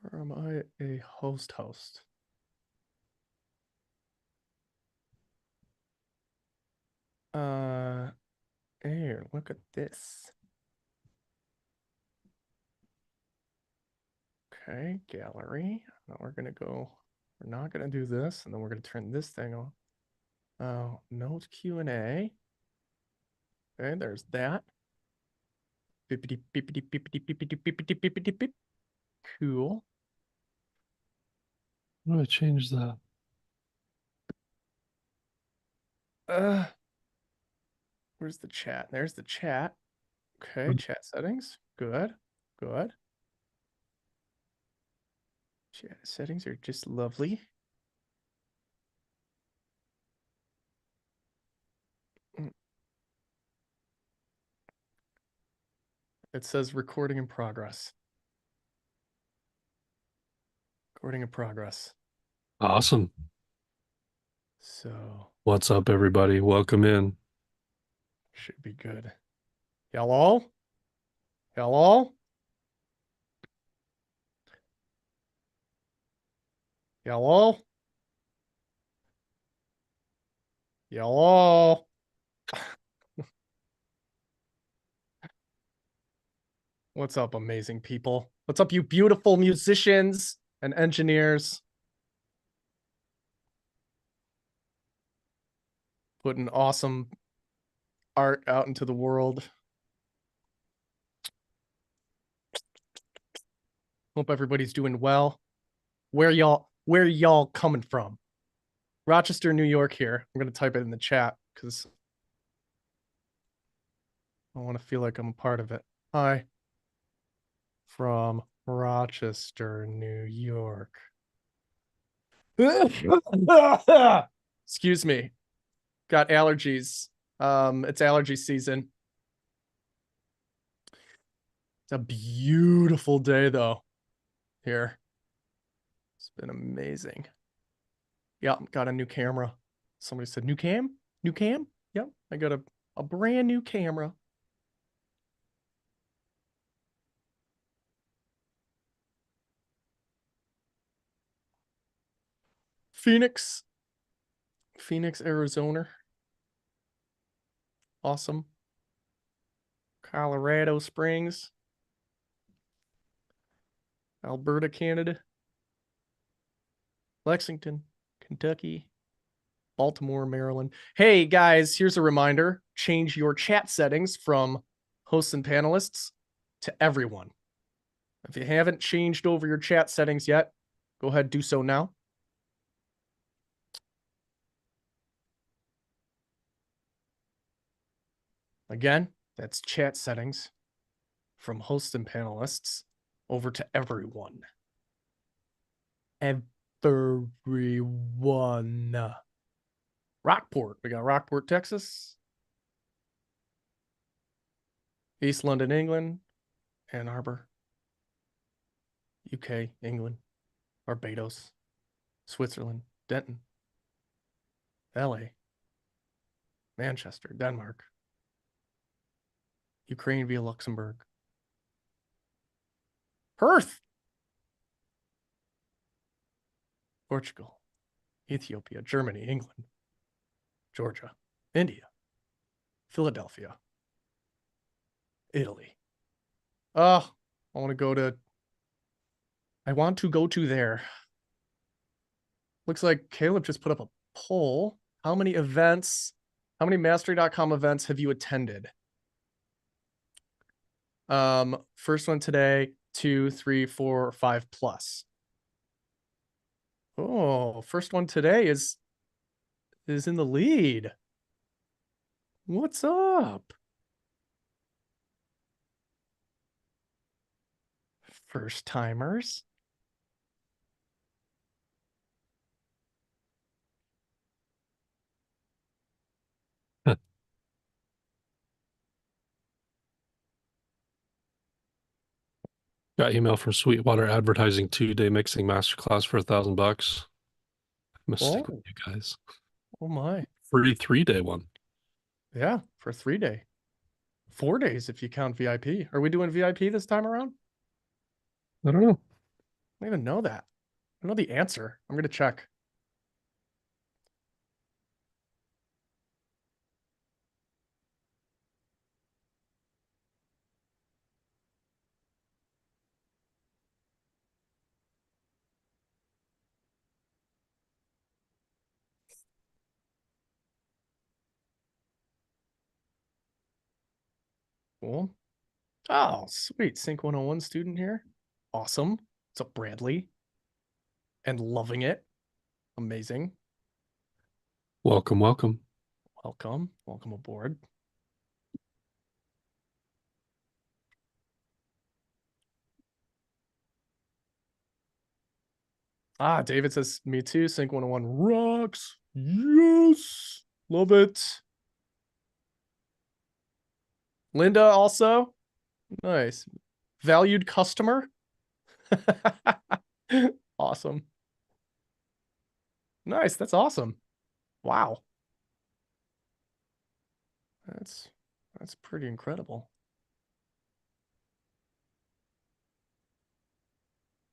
Or am I a host? Here, look at this. Okay, gallery. Now we're not gonna do this, and then we're gonna turn this thing on. Oh, note Q&A. Okay, there's that. Bippity, bippity, bippity, bippity, bippity, bippity, bip. Cool. How do I change that? Where's the chat? There's the chat. Okay, chat settings. Good. Good. Chat settings are just lovely. It says recording in progress. Recording in progress. Awesome. So What's up, everybody? Welcome in. should be good. Hello? Hello? Hello? Hello? What's up, amazing people? What's up, you beautiful musicians and engineers? Putting awesome art out into the world. Hope everybody's doing well. Where y'all coming from? Rochester, New York here. I'm gonna type it in the chat because I want to feel like I'm a part of it. Hi. From Rochester, New York. Excuse me. Got allergies. It's allergy season. It's a beautiful day though here. It's been amazing. Yeah, got a new camera. Somebody said new cam? New cam? Yep, I got a brand new camera. Phoenix, Arizona. Awesome. Colorado Springs, Alberta, Canada. Lexington, Kentucky. Baltimore, Maryland. Hey guys, here's a reminder. Change your chat settings from hosts and panelists to everyone. If you haven't changed over your chat settings yet, go ahead, do so now. Again, that's chat settings from hosts and panelists over to everyone. Everyone. Rockport. We got Rockport, Texas. East London, England. Ann Arbor. UK, England. Barbados. Switzerland. Denton. LA. Manchester, Denmark. Ukraine via Luxembourg. Perth. Portugal. Ethiopia, Germany, England. Georgia. India. Philadelphia. Italy. I want to go to there. Looks like Caleb just put up a poll. How many mastery.com events have you attended? First one today, 2, 3, 4, 5 plus. Oh, first one today is in the lead. What's up? First timers. Got email from Sweetwater advertising 2-day mixing masterclass for $1,000. I'm gonna stick with you guys. Oh my. Free 3-day one. Yeah, for 3-day. 4 days if you count VIP. Are we doing VIP this time around? I don't know. don't even know that. I know the answer. I'm gonna check. Cool. Oh, sweet. Sync 101 student here. Awesome. What's up, Bradley? And loving it. Amazing. Welcome, welcome. Welcome. Welcome aboard. Ah, David says, me too. Sync 101 rocks. Yes. Love it. Linda also. Nice. Valued customer. Awesome. Nice. That's awesome. Wow. That's that's pretty incredible.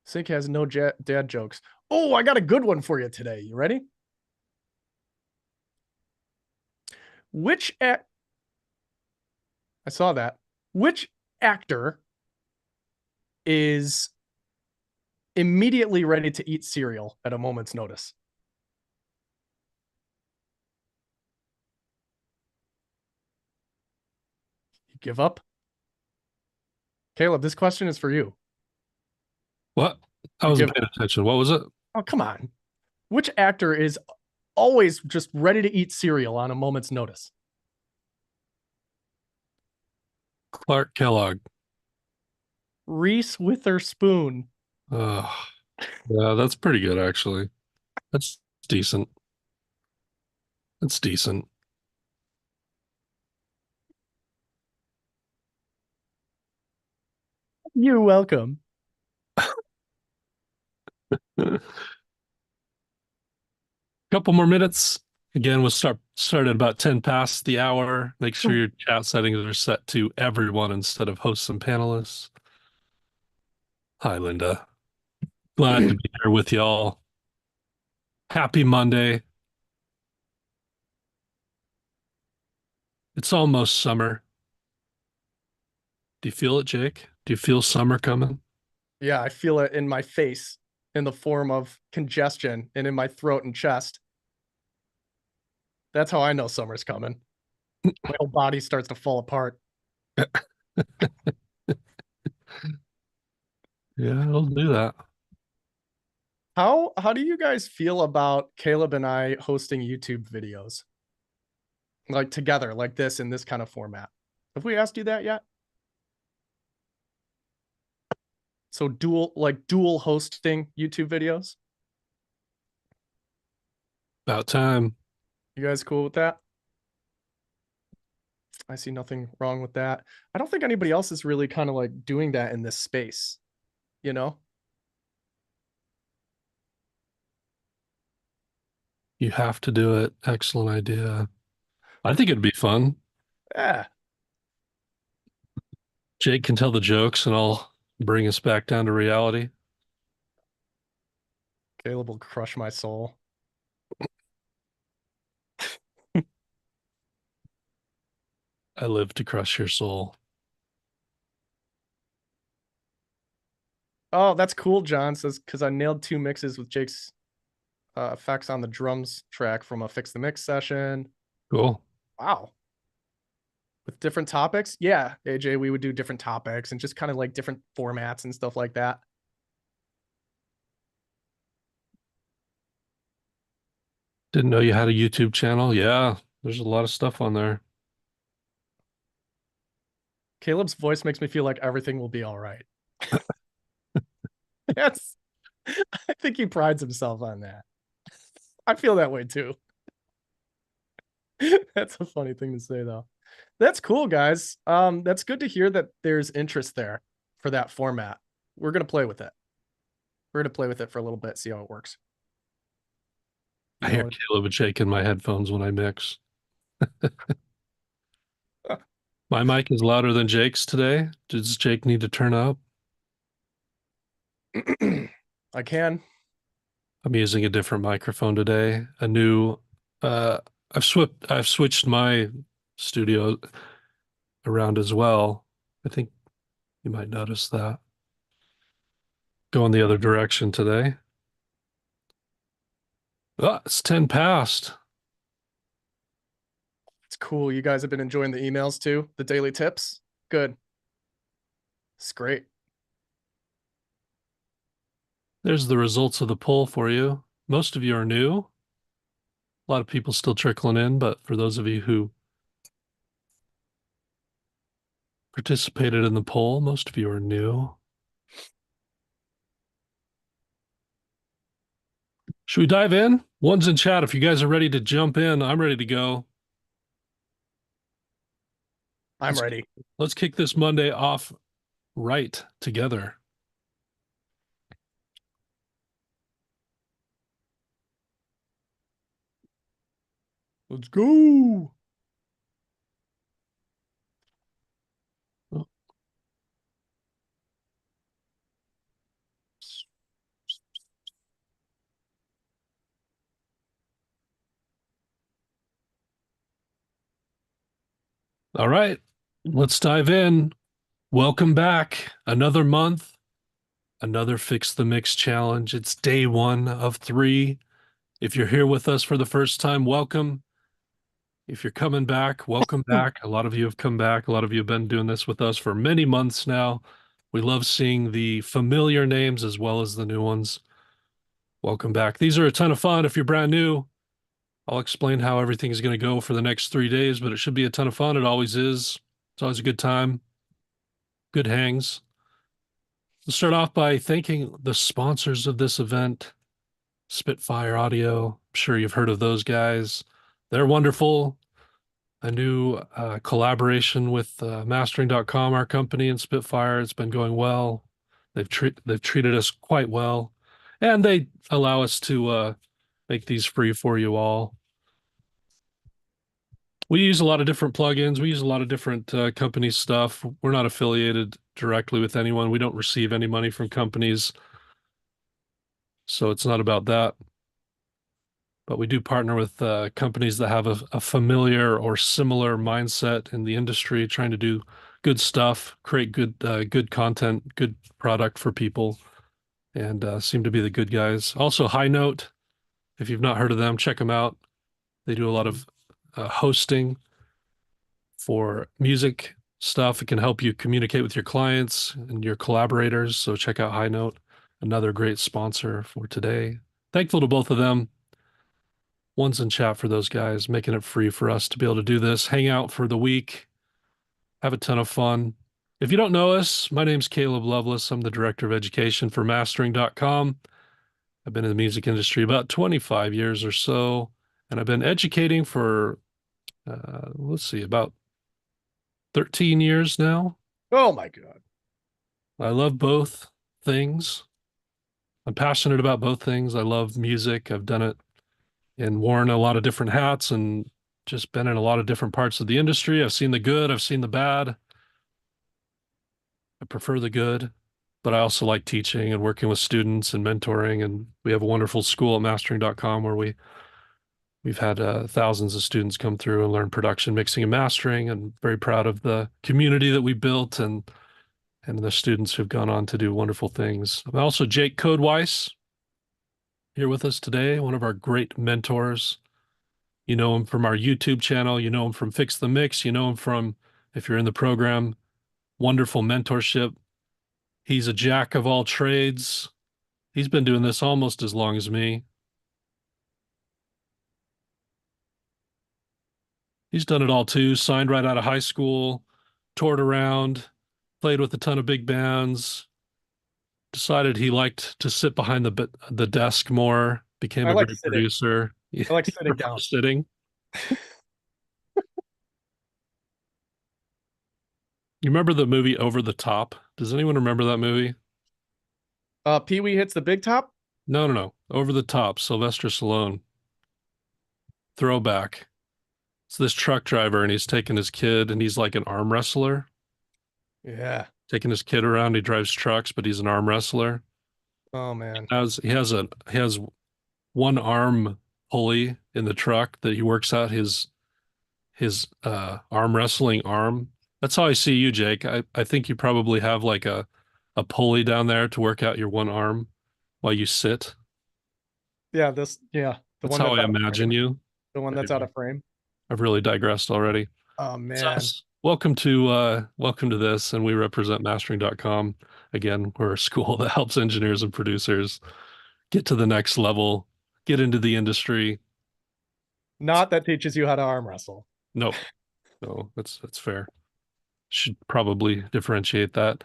Sync has no dad jokes. Oh, I got a good one for you today. You ready? Which I saw that. Which actor is immediately ready to eat cereal at a moment's notice? You give up? Caleb, this question is for you. What? I You wasn't give paying attention. What was it? Oh, come on. Which actor is always just ready to eat cereal on a moment's notice? Clark Kellogg. Reese Witherspoon. Uh, yeah, that's pretty good actually. That's decent. That's decent. You're welcome. Couple more minutes. Again, we'll start at about 10 past the hour. Make sure your chat settings are set to everyone instead of hosts and panelists. Hi, Linda. Glad to be here with y'all. Happy Monday. It's almost summer. Do you feel it, Jake? Do you feel summer coming? Yeah, I feel it in my face in the form of congestion and in my throat and chest. That's how I know summer's coming. My whole body starts to fall apart. Yeah, I'll do that. How do you guys feel about Caleb and I hosting YouTube videos? Like together, like this in this kind of format. Have we asked you that yet? So dual hosting YouTube videos? About time. You guys cool with that? I see nothing wrong with that. I don't think anybody else is really kind of like doing that in this space, you know? You have to do it. Excellent idea. I think it'd be fun. Yeah. Jake can tell the jokes and I'll bring us back down to reality. Caleb will crush my soul. I live to crush your soul. Oh, that's cool, John says, because I nailed 2 mixes with Jake's effects on the drums track from a Fix the Mix session. Cool. Wow. With different topics? Yeah, AJ, we would do different topics and just kind of like different formats and stuff like that. Didn't know you had a YouTube channel. Yeah, there's a lot of stuff on there. Caleb's voice makes me feel like everything will be all right. Yes. I think he prides himself on that. I feel that way too. That's a funny thing to say though. That's cool, guys. That's good to hear that there's interest there for that format. We're gonna play with it. We're gonna play with it for a little bit, see how it works. I You hear know, Caleb and Jake in my headphones when I mix. My mic is louder than Jake's today. Does Jake need to turn up? I can. I'm using a different microphone today. A new uh I've switched my studio around as well. I think you might notice that. Going the other direction today. Ah, it's 10 past. It's cool. You guys have been enjoying the emails too, the daily tips. Good. It's great. There's the results of the poll for you. Most of you are new. A lot of people still trickling in, but for those of you who participated in the poll, most of you are new. Should we dive in? One's in chat. If you guys are ready to jump in, I'm ready to go. I'm Let's ready. let's kick this Monday off right together. Let's go. All right, let's dive in. Welcome back. Another month, another Fix the Mix challenge. It's day 1 of 3. If you're here with us for the first time, welcome. If you're coming back, welcome back. A lot of you have come back. A lot of you have been doing this with us for many months now. We love seeing the familiar names as well as the new ones. Welcome back. These are a ton of fun. If you're brand new, I'll explain how everything is going to go for the next 3 days, but it should be a ton of fun. It always is. It's always a good time, good hangs. Let's start off by thanking the sponsors of this event, Spitfire Audio. I'm sure you've heard of those guys. They're wonderful. A new collaboration with mastering.com, our company, and Spitfire. It's been going well. They've treated us quite well, and they allow us to make these free for you all. We use a lot of different plugins. We use a lot of different company stuff. We're not affiliated directly with anyone. We don't receive any money from companies, so it's not about that. But we do partner with companies that have a familiar or similar mindset in the industry, trying to do good stuff, create good content, good product for people, and seem to be the good guys. Also, High Note, if you've not heard of them, check them out. They do a lot of hosting for music stuff. It can help you communicate with your clients and your collaborators. So check out High Note, another great sponsor for today. Thankful to both of them. One's in chat for those guys, making it free for us to be able to do this, hang out for the week, have a ton of fun. If you don't know us, my name's Caleb Lovelace. I'm the director of education for mastering.com. I've been in the music industry about 25 years or so, and I've been educating for, let's see, about 13 years now. Oh my God. I love both things. I'm passionate about both things. I love music. I've done it and worn a lot of different hats and just been in a lot of different parts of the industry. I've seen the good, I've seen the bad. I prefer the good, but I also like teaching and working with students and mentoring. And we have a wonderful school at mastering.com where we've had thousands of students come through and learn production, mixing, and mastering. And very proud of the community that we built and the students who've gone on to do wonderful things. I'm also Jake Codeweiss here with us today, one of our great mentors. You know him from our YouTube channel. You know him from Fix the Mix. You know him from, if you're in the program, wonderful mentorship. He's a jack of all trades. He's been doing this almost as long as me. He's done it all too. Signed right out of high school, toured around, played with a ton of big bands, decided he liked to sit behind the desk more, became I a like great sitting. producer. He I like sitting down. prefers sitting. You remember the movie Over the Top? Does anyone remember that movie? Pee Wee hits the big top. No, no, no. Over the Top, Sylvester Stallone. Throwback. It's this truck driver and he's taking his kid and he's like an arm wrestler, Yeah. taking his kid around. He drives trucks, but he's an arm wrestler. Oh man. He has one arm pulley in the truck that he works out his arm wrestling arm. That's how I see you, Jake. I think you probably have like a pulley down there to work out your one arm while you sit. Yeah, the That's one how that's I out of imagine frame. you. The one that's out Anyway, of frame. I've really digressed already. Oh So man. welcome to this, and we represent mastering.com. Again, we're a school that helps engineers and producers get to the next level, get into the industry. Not that teaches you how to arm wrestle. No, no, that's fair. Should probably differentiate that.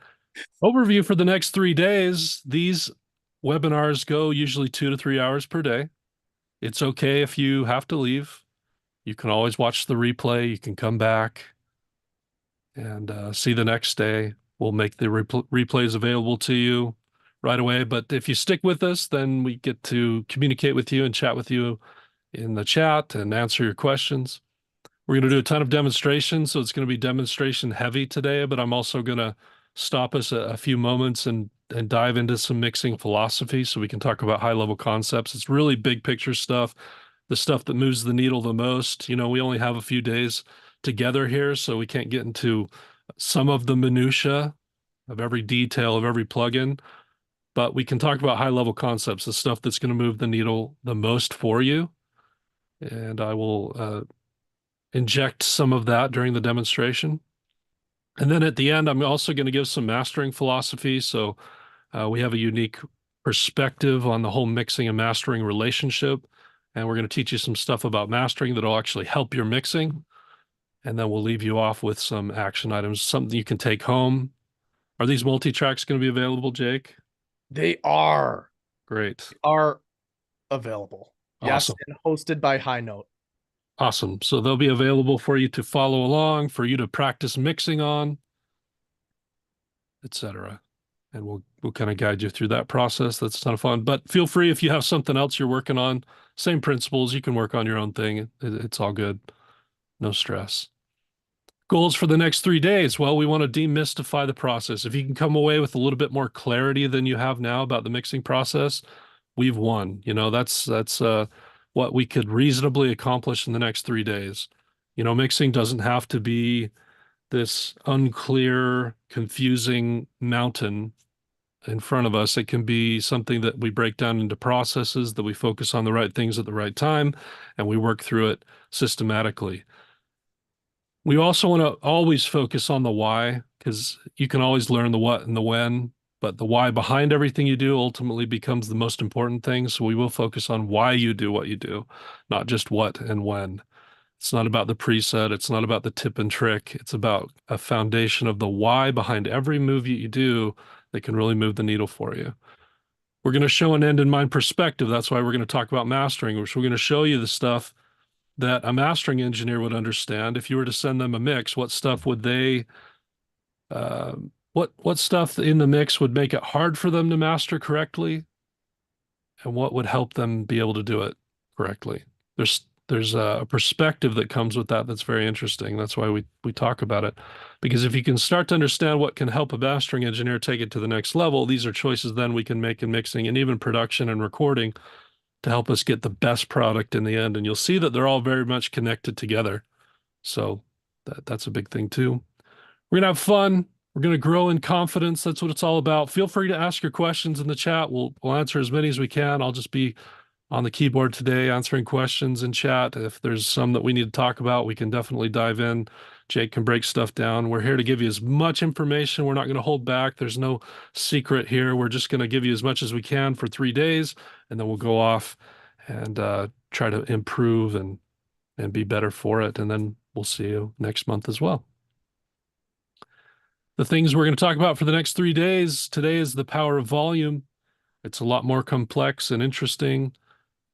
Overview for the next 3 days. These webinars go usually 2 to 3 hours per day. It's okay if you have to leave. You can always watch the replay. You can come back and see the next day. We'll make the replays available to you right away. But if you stick with us, then we get to communicate with you and chat with you in the chat and answer your questions. We're going to do a ton of demonstrations, so it's going to be demonstration heavy today, but I'm also going to stop us a few moments and dive into some mixing philosophy so we can talk about high level concepts. It's really big picture stuff, the stuff that moves the needle the most. You know, we only have a few days together here, so we can't get into some of the minutia of every detail of every plugin, but we can talk about high level concepts, the stuff that's going to move the needle the most for you. And I will inject some of that during the demonstration. And then at the end, I'm also going to give some mastering philosophy. So we have a unique perspective on the whole mixing and mastering relationship. And we're going to teach you some stuff about mastering that'll actually help your mixing. And then we'll leave you off with some action items, something you can take home. Are these multi-tracks going to be available, Jake? They Great. are available. Yes, Awesome. and hosted by High Note. Awesome. So they'll be available for you to follow along, for you to practice mixing on, etc. And we'll kind of guide you through that process. That's a ton of fun. But feel free if you have something else you're working on, same principles, you can work on your own thing. It's all good. No stress. Goals for the next 3 days. Well, we want to demystify the process. If you can come away with a little bit more clarity than you have now about the mixing process, we've won. You know, that's what we could reasonably accomplish in the next 3 days. You know, mixing doesn't have to be this unclear, confusing mountain in front of us. It can be something that we break down into processes, that we focus on the right things at the right time, and we work through it systematically. We also want to always focus on the why, because you can always learn the what and the when, but the why behind everything you do ultimately becomes the most important thing. So we will focus on why you do what you do, not just what and when. It's not about the preset. It's not about the tip and trick. It's about a foundation of the why behind every move you do that can really move the needle for you. We're going to show an end in mind perspective. That's why we're going to talk about mastering, which we're going to show you the stuff that a mastering engineer would understand. If you were to send them a mix, what stuff would they, uh, what stuff in the mix would make it hard for them to master correctly, and what would help them be able to do it correctly. There's a perspective that comes with that that's very interesting. That's why we talk about it. Because if you can start to understand what can help a mastering engineer take it to the next level, these are choices then we can make in mixing and even production and recording to help us get the best product in the end. And you'll see that they're all very much connected together. So that's a big thing too. We're gonna have fun. We're gonna grow in confidence. That's what it's all about. Feel free to ask your questions in the chat. We'll answer as many as we can. I'll just be on the keyboard today answering questions in chat. If there's some that we need to talk about, we can definitely dive in. Jake can break stuff down. We're here to give you as much information. We're not going to hold back. There's no secret here. We're just going to give you as much as we can for 3 days, and then we'll go off and try to improve and be better for it. And then we'll see you next month as well. The things we're going to talk about for the next 3 days today is the power of volume. It's a lot more complex and interesting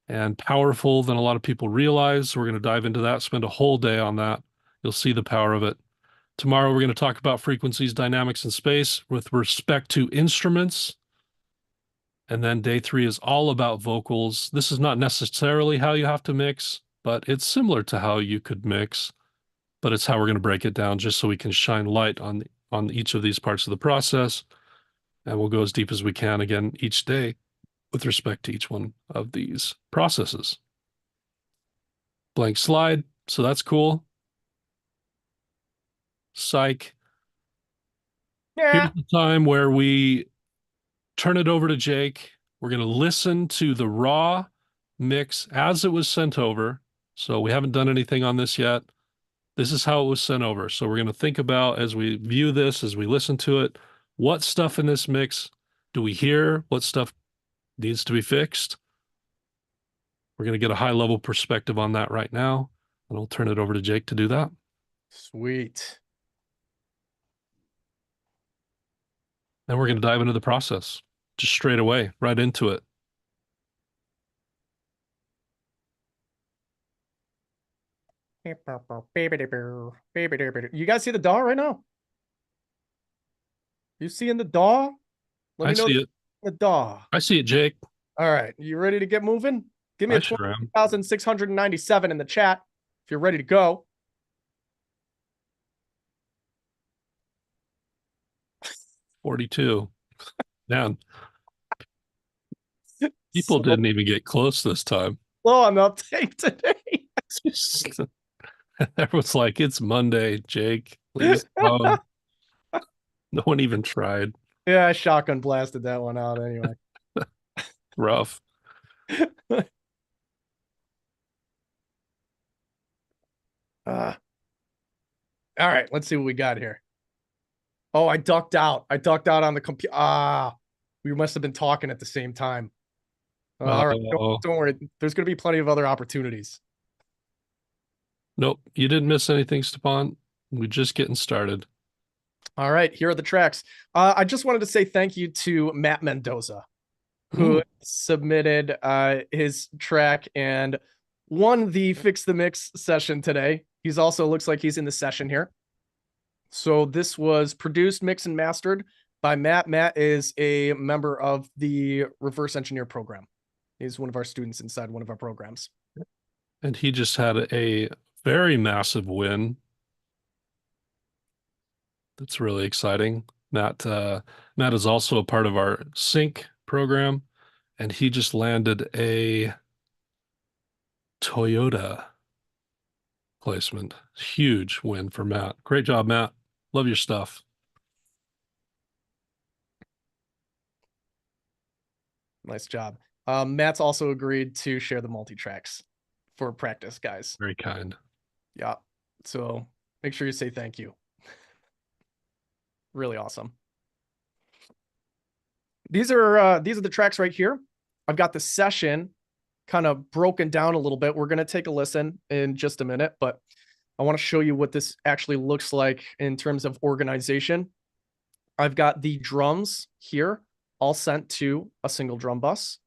and powerful than a lot of people realize. We're going to dive into that, spend a whole day on that. You'll see the power of it. Tomorrow, we're going to talk about frequencies, dynamics, and space with respect to instruments. And then day 3 is all about vocals. This is not necessarily how you have to mix, but it's similar to how you could mix, but it's how we're going to break it down just so we can shine light on each of these parts of the process. And we'll go as deep as we can again each day with respect to each one of these processes. Blank slide. So that's cool. Psych. Yeah. Here's the time where we turn it over to Jake. We're going to listen to the raw mix as it was sent over. So we haven't done anything on this yet. This is how it was sent over. So we're going to think about as we view this, as we listen to it, what stuff in this mix do we hear? What stuff needs to be fixed? We're going to get a high level perspective on that right now. And I'll turn it over to Jake to do that. Sweet. Then we're going to dive into the process just straight away, right into it. You guys see the DAW right now? You seeing the DAW? Let I me know see it. the DAW. I see it, Jake. All right, you ready to get moving? Give me a I sure am. 20,697 in the chat if you're ready to go. $42. Man, people So didn't even get close this time. slow on the uptake today. Everyone's like, it's Monday, Jake. Leave us alone. No one even tried. Yeah, I shotgun blasted that one out anyway. Rough. All right, let's see what we got here. Oh, I ducked out. I ducked out on the computer. We must have been talking at the same time. All right, Oh, don't worry. There's going to be plenty of other opportunities. nope. You didn't miss anything, Stepan. We're just getting started. All right, here are the tracks. I just wanted to say thank you to Matt Mendoza, who Ooh, submitted his track and won the Fix the Mix session today. He's also looks like he's in the session here. So this was produced, mixed, and mastered by Matt. Matt is a member of the reverse engineer program. He's one of our students inside one of our programs. and he just had a very massive win. That's really exciting. Matt is also a part of our sync program, and he just landed a Toyota placement. Huge win for Matt. Great job, Matt. Love your stuff. Nice job. Matt's also agreed to share the multi-tracks for practice, guys. Very kind. Yeah. So make sure you say thank you. Really awesome. These are the tracks right here. I've got the session kind of broken down a little bit. We're going to take a listen in just a minute, but I want to show you what this actually looks like in terms of organization. I've got the drums here all sent to a single drum bus.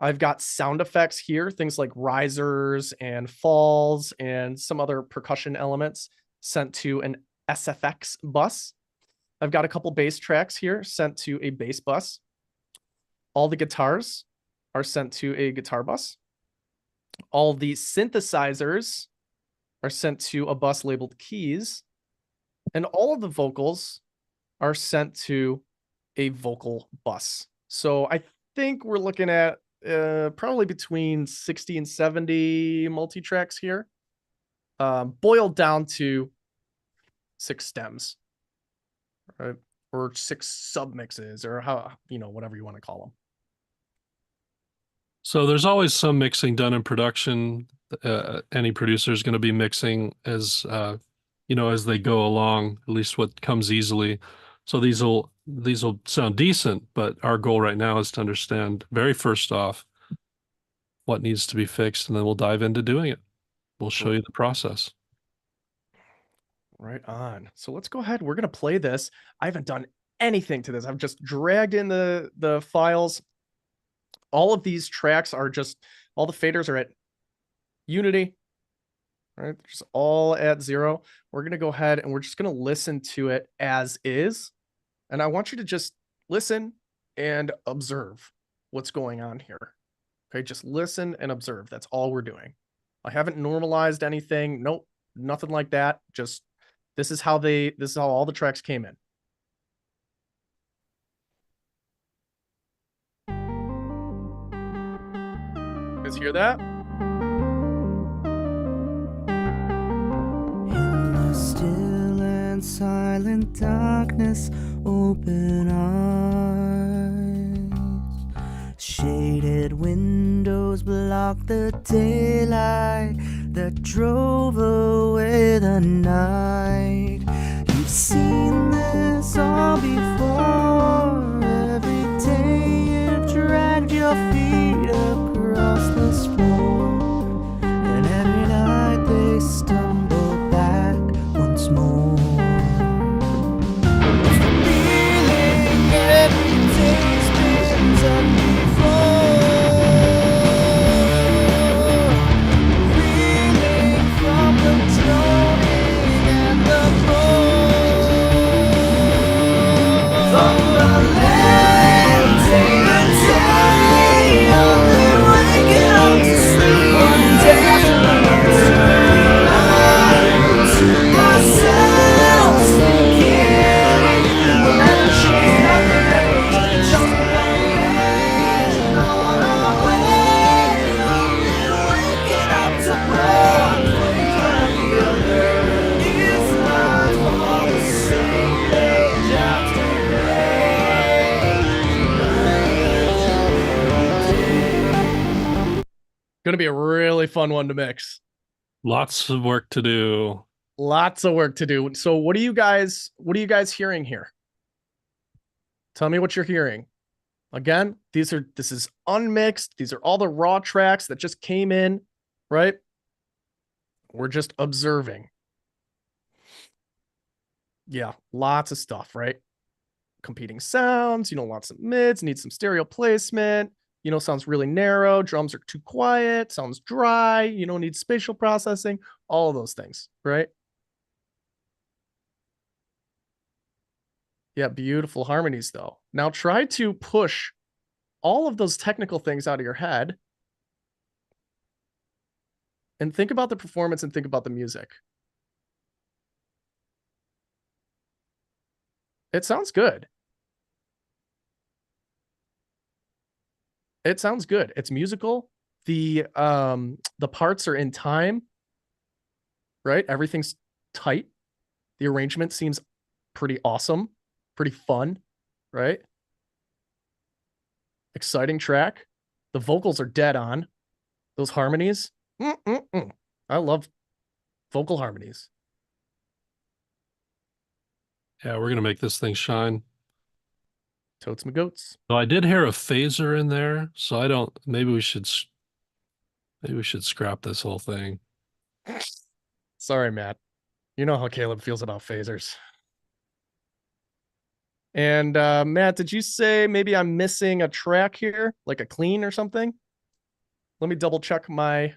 I've got sound effects here, things like risers and falls and some other percussion elements sent to an SFX bus. I've got a couple bass tracks here sent to a bass bus. All the guitars are sent to a guitar bus. All the synthesizers are sent to a bus labeled keys. And all of the vocals are sent to a vocal bus. So I think we're looking at probably between 60 and 70 multi-tracks here, boiled down to 6 stems, right? Or 6 submixes, or how, whatever you want to call them. So there's always some mixing done in production. Any producer is going to be mixing as they go along, at least what comes easily. So these will sound decent, but our goal right now is to understand very first off what needs to be fixed, and then we'll dive into doing it. We'll show you the process. Right on. So let's go ahead. We're going to play this. I haven't done anything to this. I've just dragged in the files. All of these tracks are just, all the faders are at unity, right? Just all at 0. We're going to go ahead and we're just going to listen to it as is. And I want you to just listen and observe what's going on here. Okay, just listen and observe. That's all we're doing. I haven't normalized anything. Nope, nothing like that. Just this is how all the tracks came in. guys hear that? In the still and silent darkness, open eyes. Shaded windows block the daylight that drove away the night. You've seen this all before. Every day you've dragged your feet across this floor, and every night they stumble back once more. It's the feeling every day spins up before, reeling from the droning and the roar. From the land day to day, and then waking up to sleep one day after ourselves thinking we'll never change nothing, just on our way, waking up to one thing or the other. It's not all the same page after Gonna be a really fun one to mix. Lots of work to do. Lots of work to do. So what are you guys hearing here? Tell me what you're hearing. Again, this is unmixed. These are all the raw tracks that just came in, right? We're just observing. Yeah, lots of stuff, right? Competing sounds, lots of mids, need some stereo placement, sounds really narrow, drums are too quiet, sounds dry, need spatial processing, all of those things, right? Yeah, beautiful harmonies though. Now try to push all of those technical things out of your head and think about the performance and think about the music. It sounds good. It sounds good. It's musical. The parts are in time, right? Everything's tight. The arrangement seems pretty awesome, pretty fun, right? Exciting track. The vocals are dead on. Those harmonies. I love vocal harmonies. Yeah, we're gonna make this thing shine. Totes my goats. So I did hear a phaser in there, so I don't. Maybe we should scrap this whole thing. Sorry, Matt. You know how Caleb feels about phasers. And Matt, did you say maybe I'm missing a track here, like a clean or something? Let me double check my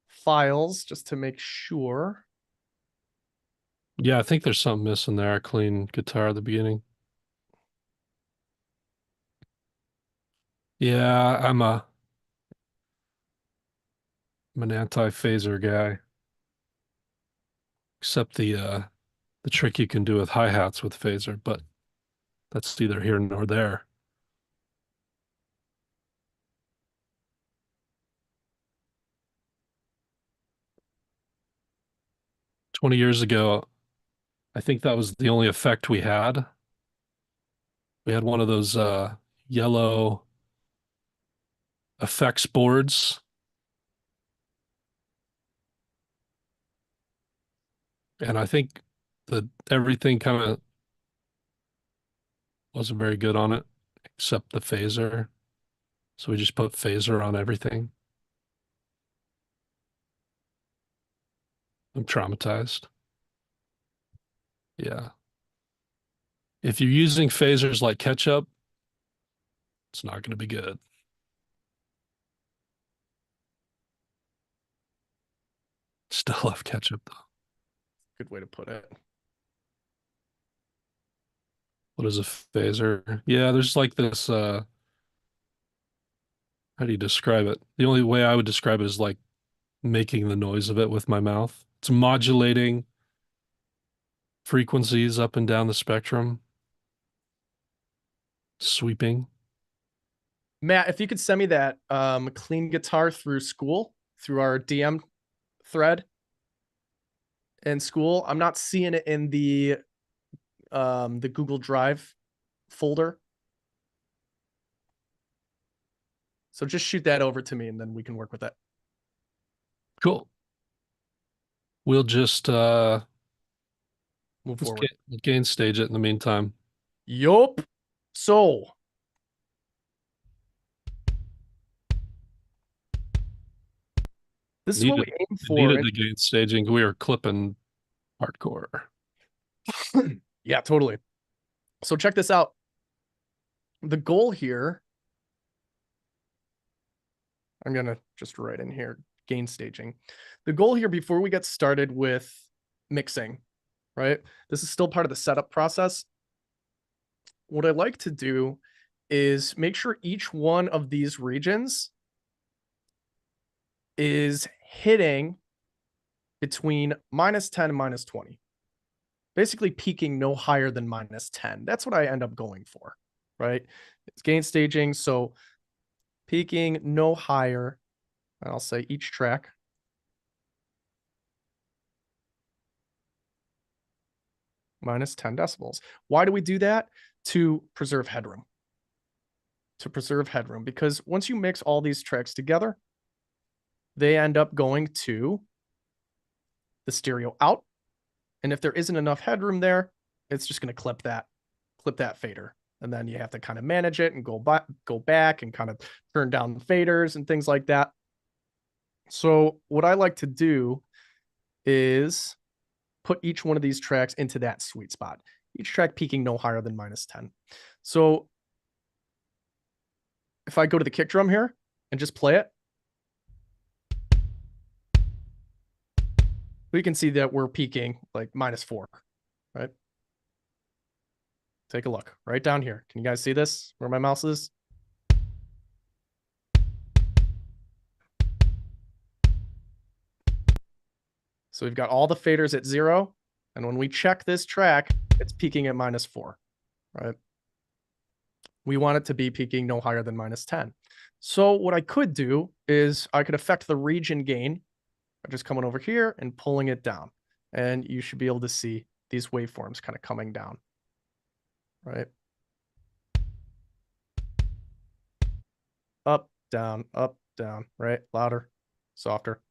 files just to make sure. Yeah, I think there's something missing there. A clean guitar at the beginning. Yeah, I'm an anti-phaser guy. Except the trick you can do with hi-hats with phaser, but that's neither here nor there. "20 years ago, I think that was the only effect we had. We had one of those yellow effects boards. And I think that everything kind of wasn't very good on it, except the phaser. So we just put phaser on everything. I'm traumatized. Yeah. If you're using phasers like ketchup, it's not going to be good. Still love ketchup though. Good way to put it. What is a phaser? Yeah, there's like this how do you describe it? The only way I would describe it is like making the noise of it with my mouth. It's modulating frequencies up and down the spectrum, sweeping. Matt, if you could send me that clean guitar through school, through our DM thread in school. I'm not seeing it in the Google Drive folder. So just shoot that over to me and then we can work with it. Cool. We'll just Move let's forward. gain stage it in the meantime. Yup. So this is what we aim for. Needed the gain staging. We are clipping hardcore. Yeah, totally. So check this out. The goal here, I'm going to just write in here, gain staging. The goal here before we get started with mixing, right? This is still part of the setup process. What I like to do is make sure each one of these regions is hitting between -10 and -20. Basically peaking no higher than -10. That's what I end up going for, right? It's gain staging, so peaking no higher, I'll say each track, -10 decibels. Why do we do that? To preserve headroom. To preserve headroom, because once you mix all these tracks together, they end up going to the stereo out. And if there isn't enough headroom there, it's just going to clip that fader. And then you have to kind of manage it and go back and kind of turn down the faders and things like that. So what I like to do is put each one of these tracks into that sweet spot. Each track peaking no higher than -10. So if I go to the kick drum here and just play it, we can see that we're peaking like -4, right? Take a look right down here. Can you guys see this, where my mouse is? So we've got all the faders at 0. And when we check this track, it's peaking at -4, right? We want it to be peaking no higher than -10. So what I could do is I could affect the region gain by just coming over here and pulling it down. And you should be able to see these waveforms kind of coming down, right? Up, down, right? Louder, softer.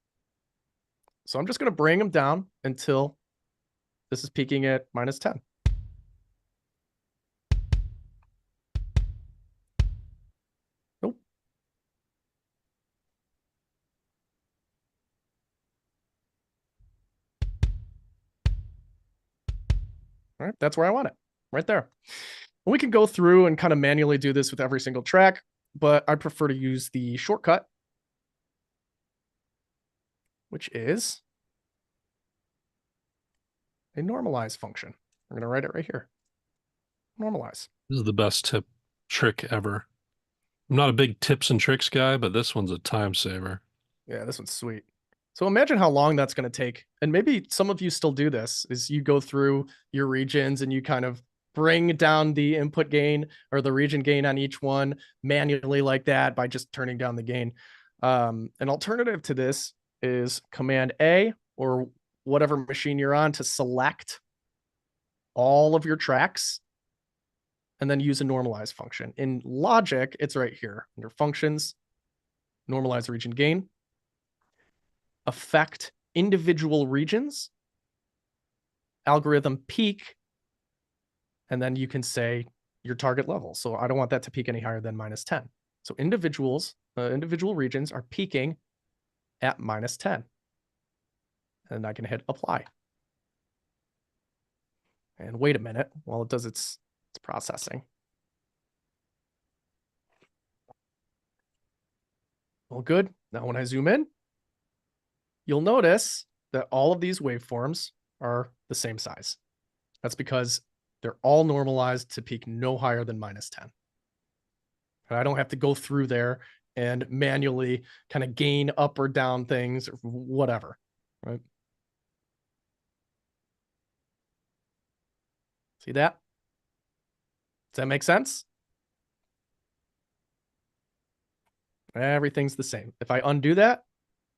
So I'm just going to bring them down until this is peaking at -10. Nope. All right, that's where I want it, right there. And we can go through and kind of manually do this with every single track, but I prefer to use the shortcut, which is a normalize function. We're going to write it right here. Normalize. This is the best trick ever. I'm not a big tips and tricks guy, but this one's a time saver. Yeah, this one's sweet. So imagine how long that's going to take. And maybe some of you still do this, is you go through your regions and you kind of bring down the input gain or the region gain on each one manually like that by just turning down the gain. An alternative to this is Command A or whatever machine you're on to select all of your tracks and then use a normalize function. In Logic, it's right here under functions, normalize region gain, affect individual regions, algorithm peak, and then you can say your target level. So I don't want that to peak any higher than -10. So individual regions are peaking at -10. And I can hit apply. And wait a minute while it does its processing. Well, good. Now when I zoom in, you'll notice that all of these waveforms are the same size. That's because they're all normalized to peak no higher than -10. And I don't have to go through there and manually kind of gain up or down things or whatever, right? See that? Does that make sense? Everything's the same. If I undo that,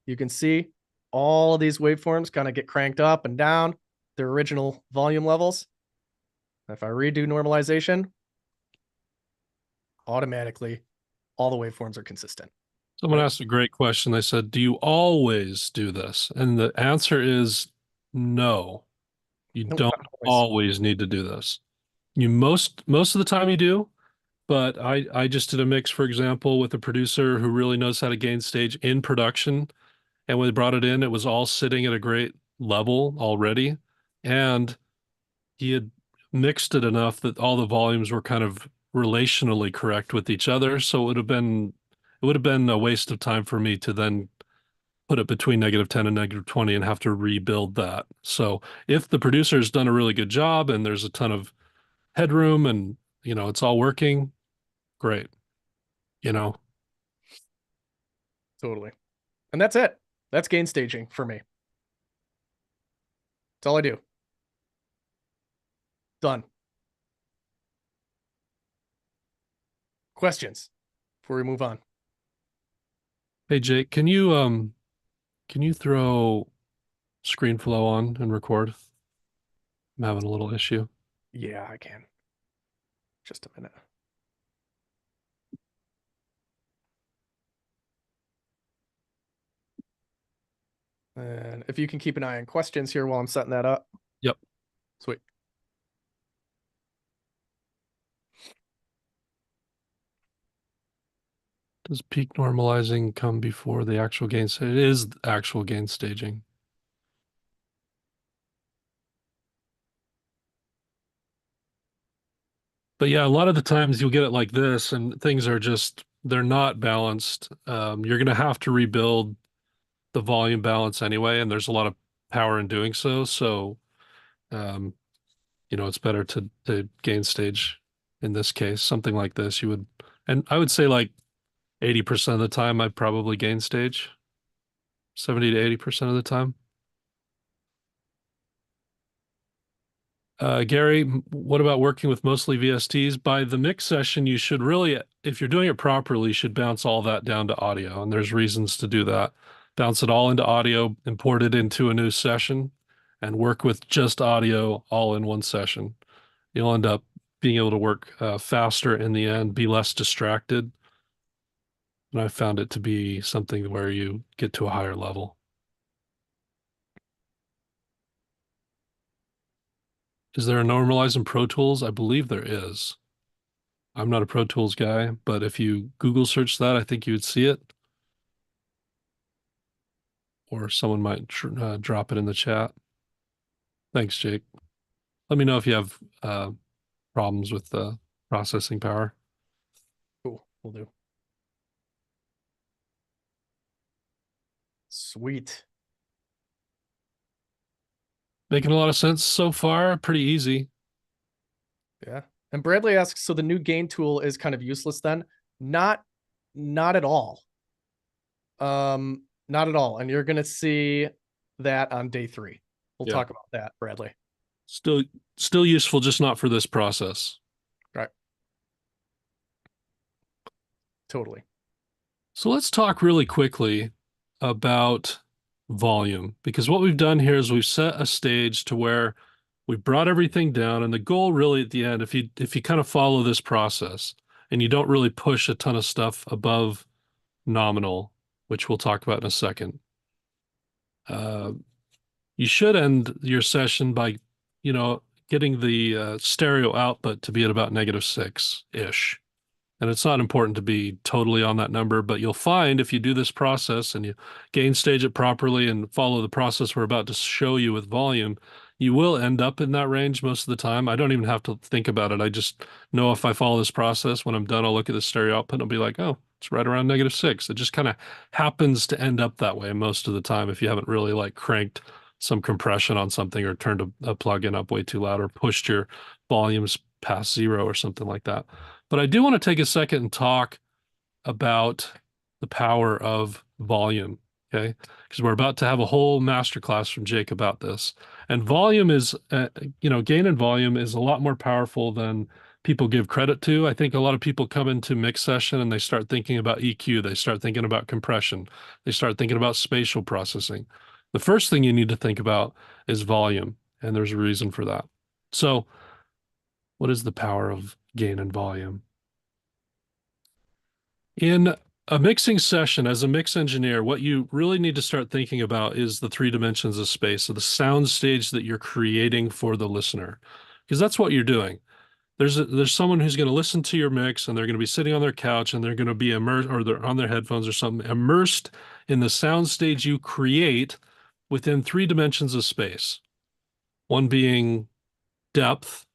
you can see all of these waveforms kind of get cranked up and down their original volume levels. If I redo normalization, automatically all the waveforms are consistent. Someone Right. asked a great question. They said, "Do you always do this?" And the answer is no. You Nope, don't not always. always need to do this. You most of the time you do, but I just did a mix, for example, with a producer who really knows how to gain stage in production. And when they brought it in, it was all sitting at a great level already. And he had mixed it enough that all the volumes were kind of relationally correct with each other. So it would have been a waste of time for me to then put it between -10 and -20 and have to rebuild that. So if the producer has done a really good job and there's a ton of headroom and it's all working, great. You know, Totally. And that's it. That's gain staging for me. That's all I do. Done. Questions before we move on? hey Jake, can you throw ScreenFlow on and record? I'm having a little issue. Yeah, I can. Just a minute. And if you can keep an eye on questions here while I'm setting that up. Yep. Sweet. Does peak normalizing come before the actual gain stage? It is actual gain staging. But yeah, a lot of the times you'll get it like this and things are just, they're not balanced. You're going to have to rebuild the volume balance anyway, and there's a lot of power in doing so. So, um, it's better to gain stage in this case, something like this. And I would say like 80% of the time, I'd probably gain stage, 70 to 80% of the time. Gary, what about working with mostly VSTs? By the mix session, you should really, if you're doing it properly, you should bounce all that down to audio. And there's reasons to do that. Bounce it all into audio, import it into a new session, and work with just audio all in one session. You'll end up being able to work faster in the end, be less distracted. And I found it to be something where you get to a higher level. Is there a normalize in Pro Tools? I believe there is. I'm not a Pro Tools guy, but if you Google search that, I think you would see it. Or someone might drop it in the chat. Thanks, Jake. Let me know if you have problems with the processing power. Cool. Will do. Sweet. Making a lot of sense so far. Pretty easy. Yeah. And Bradley asks, so the new gain tool is kind of useless then? Not at all. Not at all. And you're gonna see that on day 3. We'll Yeah. talk about that, Bradley. Still useful, just not for this process. Right. Totally. So let's talk really quickly about volume, because what we've done here is we've set a stage to where we've brought everything down, and the goal really at the end, if you kind of follow this process and you don't really push a ton of stuff above nominal, which we'll talk about in a second, you should end your session by, getting the stereo output to be at about -6-ish. And it's not important to be totally on that number, but you'll find if you do this process and you gain stage it properly and follow the process we're about to show you with volume, you will end up in that range most of the time. I don't even have to think about it. I just know if I follow this process, when I'm done, I'll look at the stereo output and I'll be like, oh, it's right around -6. It just kind of happens to end up that way most of the time if you haven't really like cranked some compression on something or turned a plugin up way too loud or pushed your volumes past 0 or something like that. But I do want to take a second and talk about the power of volume, okay? Because we're about to have a whole masterclass from Jake about this. And volume is, gain and volume is a lot more powerful than people give credit to. I think a lot of people come into mix session and they start thinking about EQ, they start thinking about compression, they start thinking about spatial processing. The first thing you need to think about is volume, and there's a reason for that. So, what is the power of gain and volume? In a mixing session, as a mix engineer, what you really need to start thinking about is the three dimensions of space, so the sound stage that you're creating for the listener, because that's what you're doing. There's someone who's going to listen to your mix, and they're going to be sitting on their couch, and they're going to be immersed, or they're on their headphones or something, immersed in the sound stage you create within three dimensions of space. One being depth,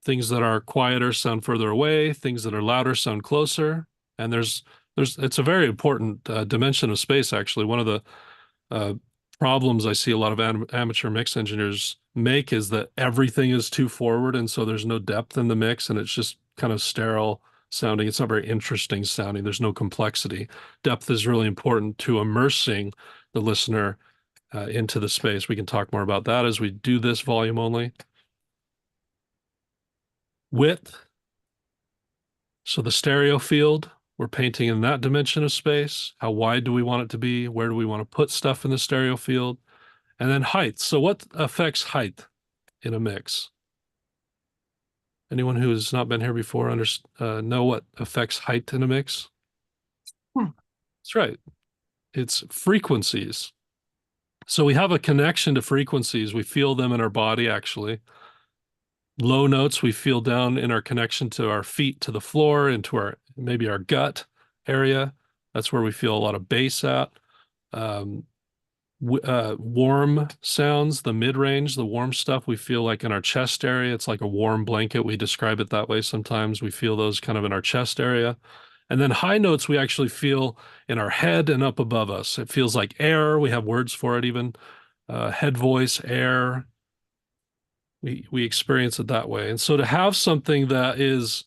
things that are quieter sound further away, things that are louder sound closer. And it's a very important dimension of space, actually. One of the uh, problems I see a lot of amateur mix engineers make is that everything is too forward, and so there's no depth in the mix, and it's just kind of sterile sounding. It's not very interesting sounding. There's no complexity. Depth is really important to immersing the listener into the space. We can talk more about that as we do this volume only. Width. So the stereo field, we're painting in that dimension of space. How wide do we want it to be? Where do we want to put stuff in the stereo field? And then height. So what affects height in a mix? Anyone who has not been here before know what affects height in a mix? That's right. It's frequencies. So we have a connection to frequencies. We feel them in our body, actually. Low notes we feel down in our connection to our feet, to the floor, into maybe our gut area. That's where we feel a lot of bass at. Warm sounds, the mid-range, the warm stuff we feel like in our chest area. It's like a warm blanket. We describe it that way sometimes. We feel those kind of in our chest area. And then high notes we actually feel in our head and up above us. It feels like air. We have words for it even. Head voice, air. We experience it that way. And so to have something that is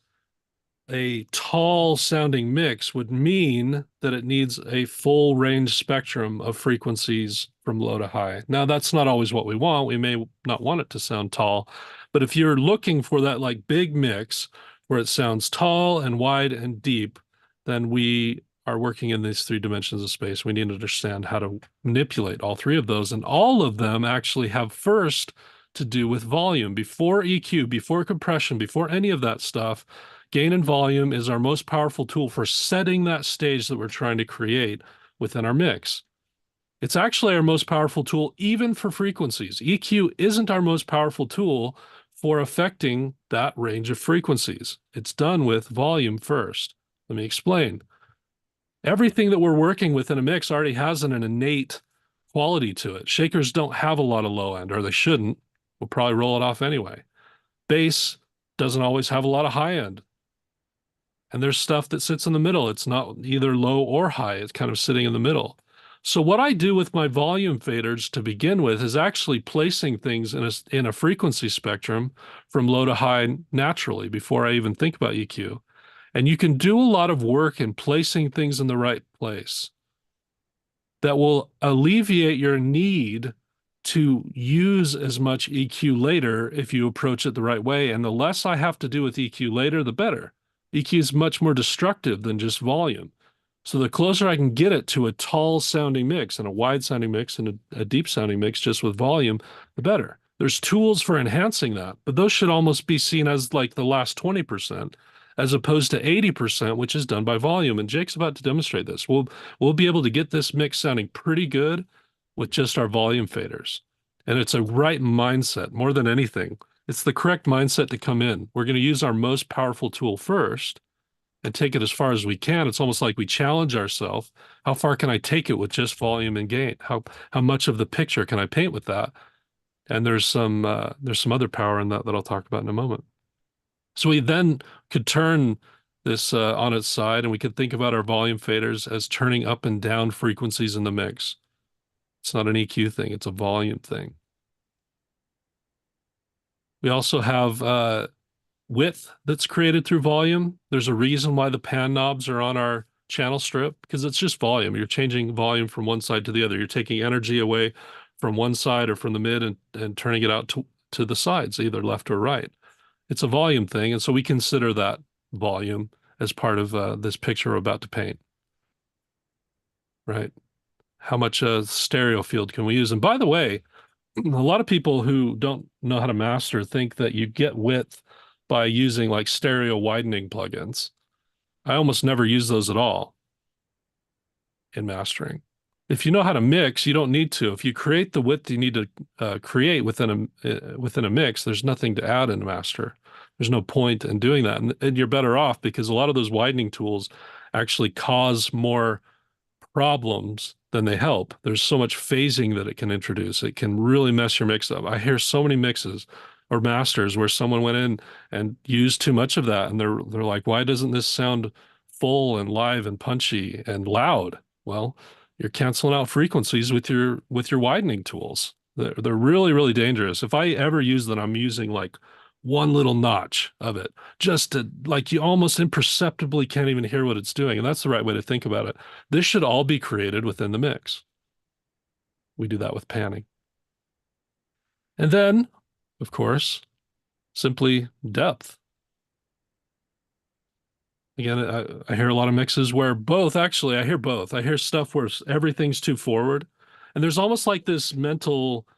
a tall sounding mix would mean that it needs a full range spectrum of frequencies from low to high. Now, that's not always what we want. We may not want it to sound tall, but if you're looking for that like big mix where it sounds tall and wide and deep, then we are working in these three dimensions of space. We need to understand how to manipulate all three of those, and all of them actually have first to do with volume. Before EQ, before compression, before any of that stuff, gain and volume is our most powerful tool for setting that stage that we're trying to create within our mix. It's actually our most powerful tool even for frequencies. EQ isn't our most powerful tool for affecting that range of frequencies. It's done with volume first. Let me explain. Everything that we're working with in a mix already has an innate quality to it. Shakers don't have a lot of low end, or they shouldn't. We'll probably roll it off anyway. Bass doesn't always have a lot of high end. And there's stuff that sits in the middle. It's not either low or high. It's kind of sitting in the middle. So what I do with my volume faders to begin with is actually placing things in a frequency spectrum from low to high naturally before I even think about EQ. And you can do a lot of work in placing things in the right place that will alleviate your need to use as much EQ later if you approach it the right way. And the less I have to do with EQ later, the better. EQ is much more destructive than just volume. So the closer I can get it to a tall sounding mix and a wide sounding mix and a deep sounding mix just with volume, the better. There's tools for enhancing that, but those should almost be seen as like the last 20%, as opposed to 80%, which is done by volume. And Jake's about to demonstrate this. We'll be able to get this mix sounding pretty good with just our volume faders. And it's a right mindset more than anything. It's the correct mindset to come in. We're going to use our most powerful tool first and take it as far as we can. It's almost like we challenge ourselves. How far can I take it with just volume and gain? How much of the picture can I paint with that? And there's some other power in that I'll talk about in a moment. So we then could turn this on its side, and we could think about our volume faders as turning up and down frequencies in the mix. It's not an EQ thing, it's a volume thing. We also have width that's created through volume. There's a reason why the pan knobs are on our channel strip, because it's just volume. You're changing volume from one side to the other. You're taking energy away from one side or from the mid and turning it out to the sides, either left or right. It's a volume thing. And so we consider that volume as part of this picture we're about to paint, right? How much stereo field can we use? And by the way, a lot of people who don't know how to master think that you get width by using like stereo widening plugins. I almost never use those at all in mastering. If you know how to mix, you don't need to. If you create the width you need to create within a mix, there's nothing to add in a master. There's no point in doing that, and you're better off because a lot of those widening tools actually cause more problems than they help. There's so much phasing that it can introduce. It can really mess your mix up. I hear so many mixes or masters where someone went in and used too much of that, and they're like, "Why doesn't this sound full and live and punchy and loud?" Well, you're canceling out frequencies with your widening tools. They're really, really dangerous. If I ever use them, I'm using like one little notch of it, just to like you almost imperceptibly can't even hear what it's doing. And that's the right way to think about it. This should all be created within the mix. We do that with panning. And then, of course, simply depth. Again, I hear a lot of mixes where both, actually, I hear both. I hear stuff where everything's too forward. And there's almost like this mental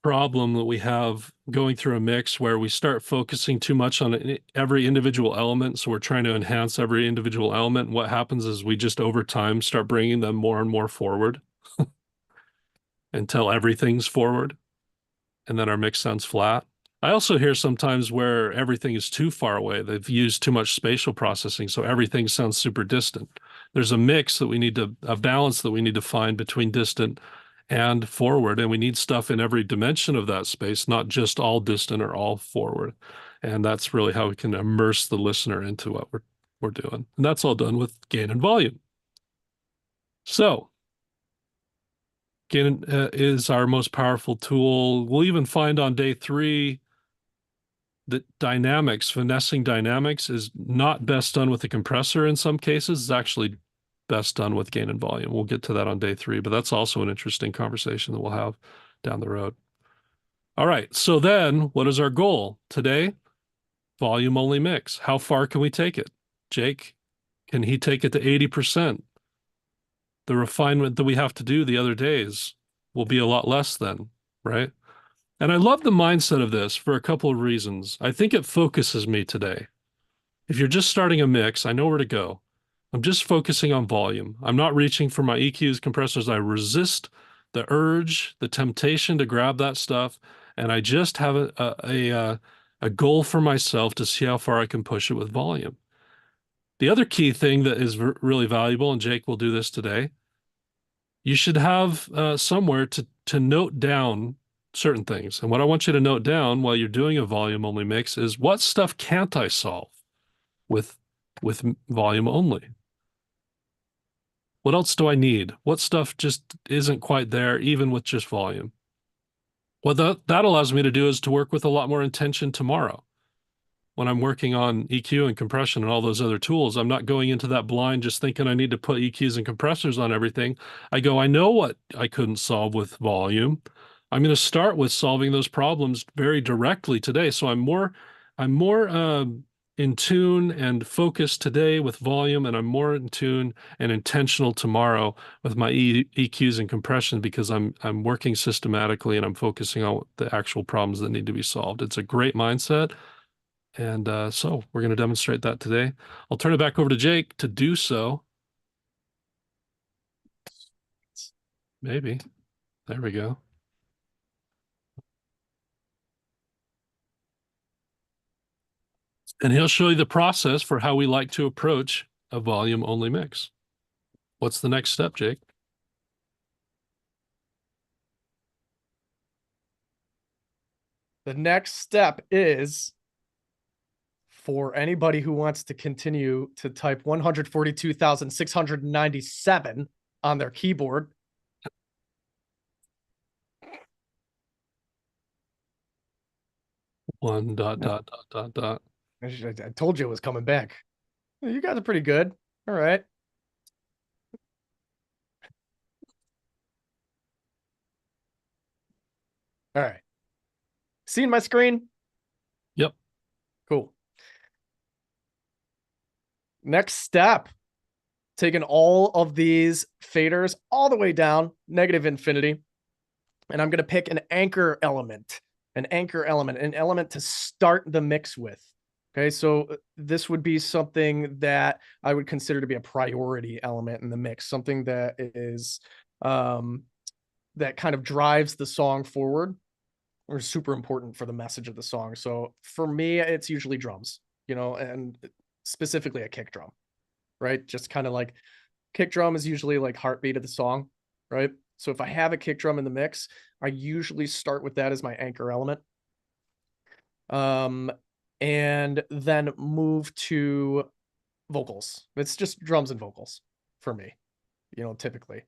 problem that we have going through a mix where we start focusing too much on every individual element. So we're trying to enhance every individual element. And what happens is we just over time start bringing them more and more forward until everything's forward. And then our mix sounds flat. I also hear sometimes where everything is too far away. They've used too much spatial processing, so everything sounds super distant. There's a mix that we need to, a balance that we need to find between distant and forward, and we need stuff in every dimension of that space, not just all distant or all forward. And that's really how we can immerse the listener into what we're doing. And that's all done with gain and volume. So gain is our most powerful tool. We'll even find on day 3 that dynamics, finessing dynamics is not best done with the compressor in some cases. It's actually best done with gain and volume. We'll get to that on day 3, but that's also an interesting conversation that we'll have down the road. All right, so then what is our goal today? Volume only mix. How far can we take it? Jake, can he take it to 80%? The refinement that we have to do the other days will be a lot less then, right? And I love the mindset of this for a couple of reasons. I think it focuses me today. If you're just starting a mix, I know where to go. I'm just focusing on volume. I'm not reaching for my EQs, compressors. I resist the urge, the temptation to grab that stuff, and I just have a goal for myself to see how far I can push it with volume. The other key thing that is really valuable, and Jake will do this today, you should have somewhere to note down certain things. And what I want you to note down while you're doing a volume only mix is what stuff can't I solve with volume only? What else do I need? What stuff just isn't quite there, even with just volume? What that allows me to do is to work with a lot more intention tomorrow. When I'm working on EQ and compression and all those other tools, I'm not going into that blind just thinking I need to put EQs and compressors on everything. I go, I know what I couldn't solve with volume. I'm going to start with solving those problems very directly today. So I'm more in tune and focused today with volume, and I'm more in tune and intentional tomorrow with my EQs and compression because I'm working systematically and I'm focusing on the actual problems that need to be solved. It's a great mindset. And so we're going to demonstrate that today. I'll turn it back over to Jake to do so. Maybe. There we go. And he'll show you the process for how we like to approach a volume only mix. What's the next step, Jake? The next step is for anybody who wants to continue to type 142,697 on their keyboard. One dot, Yeah. dot, dot, dot, dot. I told you it was coming back. You guys are pretty good. All right. All right. Seeing my screen? Yep. Next step, taking all of these faders all the way down, negative infinity. And I'm going to pick an anchor element, an element to start the mix with. Okay, so this would be something that I would consider to be a priority element in the mix, something that is that kind of drives the song forward or super important for the message of the song. So for me, it's usually drums, and specifically a kick drum, right? Just kind of like kick drum is usually like heartbeat of the song, right? So if I have a kick drum in the mix, I usually start with that as my anchor element. And then move to vocals. It's just drums and vocals for me, typically.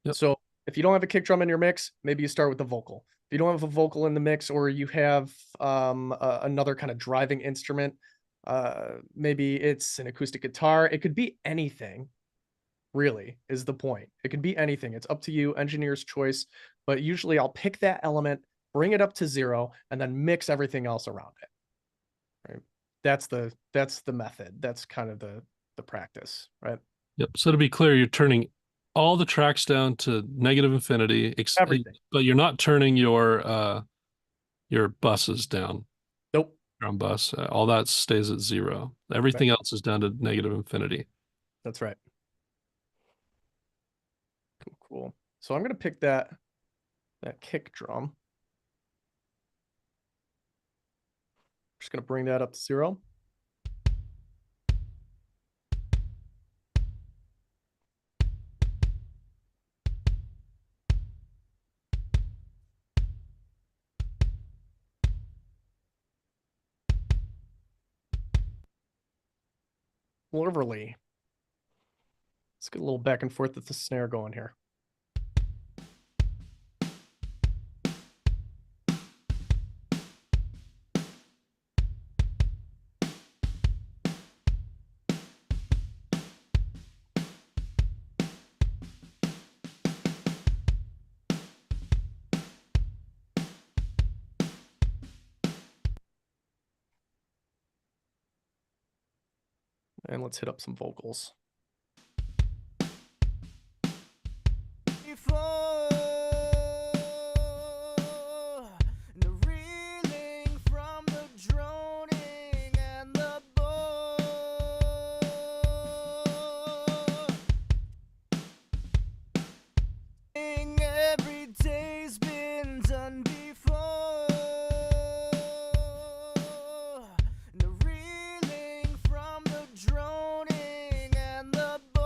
Yep. So if you don't have a kick drum in your mix, maybe you start with the vocal. If you don't have a vocal in the mix, or you have another kind of driving instrument, maybe it's an acoustic guitar. It could be anything, really, is the point. It could be anything. It's up to you, engineer's choice. But usually I'll pick that element, bring it up to 0, and then mix everything else around it. Right? That's the method. That's kind of the practice, right? Yep. So to be clear, you're turning all the tracks down to negative infinity, Everything. but you're not turning your buses down. Nope. Drum bus, all that stays at 0. Everything else is down to negative infinity. That's right. Cool. So I'm gonna pick that kick drum. Just gonna bring that up to 0. Literally. Let's get a little back and forth with the snare going here. And let's hit up some vocals. Before the reeling from the droning and the bore, every day's been done before. The reeling from the droning and the bore.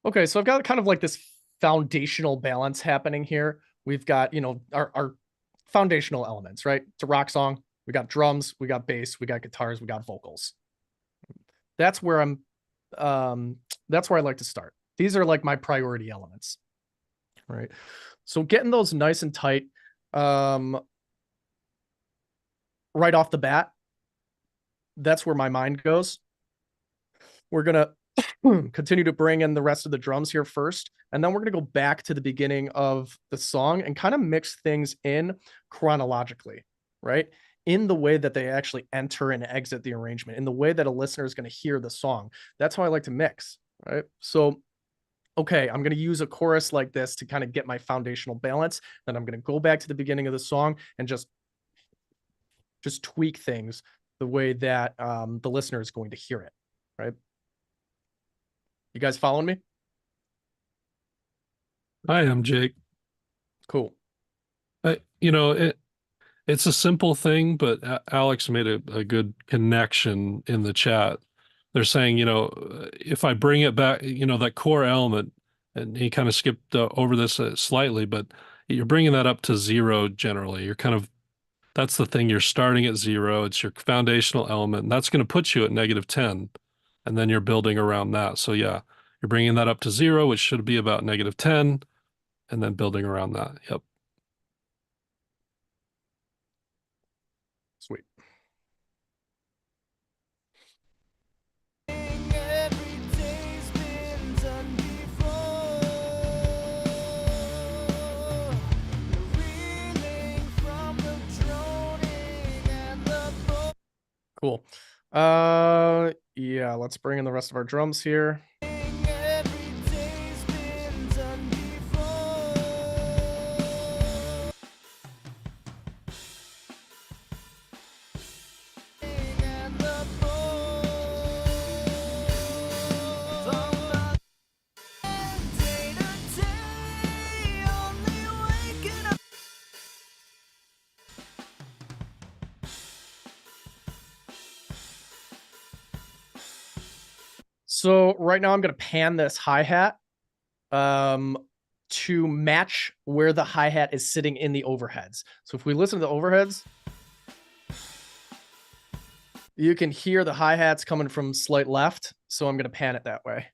Okay, so I've got kind of like this foundational balance happening here. We've got, our foundational elements, right? It's a rock song. We got drums, we got bass, we got guitars, we got vocals. That's where that's where I like to start. These are like my priority elements, right? So getting those nice and tight, right off the bat, that's where my mind goes. We're gonna continue to bring in the rest of the drums here first, and then we're going to go back to the beginning of the song and kind of mix things in chronologically, right? In the way that they actually enter and exit the arrangement, in the way that a listener is going to hear the song. That's how I like to mix, right? So, okay, I'm going to use a chorus like this to kind of get my foundational balance. Then I'm going to go back to the beginning of the song and just tweak things the way that the listener is going to hear it, right? You guys following me? I am Jake. Cool. It's a simple thing, but Alex made a good connection in the chat. They're saying, if I bring it back, that core element, and he kind of skipped over this slightly, but you're bringing that up to 0 generally. That's the thing. You're starting at 0. It's your foundational element, and that's going to put you at -10, and then you're building around that. So yeah, you're bringing that up to 0, which should be about -10, and then building around that. Yep. Sweet. Cool. Yeah, let's bring in the rest of our drums here. So right now I'm going to pan this hi-hat to match where the hi-hat is sitting in the overheads. So if we listen to the overheads, you can hear the hi-hats coming from slight left. So I'm going to pan it that way.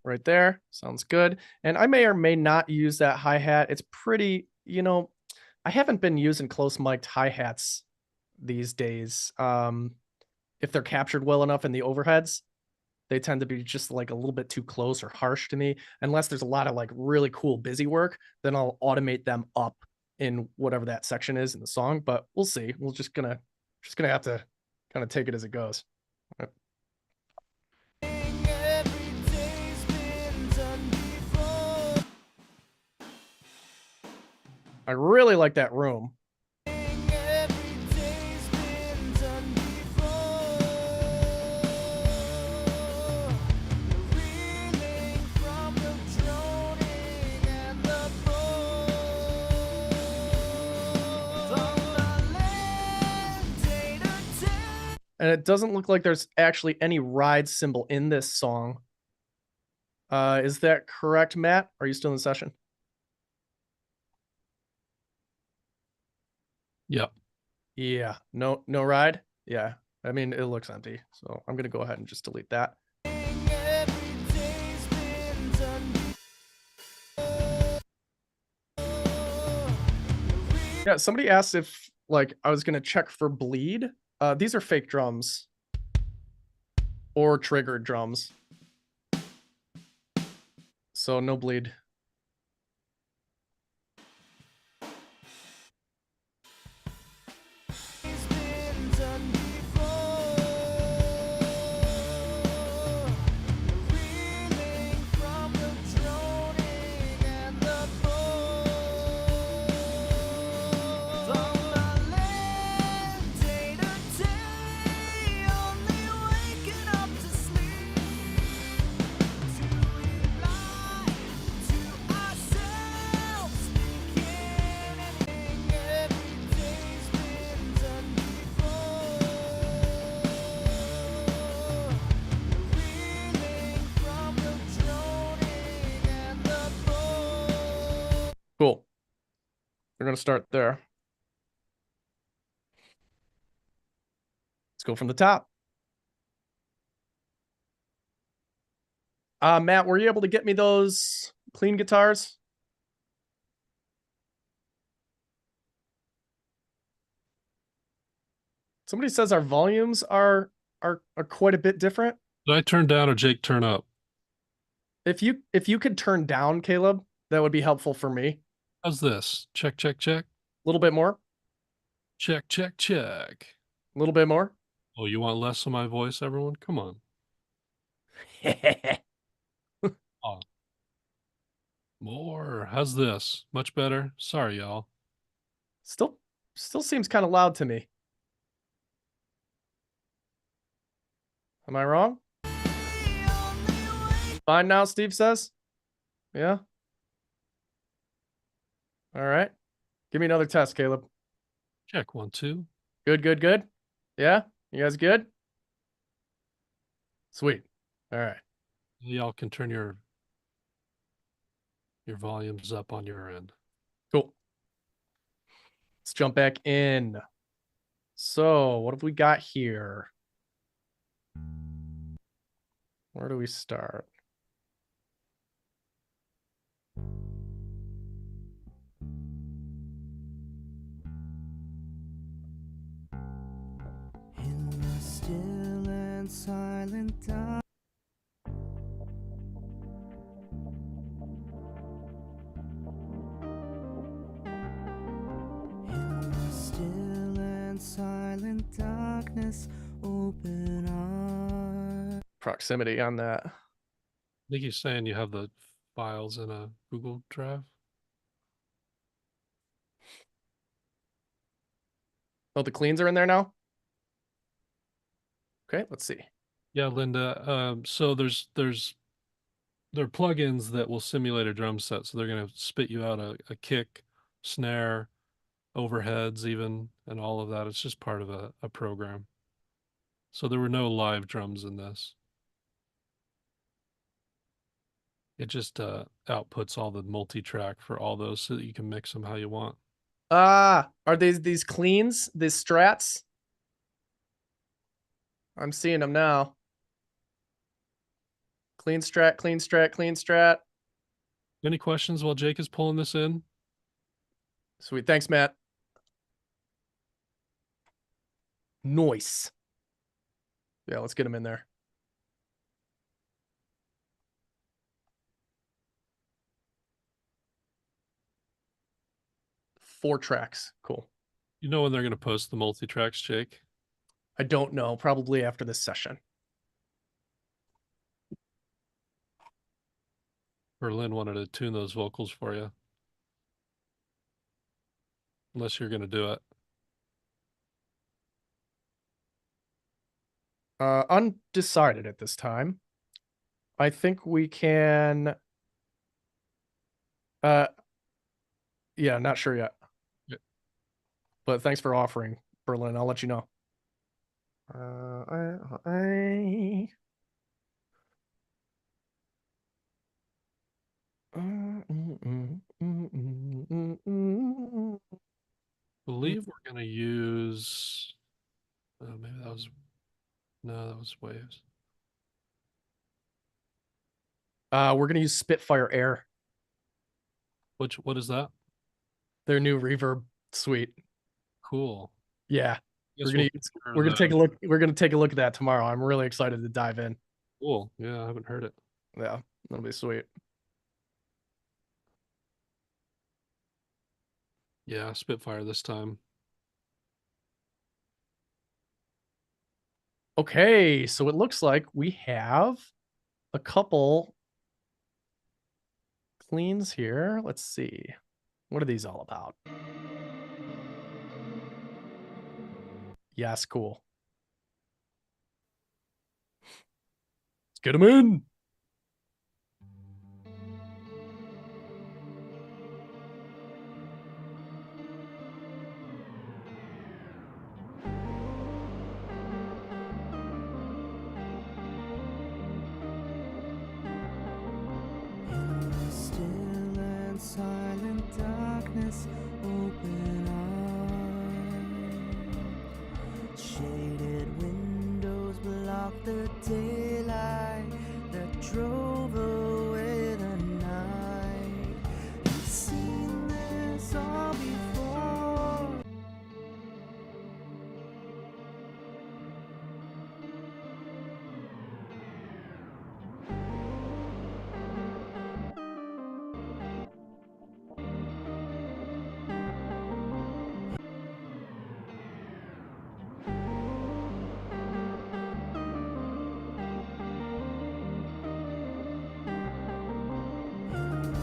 Right there. Sounds good. And I may or may not use that hi-hat. It's pretty, I haven't been using close mic'd hi-hats these days. If they're captured well enough in the overheads, they tend to be just like a little bit too close or harsh to me. Unless there's a lot of like really cool busy work, then I'll automate them up in whatever that section is in the song. But we'll see. We're just gonna have to kind of take it as it goes. I really like that room. And it doesn't look like there's actually any ride cymbal in this song. Is that correct, Matt? Are you still in the session? Yep. Yeah. No ride. Yeah. I mean, it looks empty. So I'm going to go ahead and just delete that. Yeah. Somebody asked if like I was going to check for bleed. These are fake drums or triggered drums. So no bleed. Cool. We're gonna start there. Let's go from the top. Matt, were you able to get me those clean guitars? Somebody says our volumes are quite a bit different. Did I turn down or Jake turn up? If you could turn down, Caleb, that would be helpful for me. How's this? Check, check, check. A little bit more. Check, check, check. A little bit more. Oh, you want less of my voice, everyone? Come on. Oh. More. How's this? Much better? Sorry, y'all. Still seems kind of loud to me. Am I wrong? Fine now, Steve says. Yeah. All right. Give me another test, Caleb. Check 1, 2. Good, good, good. Yeah? You guys good? Sweet. All right. Y'all can turn your volumes up on your end. Cool. Let's jump back in. So, what have we got here? Where do we start? In the still and silent dark. In the still and silent darkness, open our Proximity on that. I think he's saying you have the files in a Google Drive. Oh, the cleans are in there now? Okay, let's see. Yeah, Linda. So there are plugins that will simulate a drum set. So they're going to spit you out a kick, snare, overheads even, and all of that. It's just part of a program. So there were no live drums in this. It just outputs all the multi-track for all those so that you can mix them how you want. Ah, are these cleans, these strats? I'm seeing them now. Clean strat, clean strat, clean strat. Any questions while Jake is pulling this in? Sweet. Thanks, Matt. Nice. Yeah, let's get him in there. Four tracks. Cool. You know when they're going to post the multi-tracks, Jake? I don't know. Probably after this session. Berlin wanted to tune those vocals for you. Unless you're going to do it. Undecided at this time. I think we can. Yeah, not sure yet. Yeah. But thanks for offering, Berlin. I'll let you know. Believe we're going to use. Maybe that was. No, that was waves. We're gonna use Spitfire Air, What is that? their new reverb suite. Cool. Yeah, Guess we're gonna take a look. We're gonna take a look at that tomorrow. I'm really excited to dive in. Cool. Yeah, I haven't heard it. Yeah, that'll be sweet. Yeah, Spitfire this time. Okay, so it looks like we have a couple cleans here. Let's see. What are these all about? Yes, cool. Let's get them in. in the still and silent darkness. the daylight that drove away the night. You've seen this all before.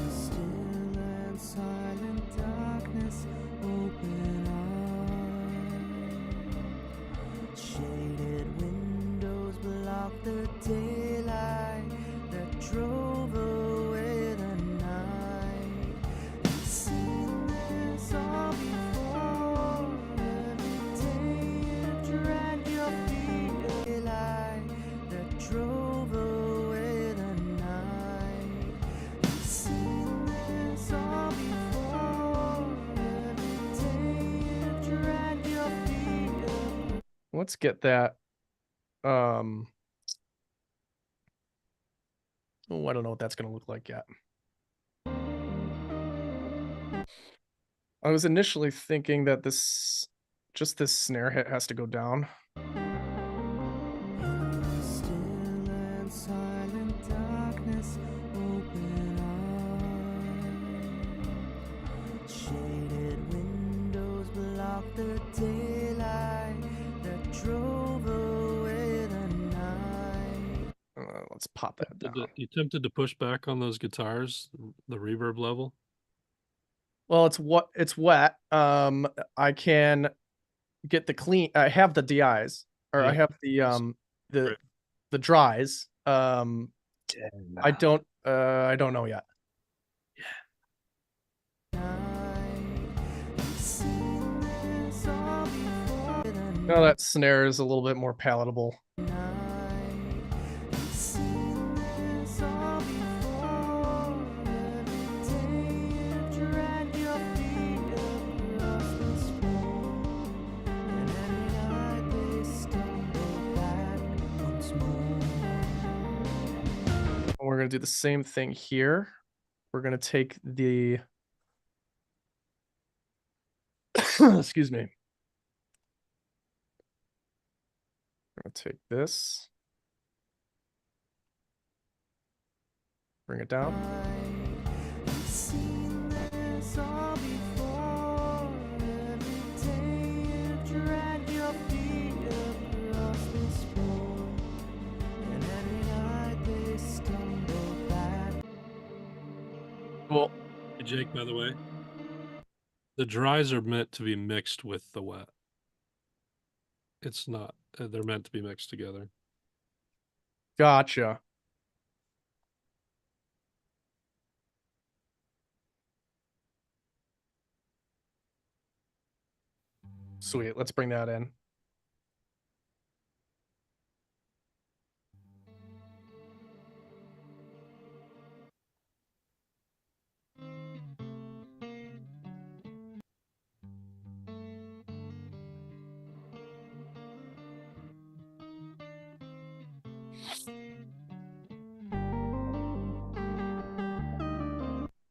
Still and silent darkness, open eye. Shaded windows block the daylight that drove away the night. You've seen this all before. Every day you drag your feet. Daylight that drove away the night. You've seen this all before. Every day you drag your feet. Let's get that. Oh, I don't know what that's going to look like yet. I was initially thinking that just this snare hit has to go down. Still and silent darkness, open eye. Shaded windows block the daylight that drove away the night. Let's pop that down. You tempted to push back on those guitars, the reverb level? Well, it's wet. I can get the clean. I have the DIs, or I Yeah. have the Right. the dries. I don't know yet. No, that snare is a little bit more palatable. We're going to do the same thing here. We're going to take the excuse me. I'm going to take this. Bring it down. Cool. Hey, Jake, by the way, the dries are meant to be mixed with the wet. It's not. They're meant to be mixed together. Gotcha. Sweet. Let's bring that in.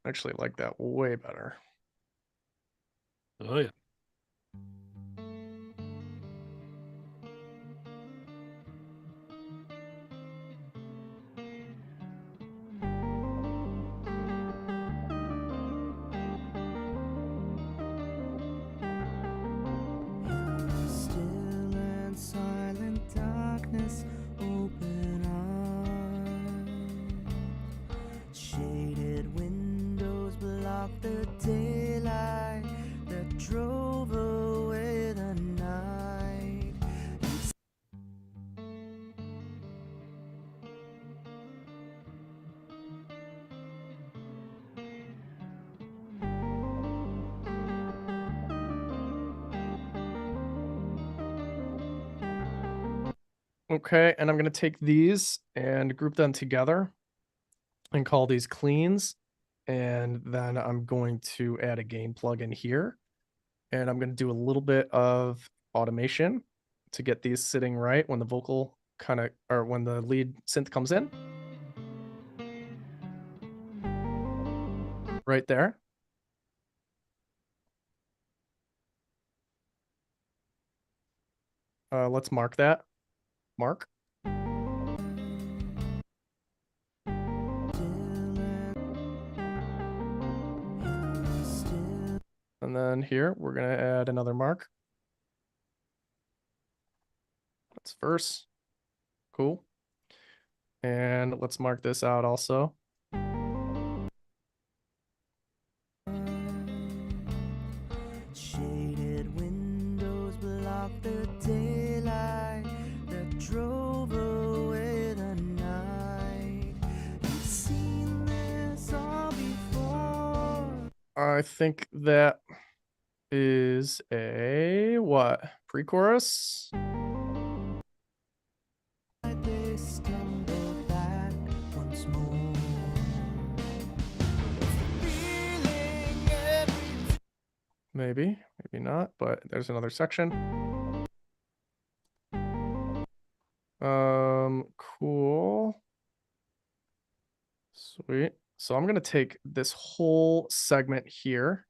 Actually, like that way better. Oh yeah. Still and silent darkness, open eye. Shaded windows block the daylight that drove away the night. Okay, and I'm going to take these and group them together and call these cleans. And then I'm going to add a gain plugin here. And I'm going to do a little bit of automation to get these sitting right when the vocal kind of, or when the lead synth comes in. Right there. Let's mark that. Mark. And then here, we're going to add another mark. That's verse. Cool. And let's mark this out also. Shaded windows block the daylight that drove away the night. You've seen this all before. I think that is a what? Pre-chorus? They stumble back once more. Feeling every Maybe, maybe not, but there's another section. Cool. Sweet. So I'm gonna take this whole segment here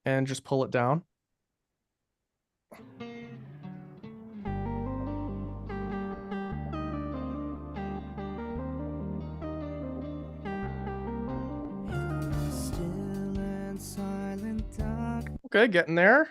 and just pull it down. still and silent dark. Okay, getting there.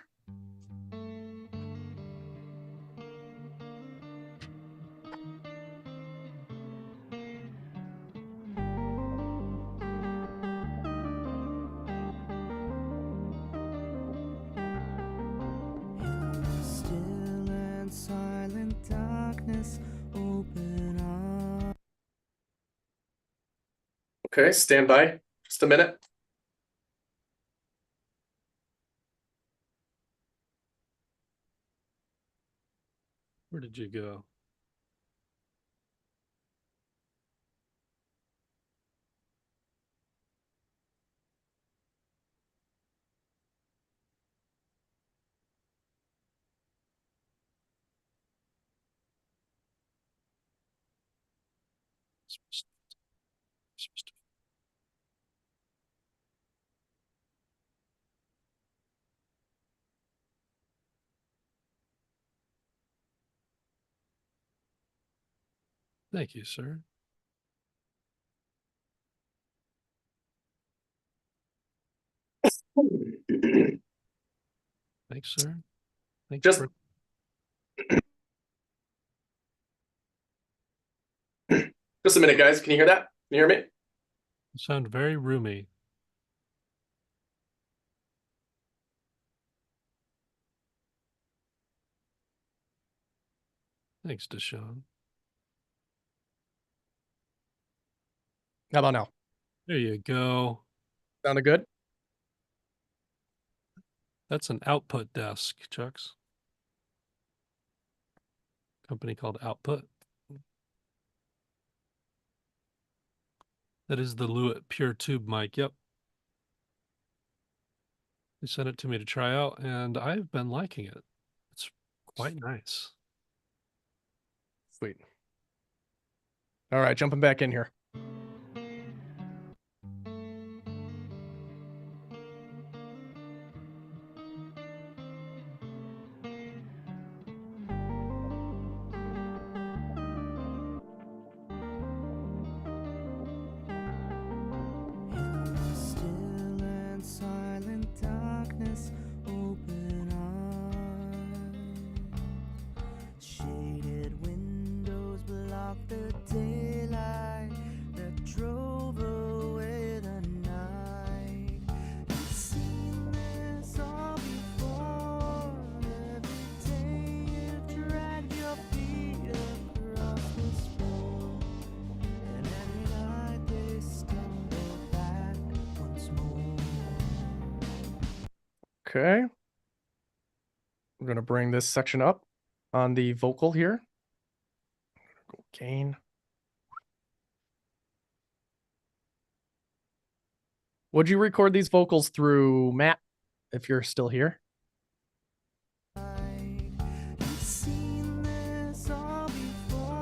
Still and silent darkness, open up. Okay, stand by just a minute. Where did you go? Thank you, sir. Thanks, sir. Thanks Just- for Just a minute, guys. Can you hear that? Can you hear me? you sound very roomy. Thanks, Deshaun. How about now? There you go. Sounded good? That's an output desk, Chucks. Company called Output. That is the Lewitt Pure Tube mic. Yep. They sent it to me to try out, and I've been liking it. It's quite nice. Sweet. All right, jumping back in here. Still and silent darkness, open up. Shaded windows block the daylight that drove away the night. You've seen this all before. Every day you drag your feet across this road, and every night they stumble back once more. Okay. We're going to bring this section up on the vocal here. Go gain. Would you record these vocals through Matt if you're still here? You've seen this all before.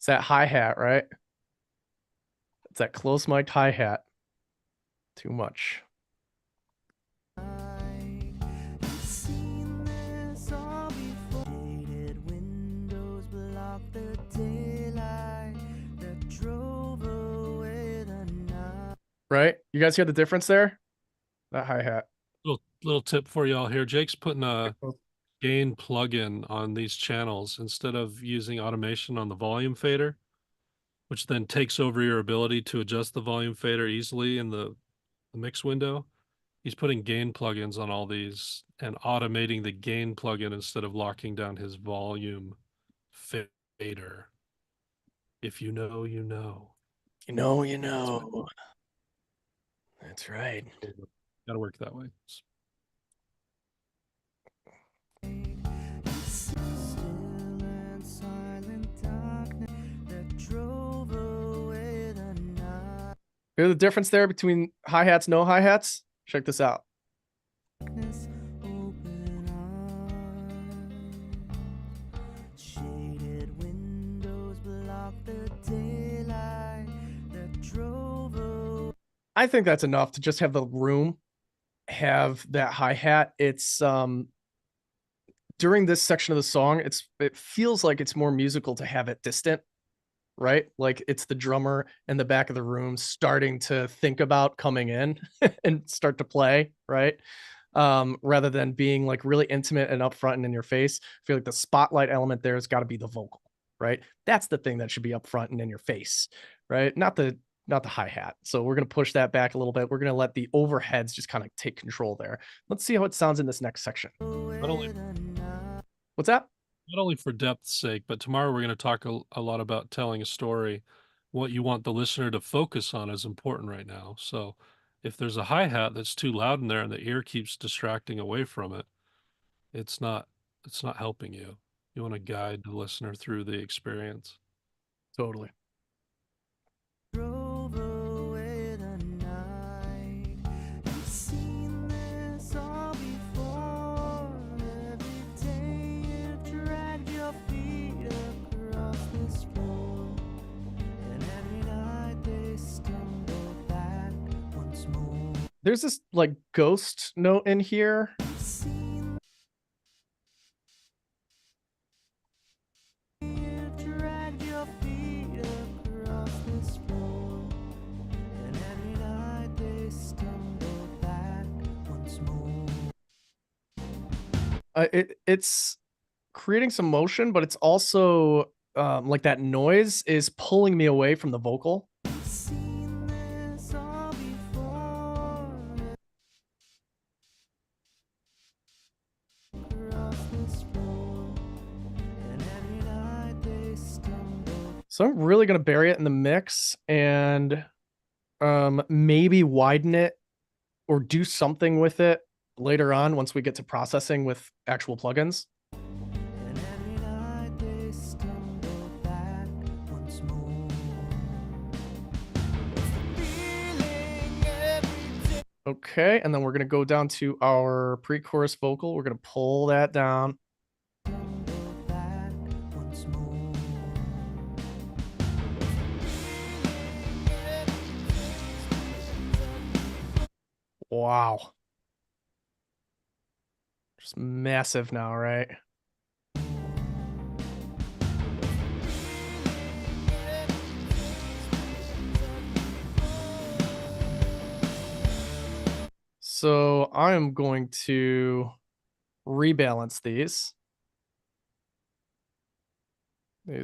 that hi-hat, right? It's that close mic hi-hat. Too much. Right? You guys hear the difference there? That hi-hat. Little tip for y'all here. Jake's putting a gain plugin on these channels instead of using automation on the volume fader, which then takes over your ability to adjust the volume fader easily in the mix window. He's putting gain plugins on all these and automating the gain plugin instead of locking down his volume fader. If you know, you know. You know, you know. That's right. Gotta work that way. Hear the difference there between hi-hats, no hi-hats? Check this out. I think that's enough to just have the room have that hi-hat. It's during this section of the song, it feels like it's more musical to have it distant, right? Like it's the drummer in the back of the room starting to think about coming in and start to play, right? Rather than being like really intimate and upfront and in your face. I feel like the spotlight element there has got to be the vocal, right? That's the thing that should be upfront and in your face, right? Not the hi-hat. So we're going to push that back a little bit. We're going to let the overheads just kind of take control there. Let's see how it sounds in this next section. What's that? Not only for depth's sake, but tomorrow we're going to talk a lot about telling a story. What you want the listener to focus on is important right now. So if there's a hi-hat that's too loud in there and the ear keeps distracting away from it, it's not helping you. You want to guide the listener through the experience. Totally. There's this like ghost note in here. It's creating some motion, but it's also like that noise is pulling me away from the vocal. So I'm really going to bury it in the mix and maybe widen it or do something with it later on once we get to processing with actual plugins. Okay, and then we're going to go down to our pre-chorus vocal. We're going to pull that down. Wow. Just massive now, right? So I'm going to rebalance these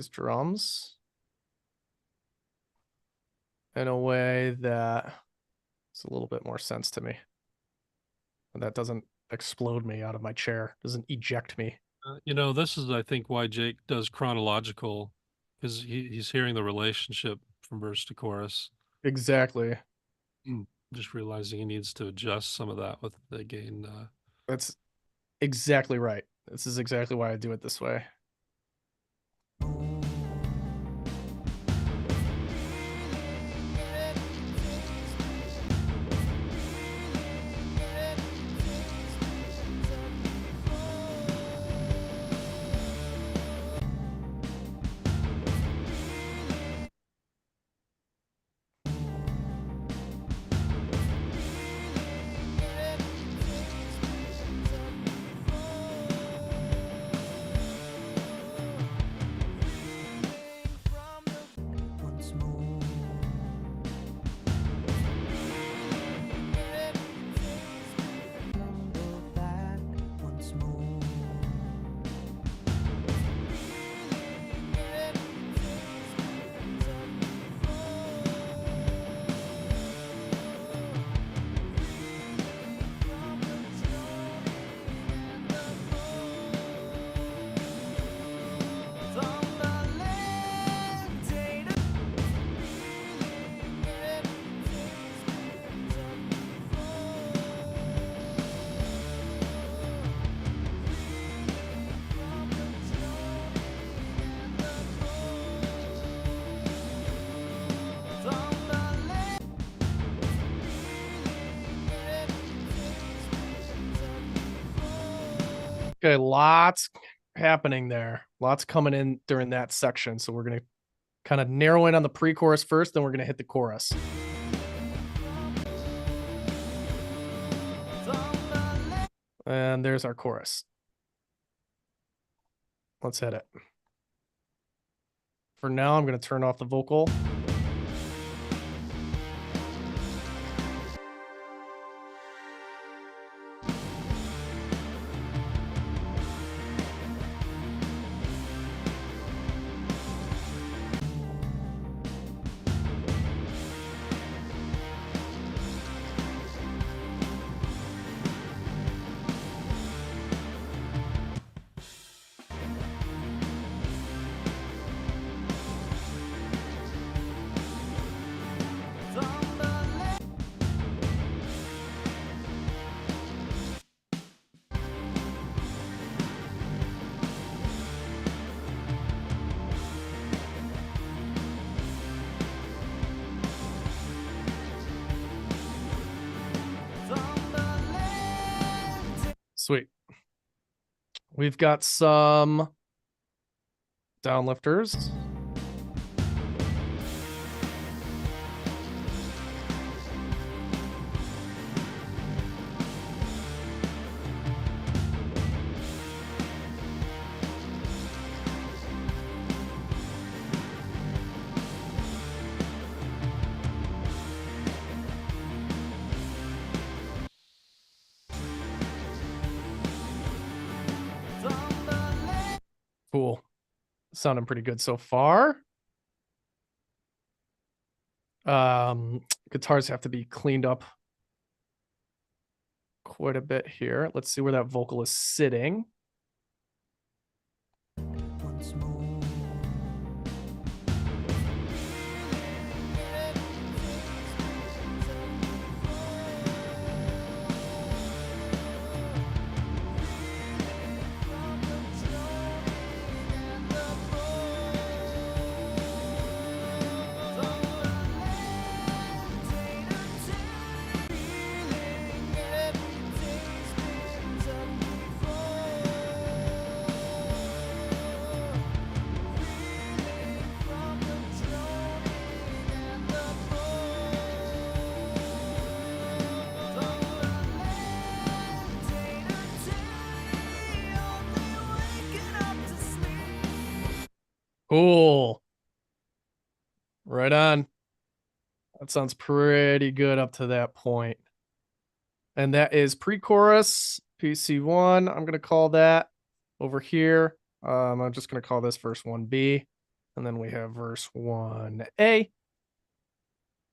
drums in a way that makes a little bit more sense to me. And that doesn't explode me out of my chair, doesn't eject me. This is, I think, why Jake does chronological, because he's hearing the relationship from verse to chorus. Exactly. Just realizing he needs to adjust some of that with the gain. That's exactly right. This is exactly why I do it this way. Okay, lots happening there. Lots coming in during that section. So we're gonna kind of narrow in on the pre-chorus first, then we're gonna hit the chorus. And there's our chorus. Let's hit it. For now, I'm gonna turn off the vocal. Sweet. We've got some downlifters. Cool. Sounding pretty good so far. Guitars have to be cleaned up quite a bit here. Let's see where that vocal is sitting. Once more. Cool. Right on. That sounds pretty good up to that point. And that is pre-chorus, PC1. I'm gonna call that over here. I'm just gonna call this verse 1B. And then we have verse 1A.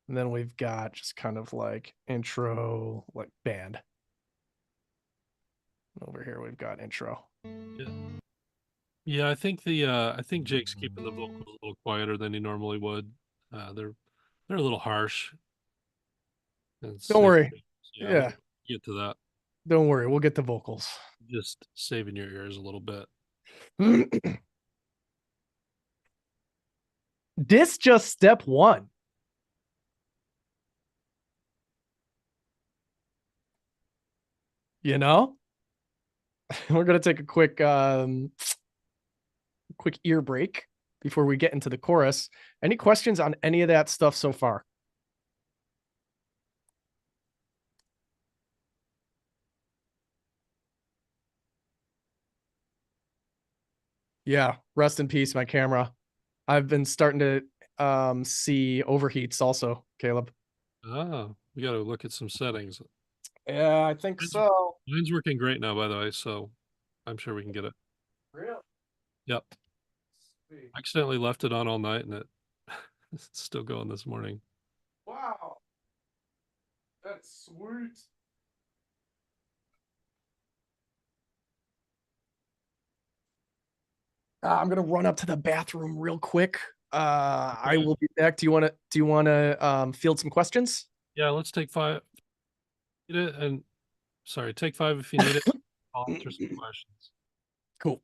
And then we've got just kind of like intro, like band. Over here we've got intro. Yeah, I think Jake's keeping the vocals a little quieter than he normally would. They're a little harsh. Don't worry. Yeah, Yeah. get to that. Don't worry. We'll get the vocals. Just saving your ears a little bit. This just step one. You know? We're gonna take a quick ear break before we get into the chorus. Any questions on any of that stuff so far? Yeah, rest in peace, my camera. I've been starting to see overheats also, Caleb. Oh, we got to look at some settings. Yeah, I think so. Mine's working great now, by the way, so I'm sure we can get it. Really? Yep. Sweet. I accidentally left it on all night and it's still going this morning. Wow. That's sweet. I'm gonna run up to the bathroom real quick. I will be back. Do you wanna field some questions? Yeah, let's take 5. Need it, and sorry, take 5 if you need it. I'll answer some questions. Cool.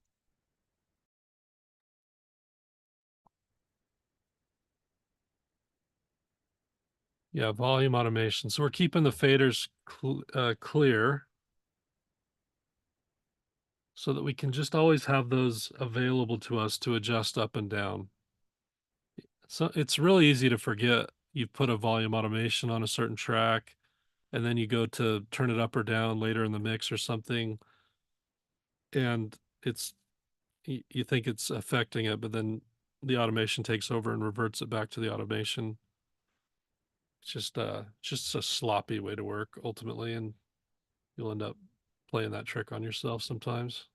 Yeah, volume automation. So we're keeping the faders clear. so that we can just always have those available to us to adjust up and down. So it's really easy to forget you've put a volume automation on a certain track and then you go to turn it up or down later in the mix or something, and it's you think it's affecting it, but then the automation takes over and reverts it back to the automation. It's just a sloppy way to work ultimately, and you'll end up playing that trick on yourself sometimes.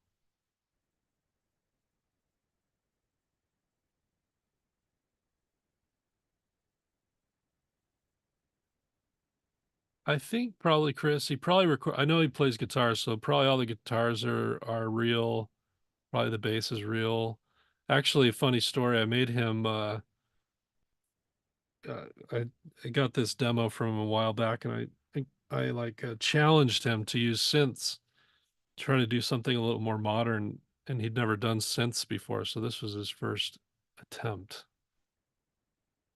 I think probably Chris, he probably record I know he plays guitar, so probably all the guitars are real, probably the bass is real. Actually, a funny story, I made him uh, I I got this demo from him a while back, and I think I like challenged him to use synths, trying to do something a little more modern, and he'd never done synths before, so this was his first attempt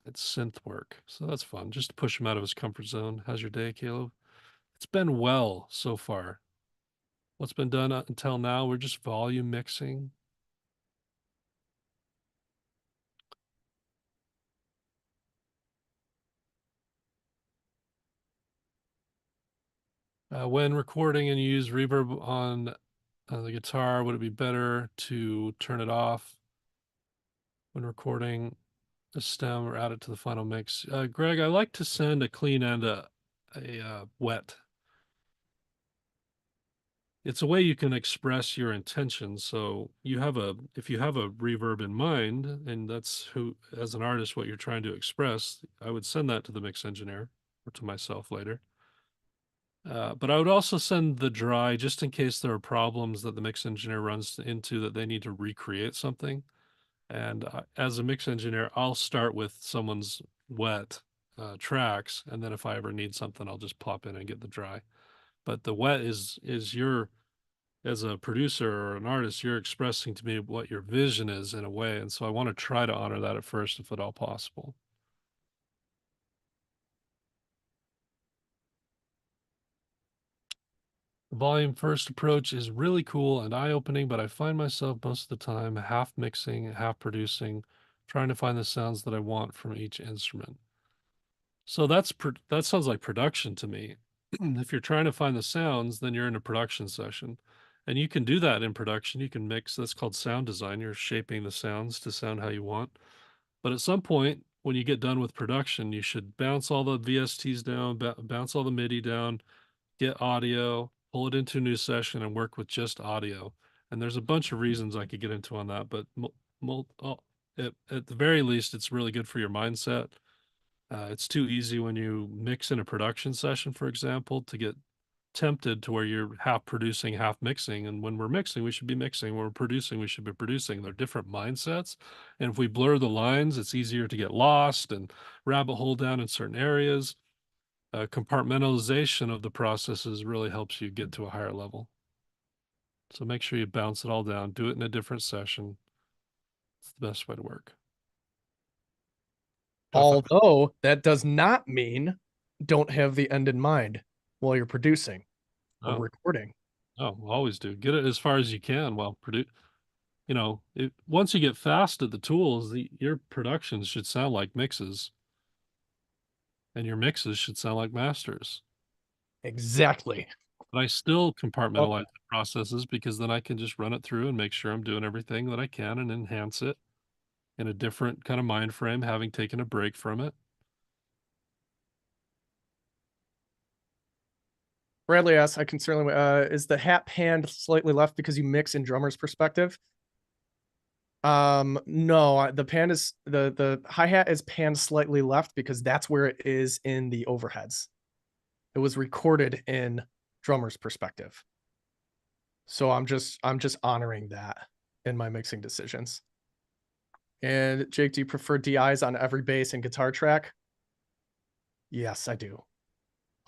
at synth work. So that's fun, just to push him out of his comfort zone. How's your day, Caleb? It's been well so far. What's been done until now? We're just volume mixing. When recording and you use reverb on the guitar, would it be better to turn it off when recording a stem or add it to the final mix? Greg, I like to send a clean and a wet. It's a way you can express your intention. So if you have a reverb in mind, and that's who, as an artist, what you're trying to express, I would send that to the mix engineer or to myself later. But I would also send the dry just in case there are problems that the mix engineer runs into that they need to recreate something. And as a mix engineer, I'll start with someone's wet tracks, and then if I ever need something, I'll just plop in and get the dry. But the wet is your, as a producer or an artist, you're expressing to me what your vision is in a way, and so I want to try to honor that at first, if at all possible. The volume first approach is really cool and eye-opening, but I find myself most of the time half mixing, half producing, trying to find the sounds that I want from each instrument. So that sounds like production to me. If you're trying to find the sounds, then you're in a production session. And you can do that in production. You can mix, that's called sound design. You're shaping the sounds to sound how you want. But at some point, when you get done with production, you should bounce all the VSTs down, bounce all the MIDI down, get audio, pull it into a new session, and work with just audio. And there's a bunch of reasons I could get into on that, but at the very least, it's really good for your mindset. It's too easy when you mix in a production session, for example, to get tempted to where you're half producing, half mixing. And when we're mixing, we should be mixing. When we're producing, we should be producing. They're different mindsets. And if we blur the lines, it's easier to get lost and rabbit hole down in certain areas. Compartmentalization of the processes really helps you get to a higher level. So make sure you bounce it all down, do it in a different session. It's the best way to work. Although that does not mean don't have the end in mind while you're producing or Oh, recording. oh, always do. Get it as far as you can while once you get fast at the tools, your productions should sound like mixes, and your mixes should sound like masters. Exactly. But I still Love compartmentalize that. the processes because then I can just run it through and make sure I'm doing everything that I can and enhance it in a different kind of mind frame, having taken a break from it. Bradley asks, I can certainly, is the hat panned slightly left because you mix in drummer's perspective? No, the pan is the hi-hat is panned slightly left because that's where it is in the overheads. It was recorded in drummer's perspective. So I'm just honoring that in my mixing decisions. And Jake, do you prefer DIs on every bass and guitar track? Yes, I do.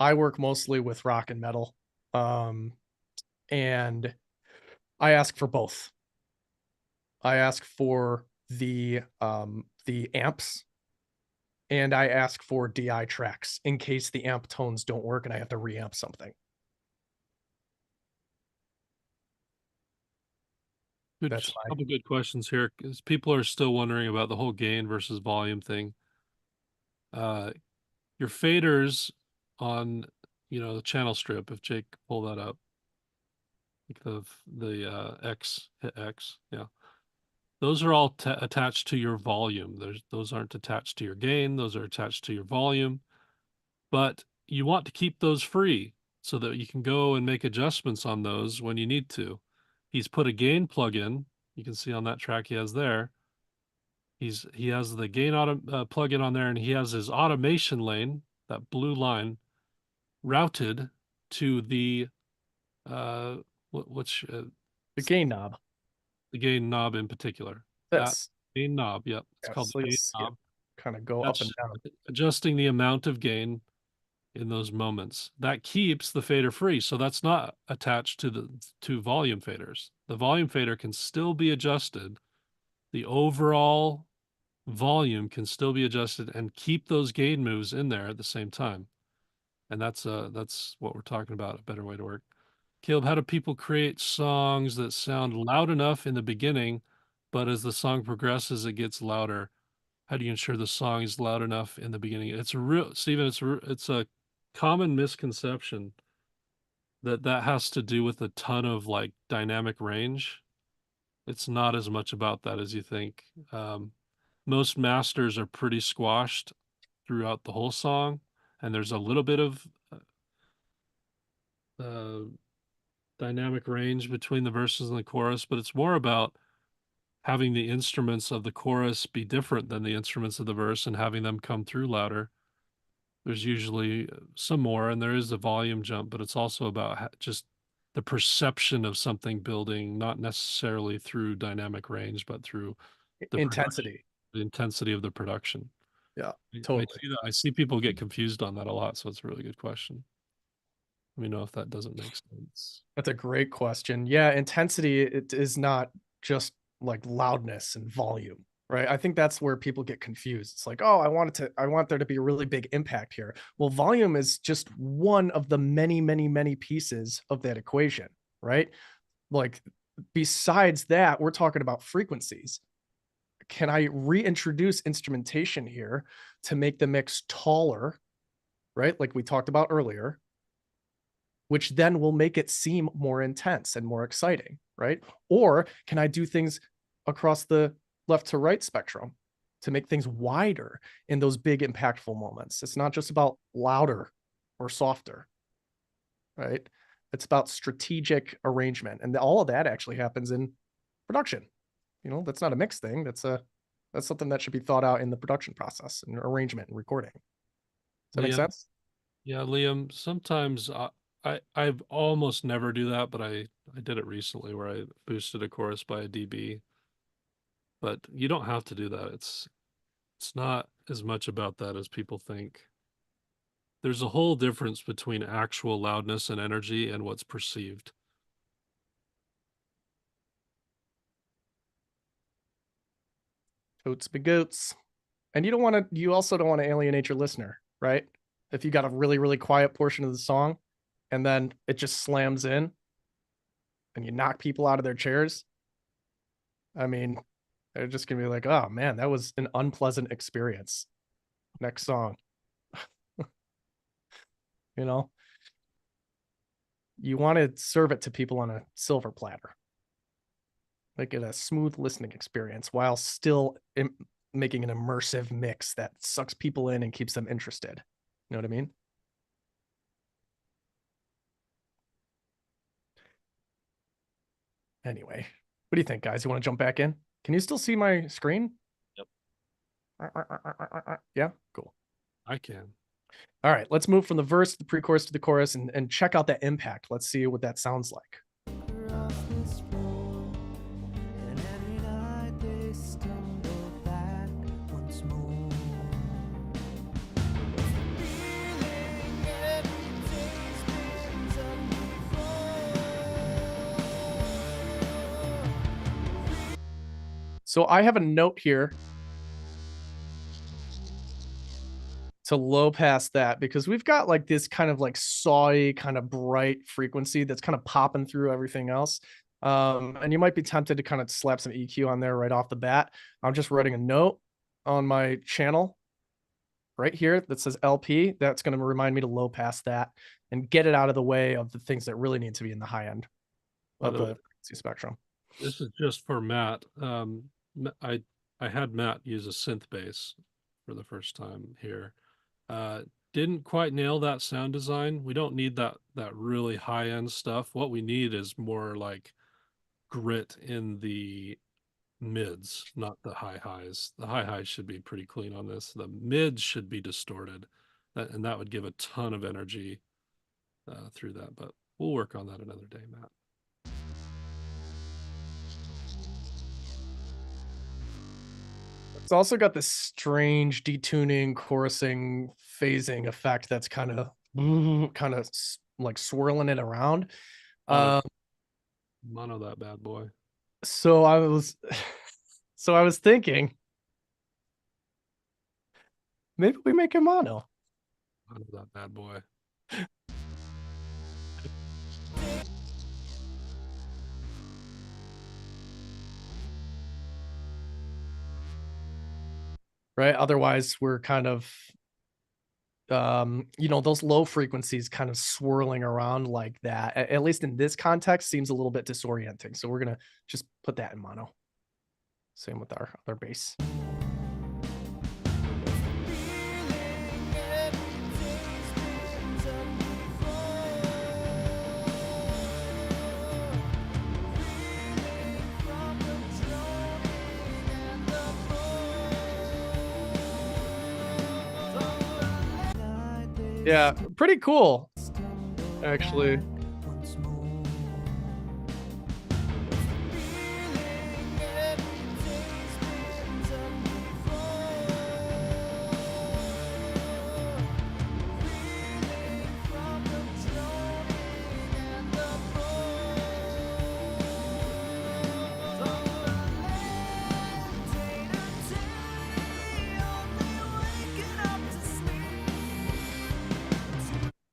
I work mostly with rock and metal. And I ask for both. I ask for the amps and I ask for DI tracks in case the amp tones don't work and I have to reamp something. Good, That's my couple good questions here, because people are still wondering about the whole gain versus volume thing. Your faders on, the channel strip, if Jake pull that up, like the X, hit X, yeah. Those are all attached to your volume. Those aren't attached to your gain. Those are attached to your volume. But you want to keep those free so that you can go and make adjustments on those when you need to. He's put a gain plugin. You can see on that track he has there. He has the gain plugin on there, and he has his automation lane, that blue line, routed to the which the gain knob. the gain knob in particular. That This. gain knob, yep, it's Yeah, called so the you'll gain see it knob. kind of go up and That's down. adjusting the amount of gain in those moments. That keeps the fader free. So that's not attached to the volume faders. The volume fader can still be adjusted. The overall volume can still be adjusted and keep those gain moves in there at the same time. And that's what we're talking about, a better way to work. Caleb, how do people create songs that sound loud enough in the beginning, but as the song progresses, it gets louder? How do you ensure the song is loud enough in the beginning? It's a real, Stephen, it's a common misconception that has to do with a ton of like dynamic range. It's not as much about that as you think. Most masters are pretty squashed throughout the whole song, and there's a little bit of uh, dynamic range between the verses and the chorus, but it's more about having the instruments of the chorus be different than the instruments of the verse and having them come through louder. There's usually some more, and there is a volume jump, but it's also about just the perception of something building, not necessarily through dynamic range, but through the Intensity. the intensity of the production. Yeah, I totally. see that. I see people get confused on that a lot, so it's a really good question. Let me know if that doesn't make sense. That's a great question. Yeah, intensity, it is not just like loudness and volume, right? I think that's where people get confused. It's like, oh, I want there to be a really big impact here. Well, volume is just one of the many, many, many pieces of that equation, right? Like, besides that, we're talking about frequencies. Can I reintroduce instrumentation here to make the mix taller, right? Like we talked about earlier, which then will make it seem more intense and more exciting, right? Or can I do things across the left to right spectrum to make things wider in those big impactful moments? It's not just about louder or softer, right? It's about strategic arrangement. And all of that actually happens in production. That's not a mix thing. That's something that should be thought out in the production process and arrangement and recording. Does that make sense? Yeah, Liam, sometimes I've almost never do that, but I did it recently where I boosted a chorus by a dB. But you don't have to do that. It's not as much about that as people think. There's a whole difference between actual loudness and energy and what's perceived. Totes be goats. And you also don't want to alienate your listener, right? If you got a really, really quiet portion of the song and then it just slams in and you knock people out of their chairs, I mean, they're just gonna be like, oh man, that was an unpleasant experience. Next song. You want to serve it to people on a silver platter, make it a smooth listening experience while still making an immersive mix that sucks people in and keeps them interested. You know what I mean? Anyway, what do you think, guys? You want to jump back in? Can you still see my screen? Yep. Yeah, cool. I can. All right, let's move from the verse to the pre-chorus to the chorus and check out that impact. Let's see what that sounds like. So I have a note here to low pass that because we've got like this kind of like sawy, kind of bright frequency that's kind of popping through everything else. And you might be tempted to kind of slap some EQ on there right off the bat. I'm just writing a note on my channel right here that says LP. That's going to remind me to low pass that and get it out of the way of the things that really need to be in the high end of the frequency spectrum. This is just for Matt. I had Matt use a synth bass for the first time here. Didn't quite nail that sound design. We don't need that really high end stuff. What we need is more like grit in the mids, not the high highs. The high highs should be pretty clean on this. The mids should be distorted, and that would give a ton of energy through that. But we'll work on that another day, Matt. It's also got this strange detuning, chorusing, phasing effect that's kind of like swirling it around. Mono that bad boy. So I was thinking maybe we make it mono. Mono that bad boy. Right? Otherwise, we're kind of those low frequencies kind of swirling around like that, at least in this context, seems a little bit disorienting. So we're gonna just put that in mono. Same with our other bass. Yeah, pretty cool, actually.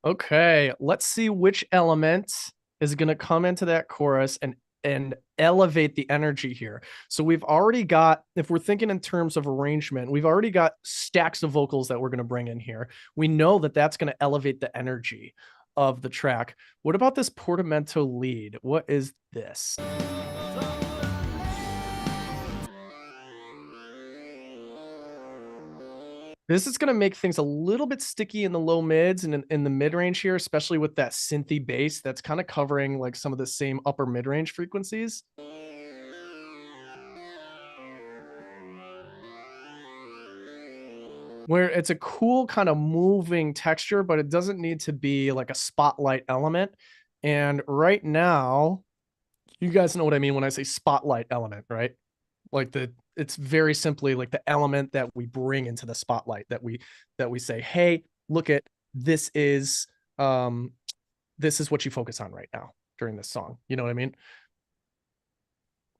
Okay, let's see which element is going to come into that chorus and elevate the energy here. So we've already got, if we're thinking in terms of arrangement, we've already got stacks of vocals that we're going to bring in here. We know that that's going to elevate the energy of the track. What about this portamento lead? What is this? This is going to make things a little bit sticky in the low mids and in the mid range here, especially with that synthy bass that's kind of covering like some of the same upper mid range frequencies. Where it's a cool kind of moving texture, but it doesn't need to be like a spotlight element. And right now, you guys know what I mean when I say spotlight element, right? Like it's very simply like the element that we bring into the spotlight, that we say, hey, look at this is what you focus on right now during this song. You know what I mean?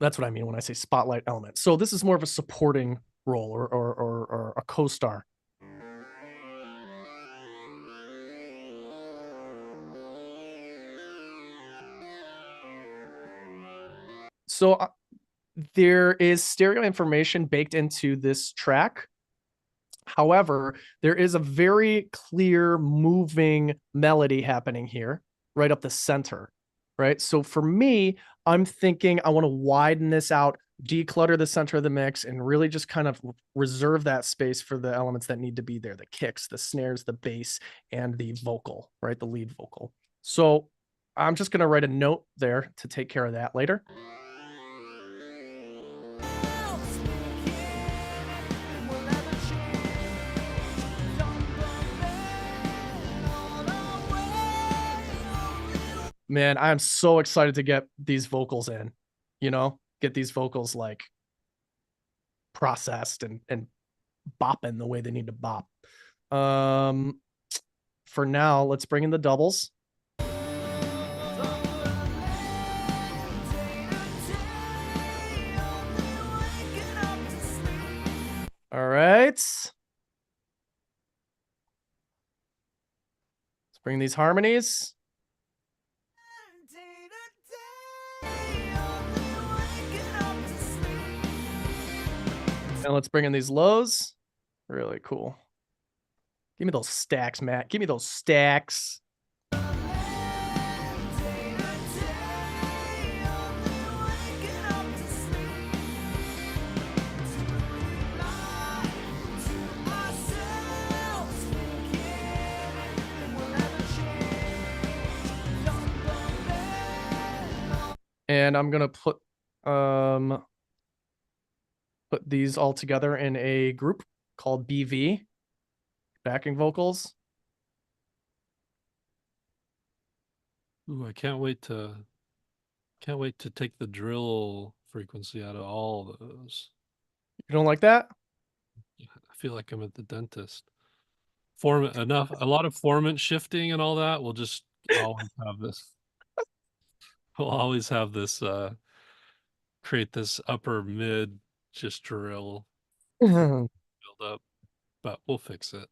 That's what I mean when I say spotlight element. So this is more of a supporting role or a co-star. So there is stereo information baked into this track. However, there is a very clear moving melody happening here, right up the center, right? So for me, I'm thinking I want to widen this out, declutter the center of the mix, and really just kind of reserve that space for the elements that need to be there, the kicks, the snares, the bass, and the vocal, right? The lead vocal. So I'm just going to write a note there to take care of that later. Man, I'm so excited to get these vocals in, get these vocals like processed and bopping the way they need to bop. For now, let's bring in the doubles. All right. Let's bring these harmonies. And let's bring in these lows. Really cool. Give me those stacks, Matt. Give me those stacks. And I'm gonna put these all together in a group called BV, backing vocals. Ooh, I can't wait to take the drill frequency out of all those. You don't like that? I feel like I'm at the dentist. A lot of formant shifting and all that. We'll just always have this. We'll always have this create this upper mid just drill build up, but we'll fix it.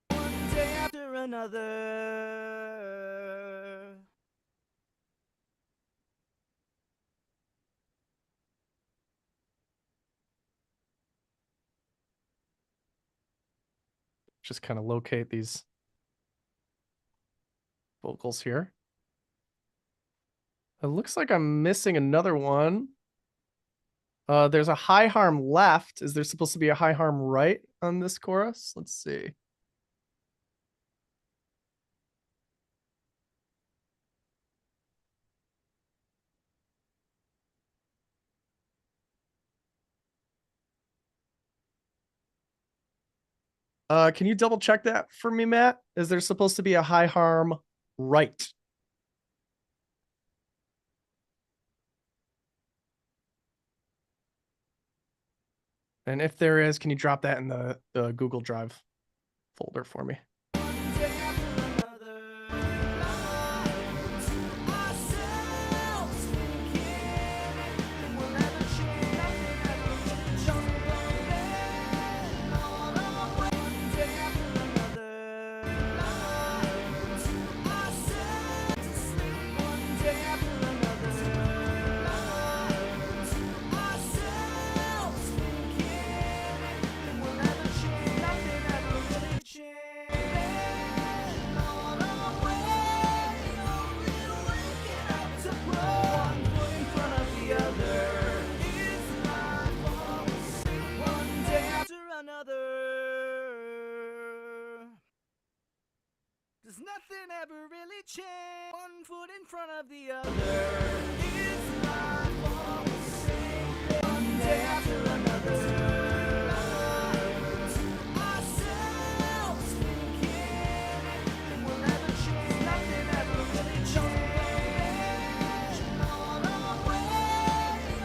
One day after another. Just kind of locate these vocals here. It looks like I'm missing another one. There's a high harm left. Is there supposed to be a high harm right on this chorus? Let's see. Can you double check that for me, Matt? Is there supposed to be a high harm right? And if there is, can you drop that in the Google Drive folder for me? Does nothing ever really change? One foot in front of the other. Is life all the same? One day after another. Ourselves again. We'll never change. Nothing ever really change. On our way,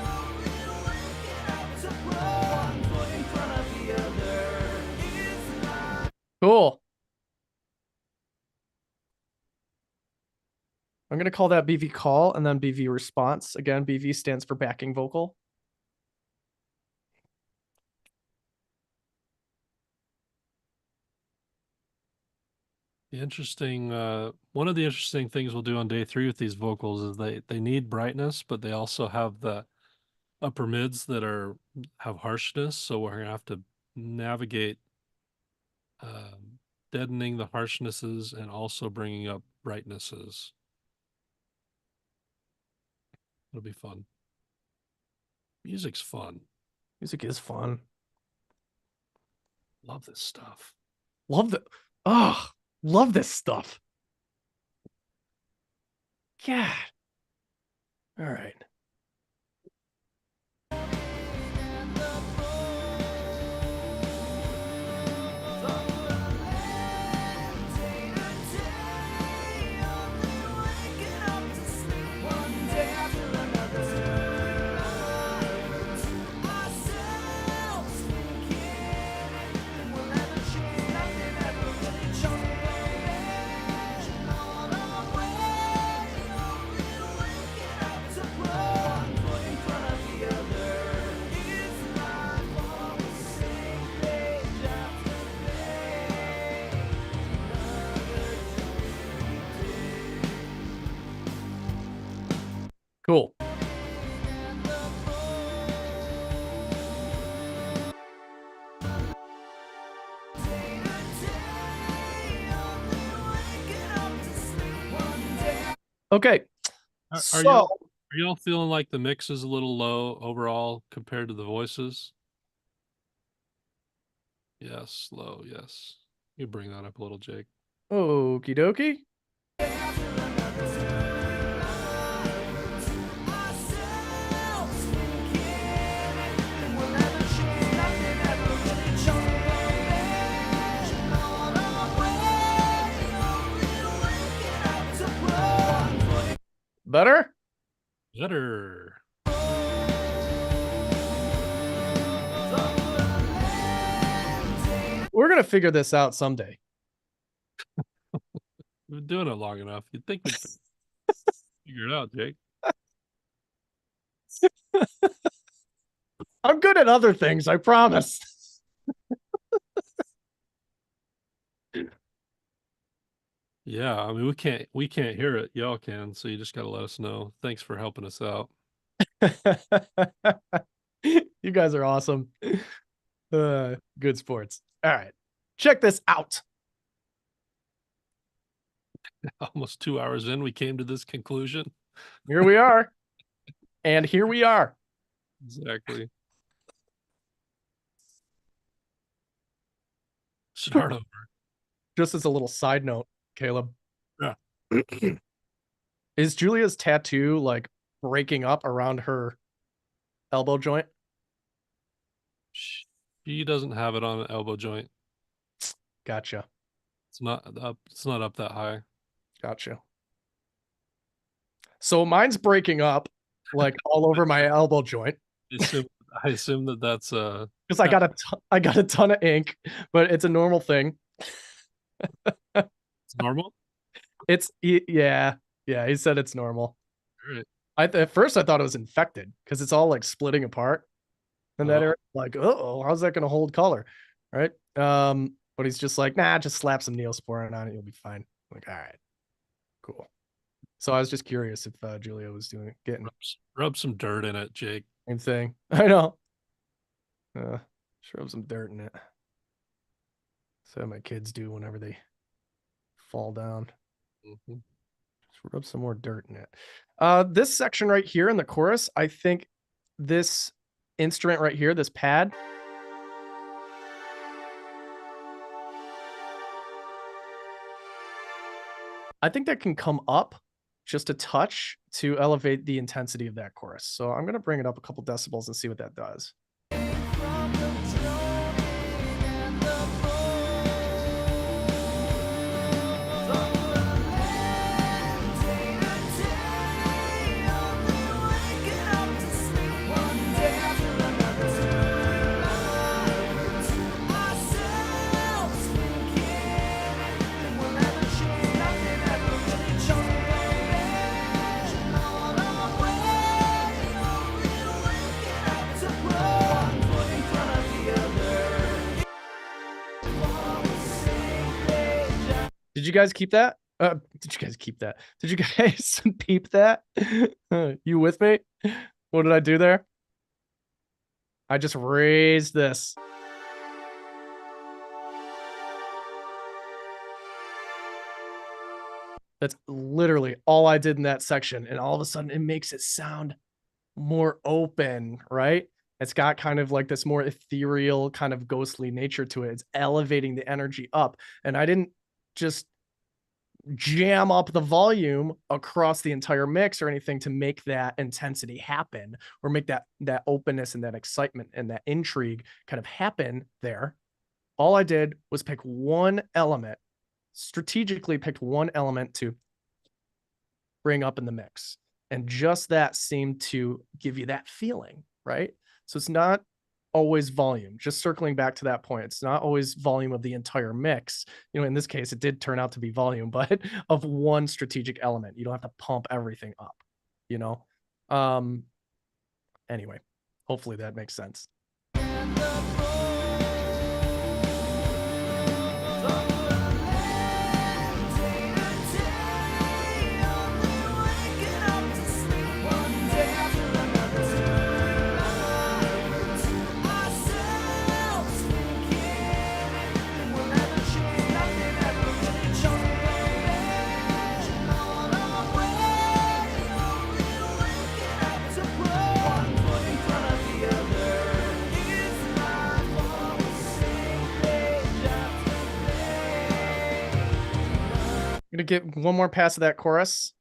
only waking up to grow. One foot in front of the other. Is life. Cool. I'm going to call that BV call and then BV response. Again, BV stands for backing vocal. One of the interesting things we'll do on day 3 with these vocals is they need brightness, but they also have the upper mids that have harshness. So we're gonna have to navigate deadening the harshnesses and also bringing up brightnesses. It'll be fun. Music's fun. Music is fun. Love this stuff. Love this stuff. God. All right. Cool. Okay. Are So y'all feeling like the mix is a little low overall compared to the voices? Yes, low, yes. You bring that up a little, Jake. okie dokie. Better? Better. We're gonna figure this out someday. We've been doing it long enough. You'd think we'd figure it out, Jake. I'm good at other things, I promise. Yeah, I mean we can't hear it. Y'all can, so you just gotta let us know. Thanks for helping us out. You guys are awesome. Good sports. All right. Check this out. Almost 2 hours in, we came to this conclusion. Here we are. And here we are. Exactly. Start over. Just as a little side note, Caleb, Yeah. is Julia's tattoo like breaking up around her elbow joint? She doesn't have it on an elbow joint. Gotcha. It's not up that high. Gotcha. So mine's breaking up like all over my elbow joint I assume that that's because I got a ton of ink, but it's a normal thing. it's normal. Yeah. He said it's normal. All right. At first I thought it was infected because it's all like splitting apart. And that area, like, oh, how's that gonna hold color? Right. But he's just like, nah, just slap some Neosporin on it, you'll be fine. I'm like, all right, cool. So I was just curious if Julia was getting Rub some dirt in it, Jake. same thing. I know. Rub some dirt in it. So my kids do whenever they fall down. Mm-hmm. Just rub some more dirt in it. This section right here in the chorus, I think this instrument right here, this pad, I think that can come up just a touch to elevate the intensity of that chorus. So I'm going to bring it up a couple decibels and see what that does. Did you guys keep that? Did you guys keep that? Did you guys peep that? You with me? What did I do there? I just raised this. That's literally all I did in that section. And all of a sudden it makes it sound more open, right? It's got kind of like this more ethereal, kind of ghostly nature to it. It's elevating the energy up. And I didn't just jam up the volume across the entire mix or anything to make that intensity happen or make that openness and that excitement and that intrigue kind of happen there. All I did was pick one element, strategically picked one element to bring up in the mix. And just that seemed to give you that feeling, right? So it's not always volume. Just circling back to that point, it's not always volume of the entire mix. You know, in this case, it did turn out to be volume, but of one strategic element. You don't have to pump everything up, you know? Anyway, hopefully that makes sense. gonna get one more pass of that chorus.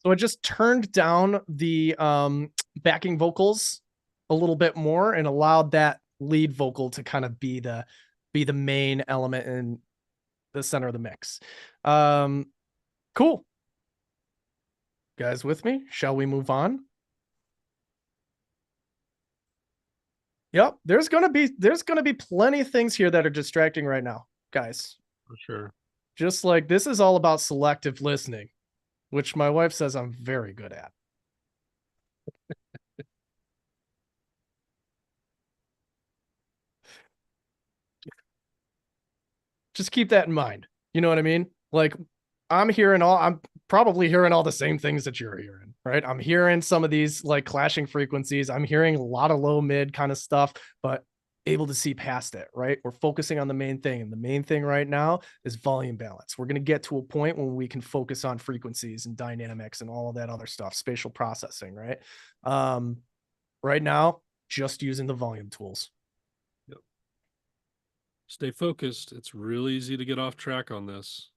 So I just turned down the backing vocals a little bit more and allowed that lead vocal to kind of be the main element in the center of the mix. Cool. Guys with me? Shall we move on? Yep, there's gonna be plenty of things here that are distracting right now, guys. For sure. Just like this is all about selective listening, which my wife says I'm very good at. Just keep that in mind. You know what I mean? Like I'm probably hearing all the same things that you're hearing, right? I'm hearing some of these like clashing frequencies. I'm hearing a lot of low mid kind of stuff, but able to see past it, right? We're focusing on the main thing. And the main thing right now is volume balance. We're going to get to a point when we can focus on frequencies and dynamics and all of that other stuff, spatial processing, right? Right now, just using the volume tools. Stay focused. It's really easy to get off track on this.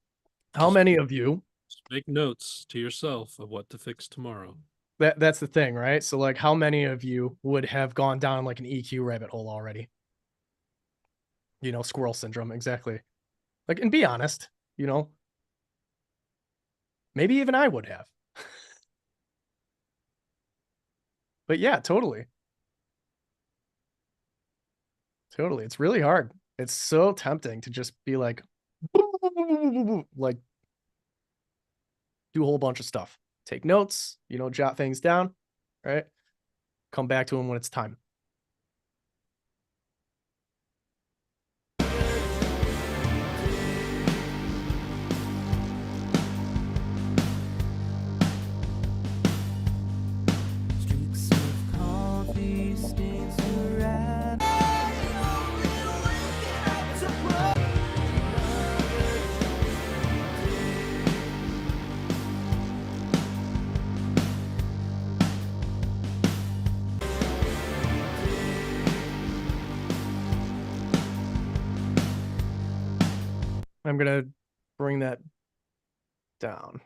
How many of you Just make notes to yourself of what to fix tomorrow. that's the thing, right? So like how many of you would have gone down like an EQ rabbit hole already? You know, squirrel syndrome, exactly. Like, and be honest, you know, maybe even I would have. But yeah, totally. Totally. It's really hard. It's so tempting to just be like, like do a whole bunch of stuff. Take notes, you know, jot things down, right? Come back to them when it's time. Streaks of coffee stains the red. I'm gonna bring that down.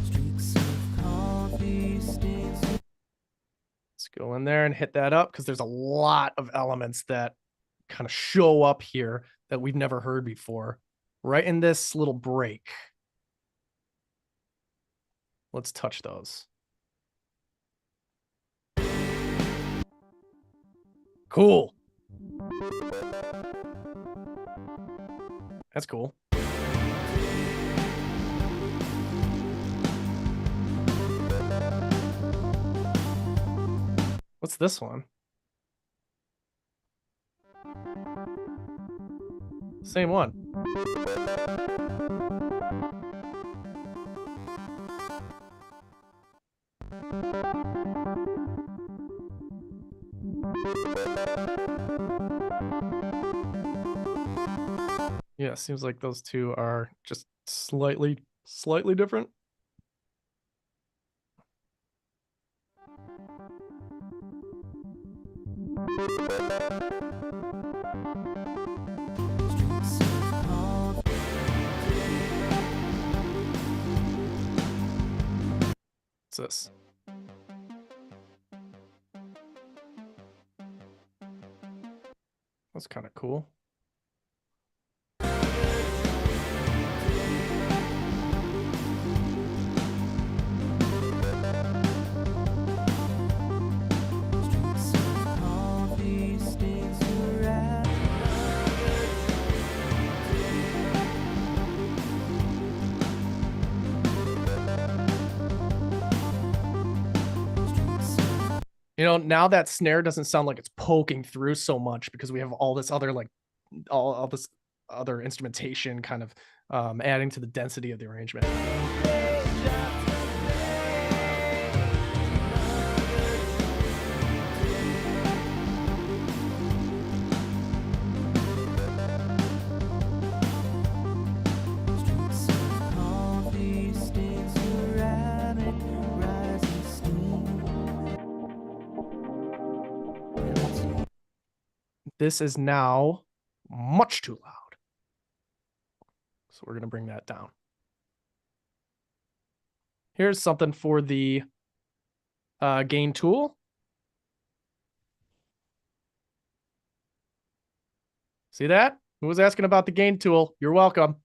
Streaks of coffee stains. Let's go in there and hit that up because there's a lot of elements that kind of show up here that we've never heard before, right in this little break. Let's touch those. Cool. That's cool. What's this one? Same one. Yeah, seems like those two are just slightly different. Streaks of coffee. What's this? That's kind of cool. You know, now that snare doesn't sound like it's poking through so much because we have all this other like all this other instrumentation kind of adding to the density of the arrangement. This is now much too loud. So we're going to bring that down. Here's something for the gain tool. See that? Who was asking about the gain tool? You're welcome.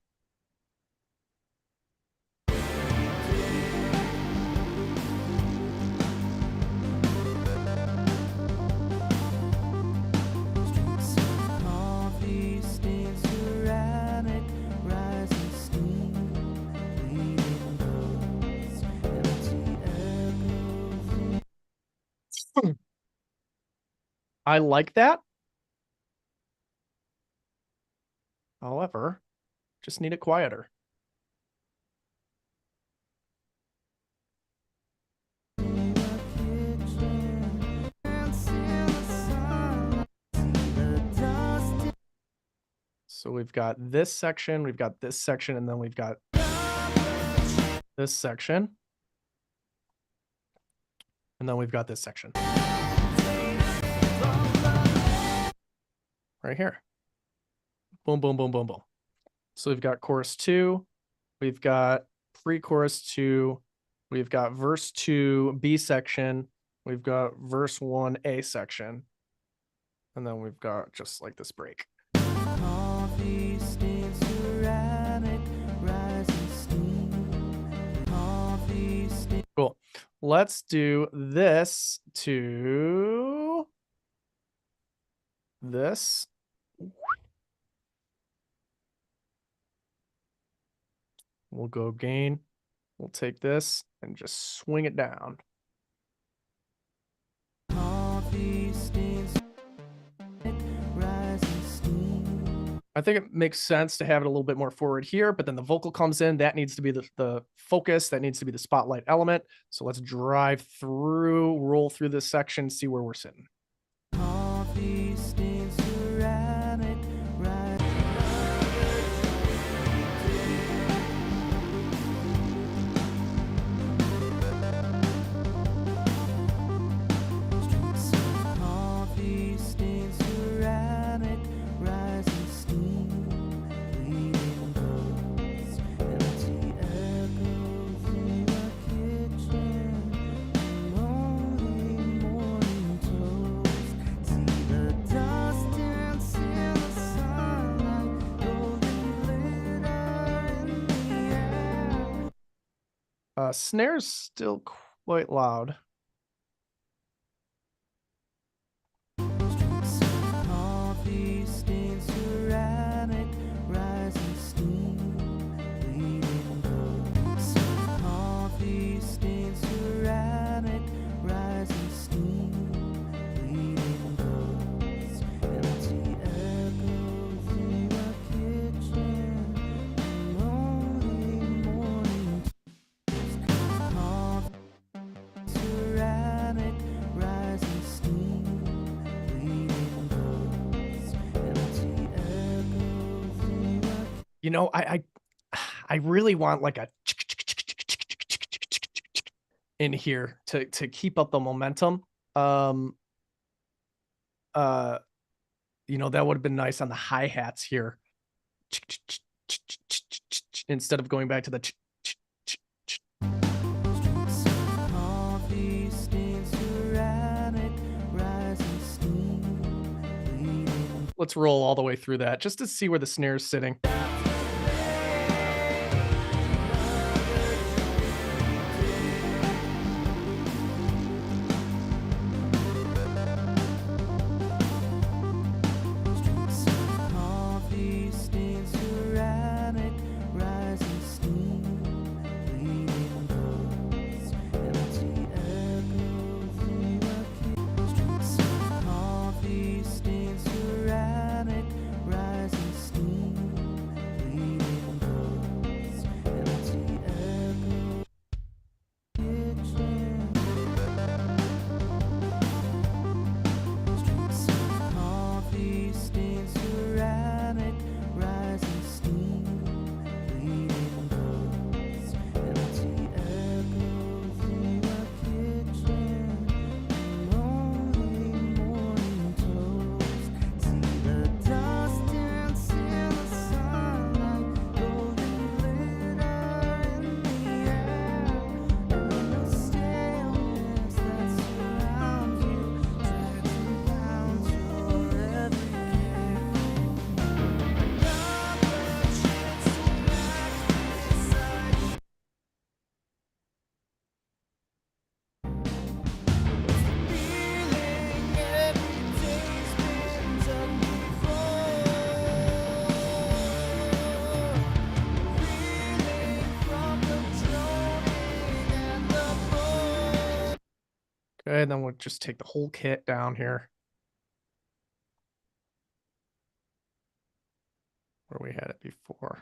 I like that. However, just need it quieter. So we've got this section, we've got this section, and then we've got this section. And then we've got this section. Right here. Boom, boom, boom, boom, boom. So we've got chorus 2, we've got pre-chorus 2, we've got verse 2 B section, we've got verse 1 A section, and then we've got just like this break. Cool. Let's do this to this. We'll go gain. We'll take this and just swing it down. I think it makes sense to have it a little bit more forward here, but then the vocal comes in. That needs to be the focus. That needs to be the spotlight element. So let's drive through, roll through this section, see where we're sitting. Snare's still quite loud. You know, I really want like a in here to keep up the momentum. You know, that would have been nice on the hi-hats here. Instead of going back to the let's roll all the way through that just to see where the snare's sitting. And then we'll just take the whole kit down here. Where we had it before.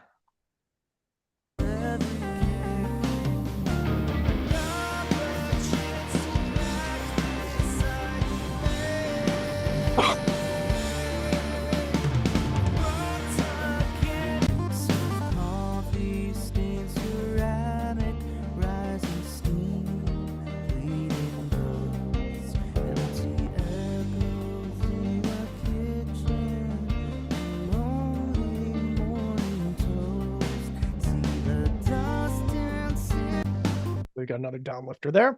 We got another down lifter there.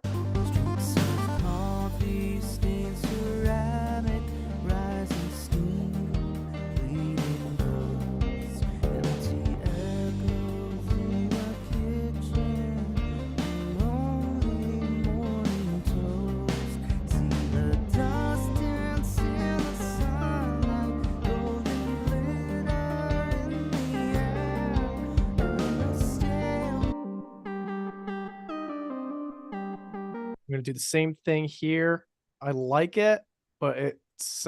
I'm going to do the same thing here. I like it, but it's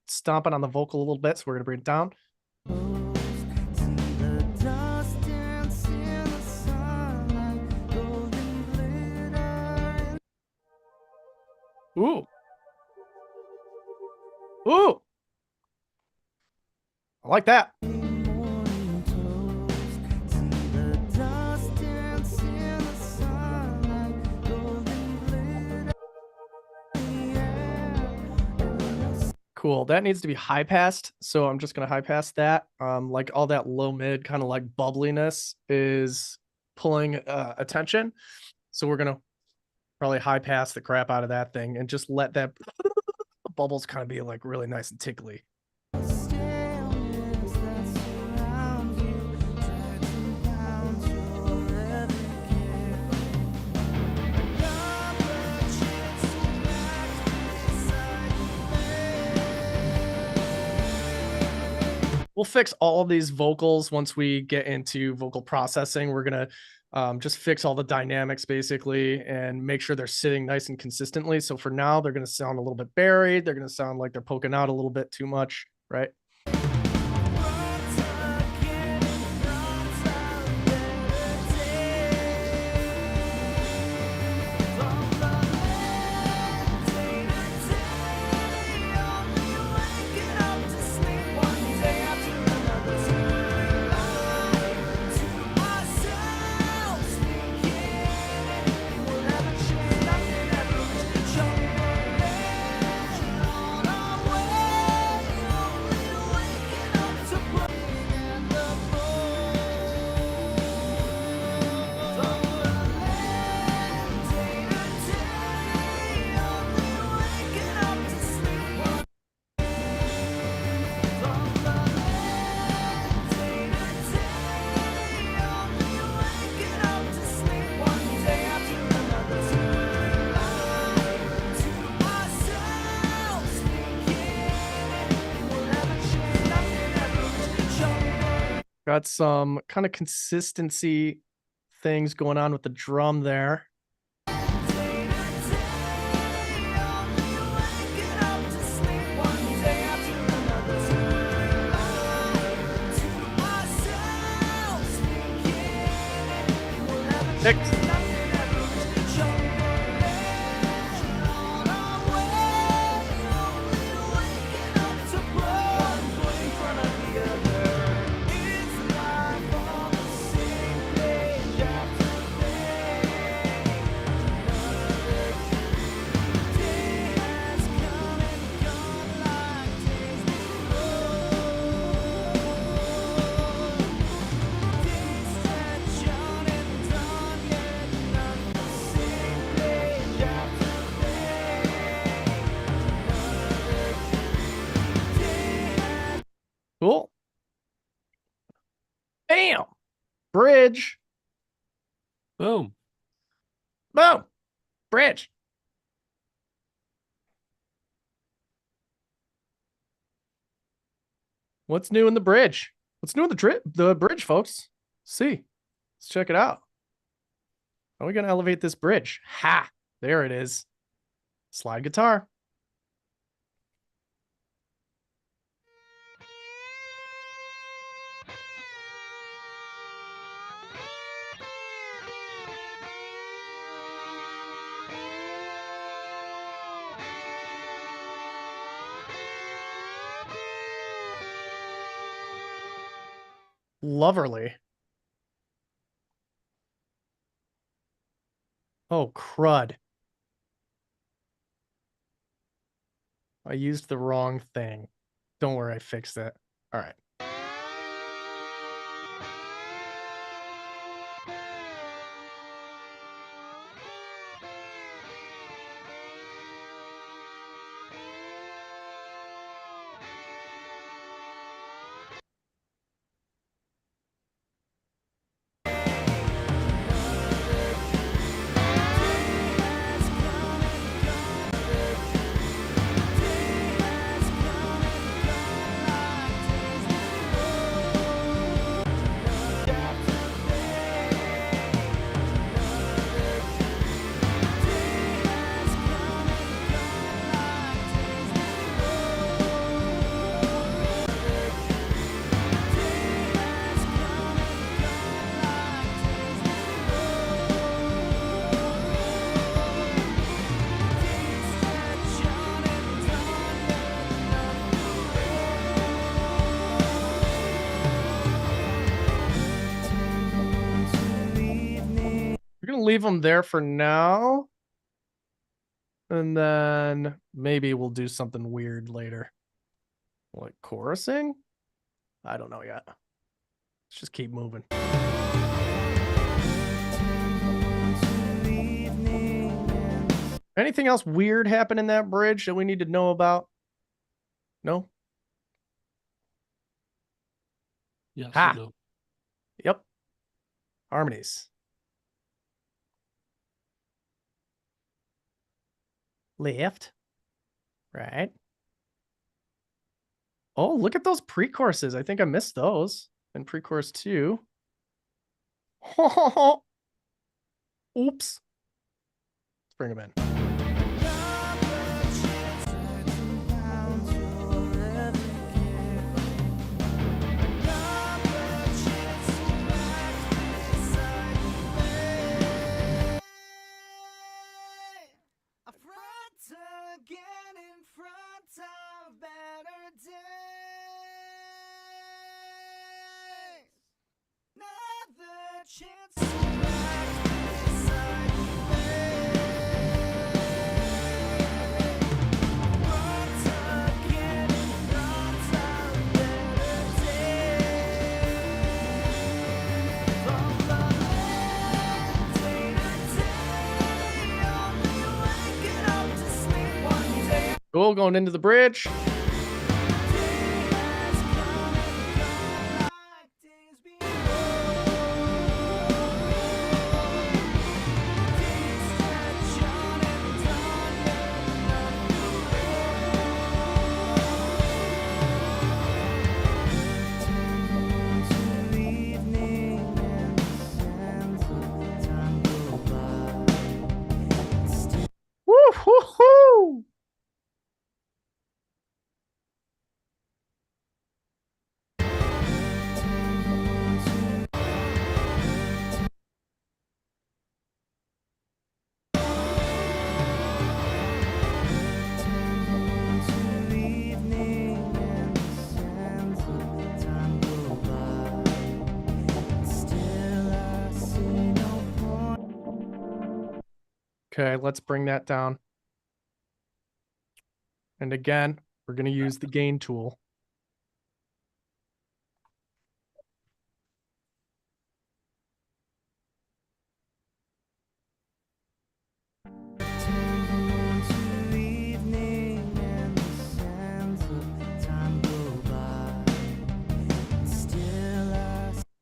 stomping on the vocal a little bit, so we're going to bring it down. Ooh. Ooh. I like that. Cool. That needs to be high passed. So I'm just going to high pass that. Like all that low mid kind of like bubbliness is pulling attention. So we're going to probably high pass the crap out of that thing and just let that bubbles kind of be like really nice and tickly. We'll fix all of these vocals once we get into vocal processing. We're going to just fix all the dynamics basically and make sure they're sitting nice and consistently. So for now, they're going to sound a little bit buried. They're going to sound like they're poking out a little bit too much, right? Got some kind of consistency things going on with the drum there. Six. Cool. Bam. Bridge. Boom. Boom. Bridge. What's new in the bridge? What's new in the bridge, folks? See. Let's check it out. How are we going to elevate this bridge? Ha! There it is. Slide guitar. Loverly. Oh, crud. I used the wrong thing. Don't worry, I fixed it. All right. We're going to leave them there for now. And then maybe we'll do something weird later. Like chorusing? I don't know yet. Let's just keep moving. Anything else weird happen in that bridge that we need to know about? No? Yes. Ha! No. Yep. Harmonies. Left. Right. Oh, look at those pre-choruses. I think I missed those in pre-chorus 2. Oops. Let's bring them in. Again in front of better days. Another chance to ride beside once again in front of better days. From the land day to day, only waking up to sleep one day. Cool, going into the bridge. Woo hoo hoo! Okay, let's bring that down. And again, we're going to use the gain tool.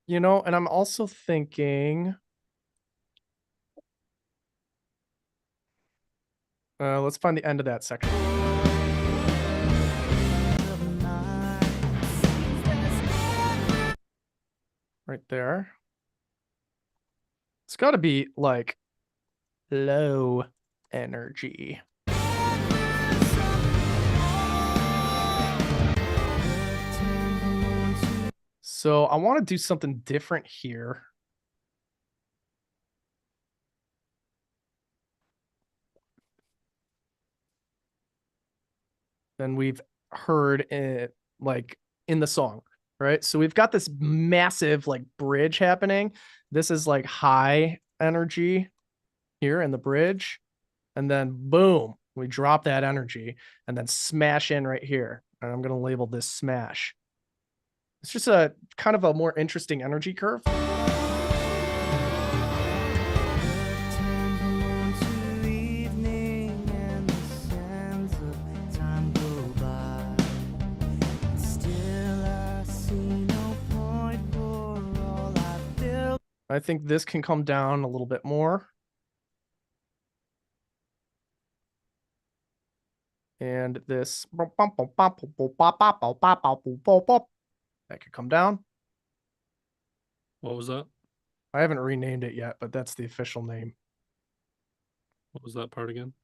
You know, and I'm also thinking, let's find the end of that section. Right there. It's got to be like low energy. So I want to do something different here. Than we've heard it like in the song, right? So we've got this massive like bridge happening. This is like high energy here in the bridge. And then boom, we drop that energy and then smash in right here. And I'm going to label this smash. It's just a kind of a more interesting energy curve. I think this can come down a little bit more. And this that could come down. What was that? I haven't renamed it yet, but that's the official name. What was that part again?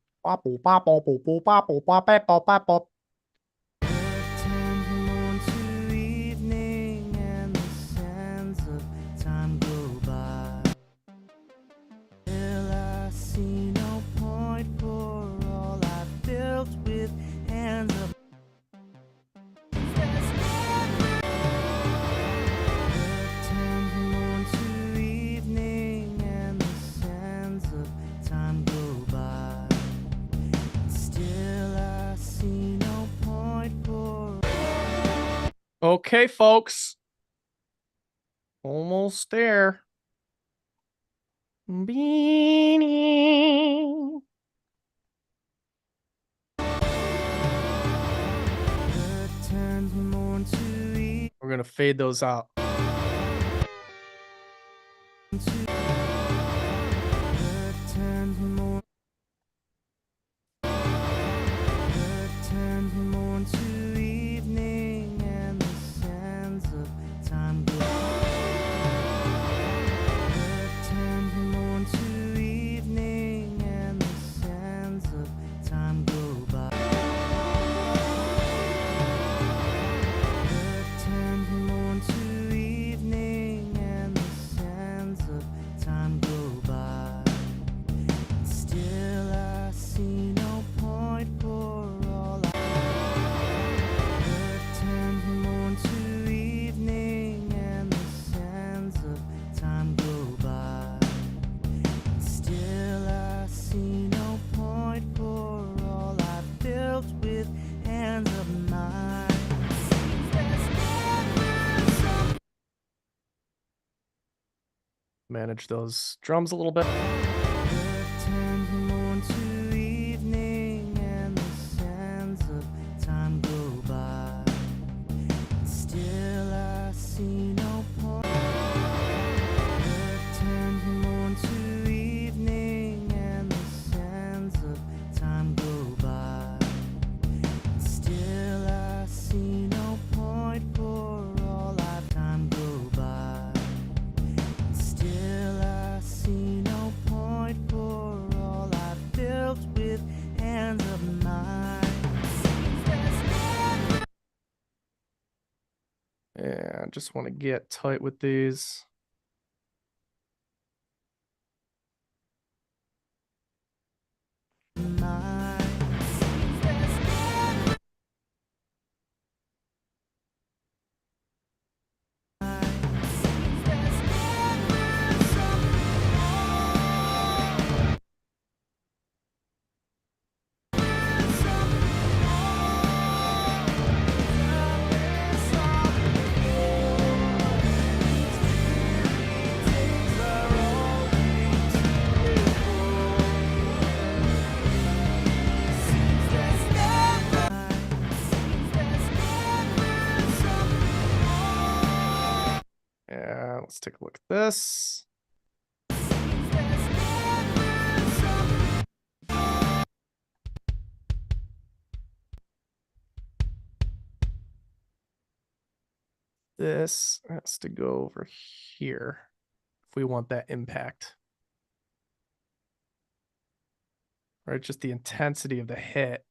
Okay, folks. Almost there. Beanie. We're gonna fade those out. Manage those drums a little bit. Yeah, I just want to get tight with these. Yeah, let's take a look at this. This has to go over here if we want that impact. Right, just the intensity of the hit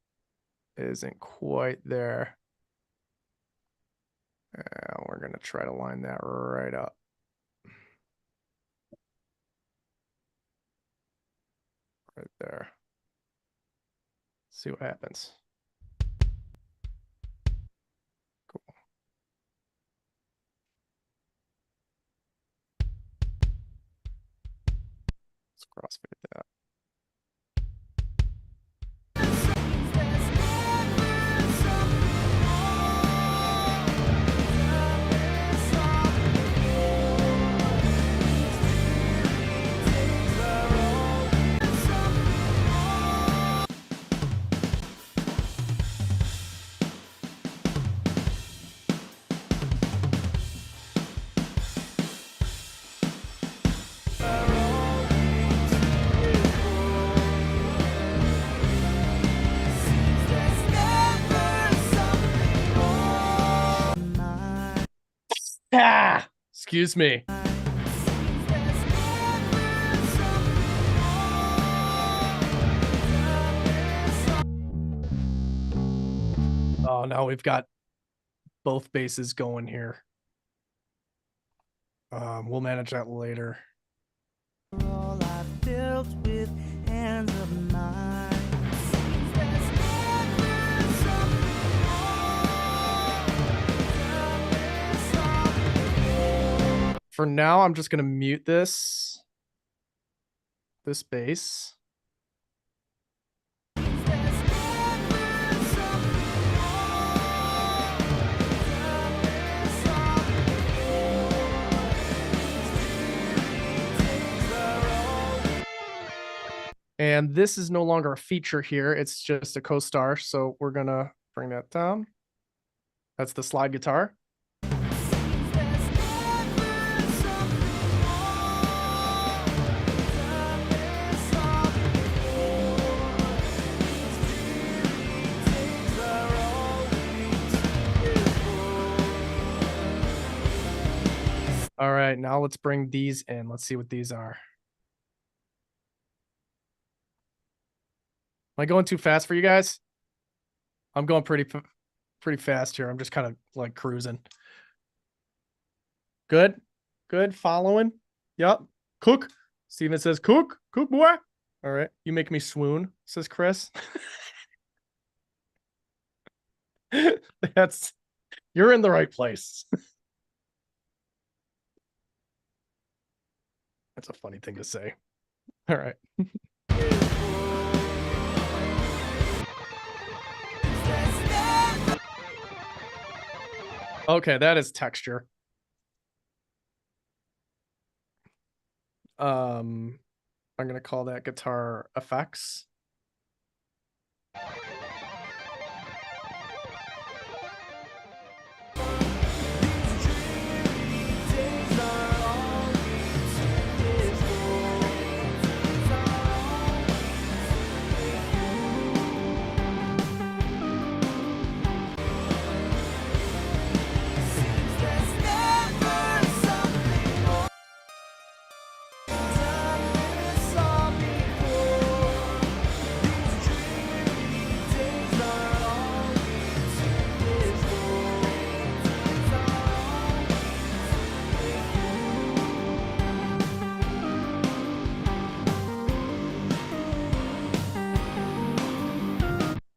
isn't quite there. And we're gonna try to line that right up. Right there. See what happens. Cool. Let's crossfade that. Ah! Excuse me. Oh, now we've got both bases going here. We'll manage that later. All I've built with hands of mine. For now, I'm just gonna mute this bass. And this is no longer a feature here. It's just a co-star. So we're gonna bring that down. That's the slide guitar. All right, now let's bring these in. Let's see what these are. Am I going too fast for you guys? I'm going pretty fast here. I'm just kind of like cruising. Good. Good. Following. Yep. Cook. Steven says, cook. Cook, boy. All right. You make me swoon, says Chris. You're in the right place. That's a funny thing to say. All right. Okay, that is texture. I'm gonna call that guitar effects.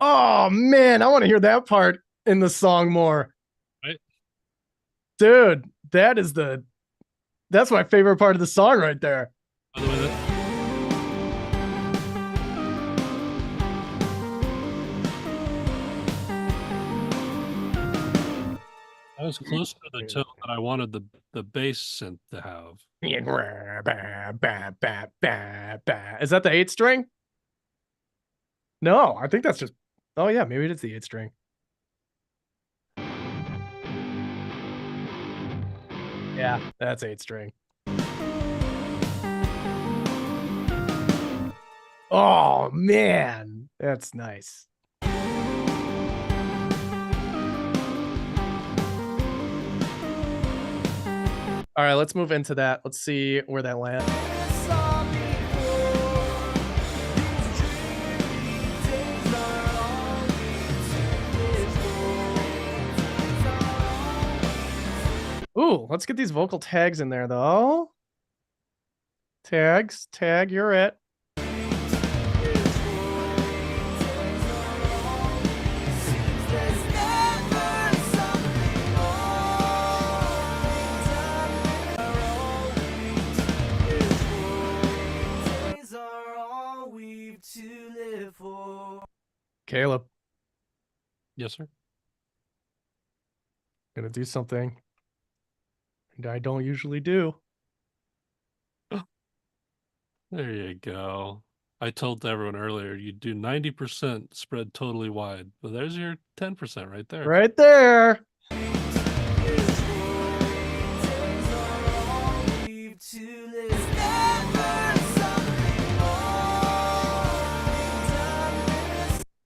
Oh man, I want to hear that part in the song more. Right. Dude, that's my favorite part of the song right there. By the way, that was close to the tone that I wanted the bass synth to have. Is that the 8th string? No, I think that's just. Oh yeah, maybe it is the 8th string. Yeah, that's 8th string. Oh man, that's nice. All right, let's move into that. Let's see where that lands. Ooh, let's get these vocal tags in there though. Tags, tag, you're it. There's never something more. Days are all we've to live for. Caleb, Yes, sir. gonna do something and I don't usually do. There you go. I told everyone earlier you do 90% spread totally wide. Well, there's your 10% right there. Right there.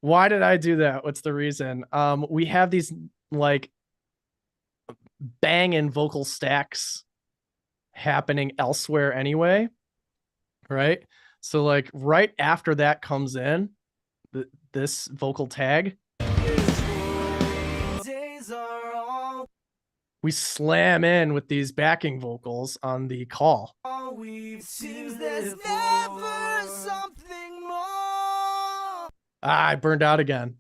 Why did I do that? What's the reason? We have these like banging vocal stacks happening elsewhere anyway, right? So like right after that comes in this vocal tag, we slam in with these backing vocals on the call. Seems there's never something more. I burned out again.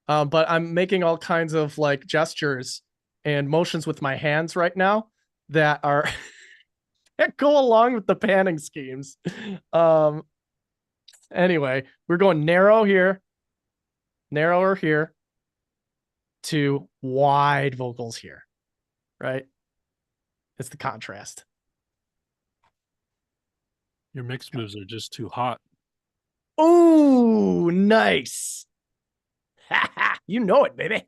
But I'm making all kinds of like gestures and motions with my hands right now that are that go along with the panning schemes. Anyway, we're going narrow here, narrower here, to wide vocals here, right? It's the contrast. Your mix moves are just too hot. Ooh, nice. You know it, baby.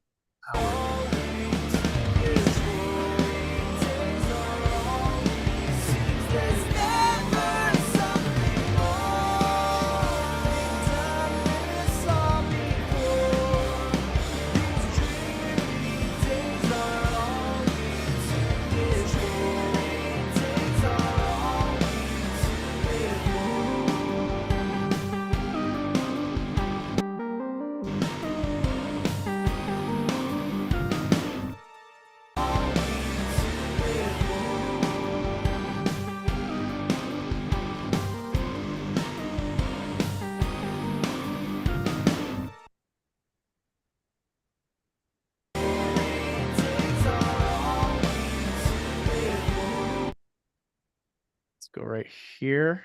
Let's go right here.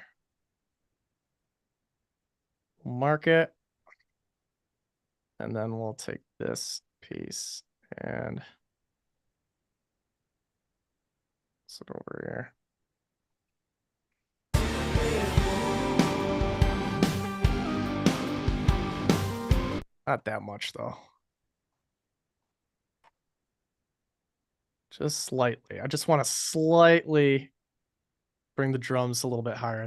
We'll mark it. And then we'll take this piece and sit over here. Not that much though. Just slightly. I just want to slightly bring the drums a little bit higher.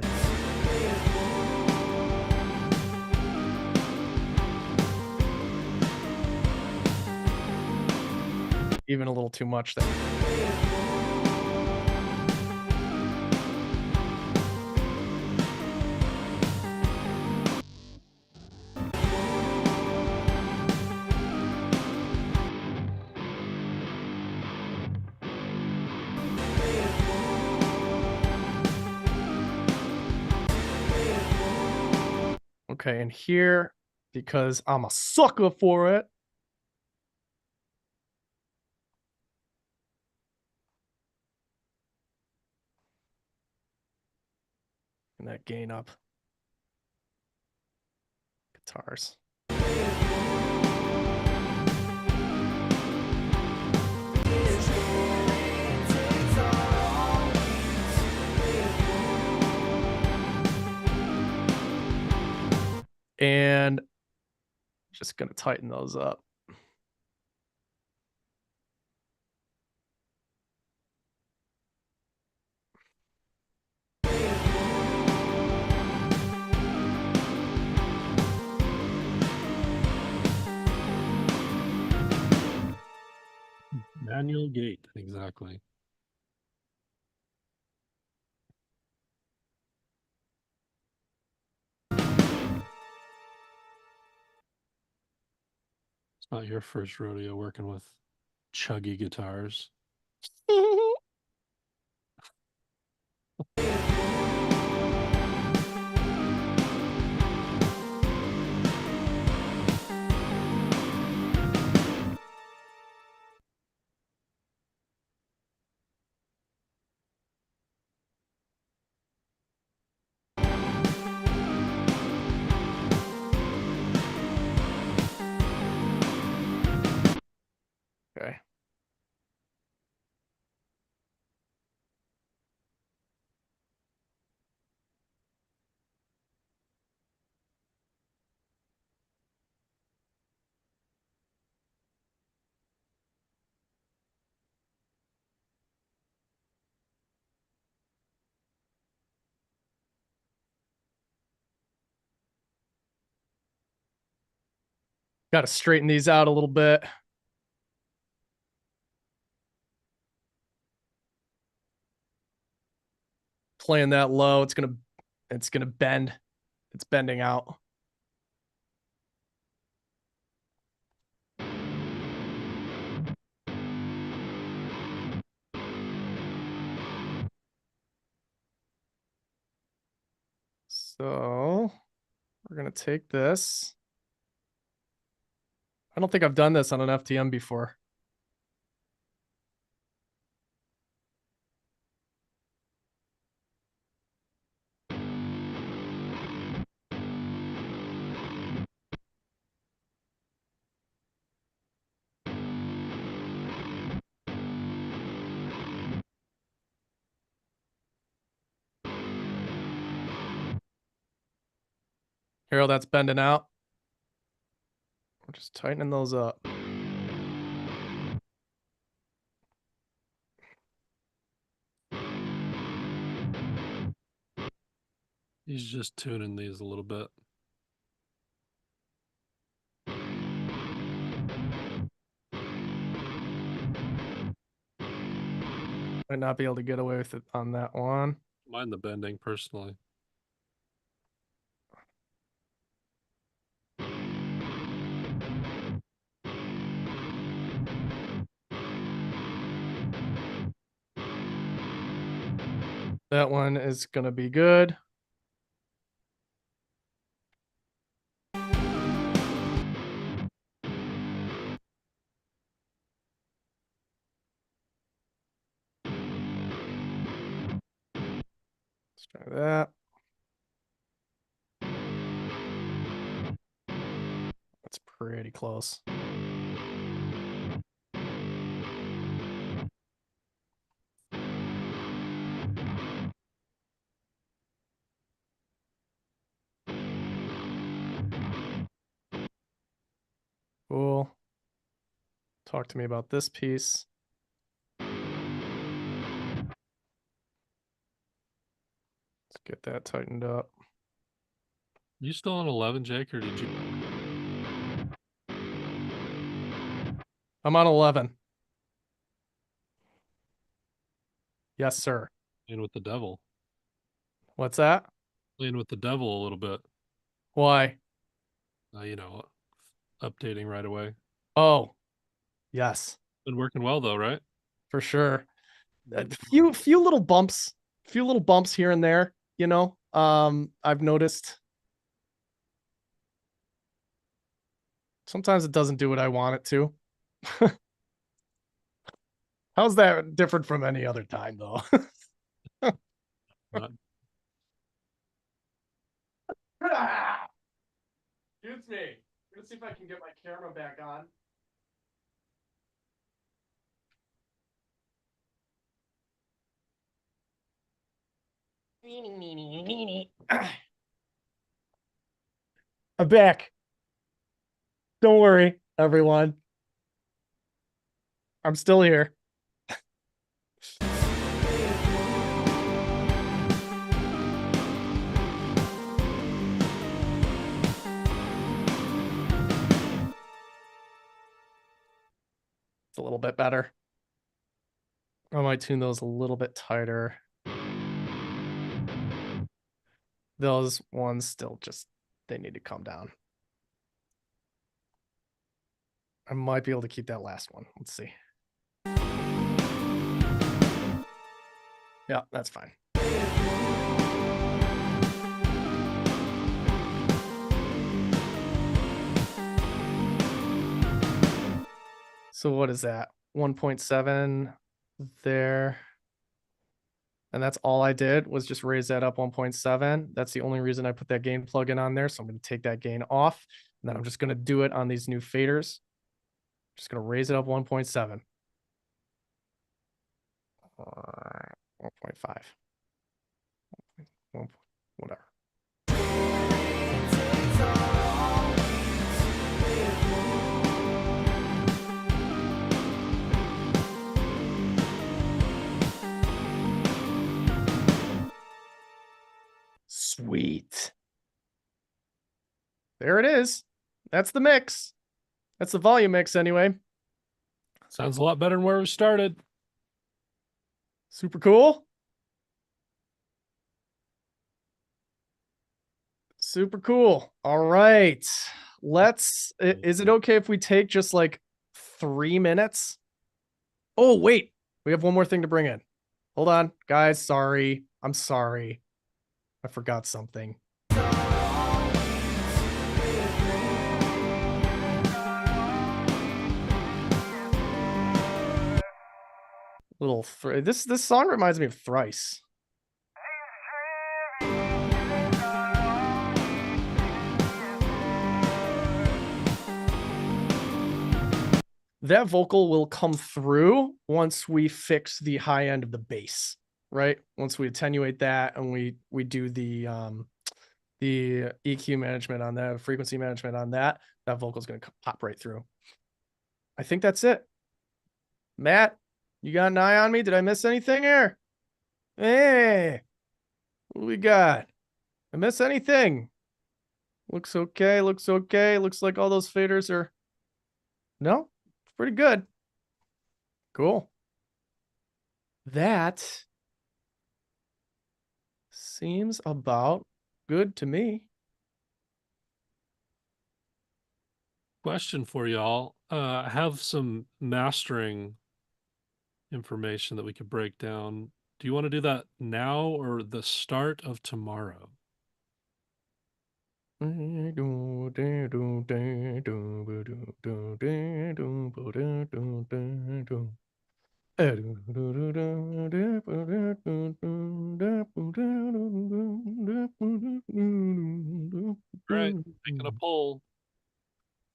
Even a little too much there. Okay, and here, because I'm a sucker for it, and that gain up. Guitars. And just gonna tighten those up. Manual gate, exactly. It's not your first rodeo working with chuggy guitars. Got to straighten these out a little bit. Playing that low, it's gonna bend. It's bending out. So we're gonna take this. I don't think I've done this on an FTM before. Here, that's bending out. We're just tightening those up. He's just tuning these a little bit. Might not be able to get away with it on that one. Mind the bending personally. That one is gonna be good. Let's try that. That's pretty close. Cool. Talk to me about this piece. Let's get that tightened up. You still on 11, Jake, or did you? I'm on 11. Yes, sir. Playing with the devil? What's that? Playing with the devil a little bit. Why? You know, updating right away. Oh, yes, Been working well though, right? for sure. A few little bumps, here and there, you know. I've noticed sometimes it doesn't do what I want it to. How's that different from any other time though? Not Excuse me. Let's see if I can get my camera back on. I'm back. Don't worry, everyone. I'm still here. It's a little bit better. I might tune those a little bit tighter. Those ones still just, they need to come down. I might be able to keep that last one. Let's see. Yeah, that's fine. So what is that? 1.7 there. And that's all I did was just raise that up 1.7. That's the only reason I put that gain plugin on there. So I'm going to take that gain off. And then I'm just going to do it on these new faders. Just going to raise it up 1.7. 1.5. Whatever. Sweet. There it is. That's the mix. That's the volume mix anyway. Sounds a lot better than where we started. Super cool. Super cool. All right. Is it okay if we take just like 3 minutes? Oh, wait. We have one more thing to bring in. Hold on, guys. Sorry. I'm sorry. I forgot something. This song reminds me of Thrice. That vocal will come through once we fix the high end of the bass, right? Once we attenuate that and we do the EQ management on that, frequency management on that, that vocal is going to pop right through. I think that's it. Matt, you got an eye on me? Did I miss anything here? Hey, what do we got? I miss anything? Looks okay. Looks okay. Looks like all those faders are. No, it's pretty good. Cool. That seems about good to me. Question for y'all. I have some mastering information that we could break down. Do you want to do that now or the start of tomorrow? All right, making a poll.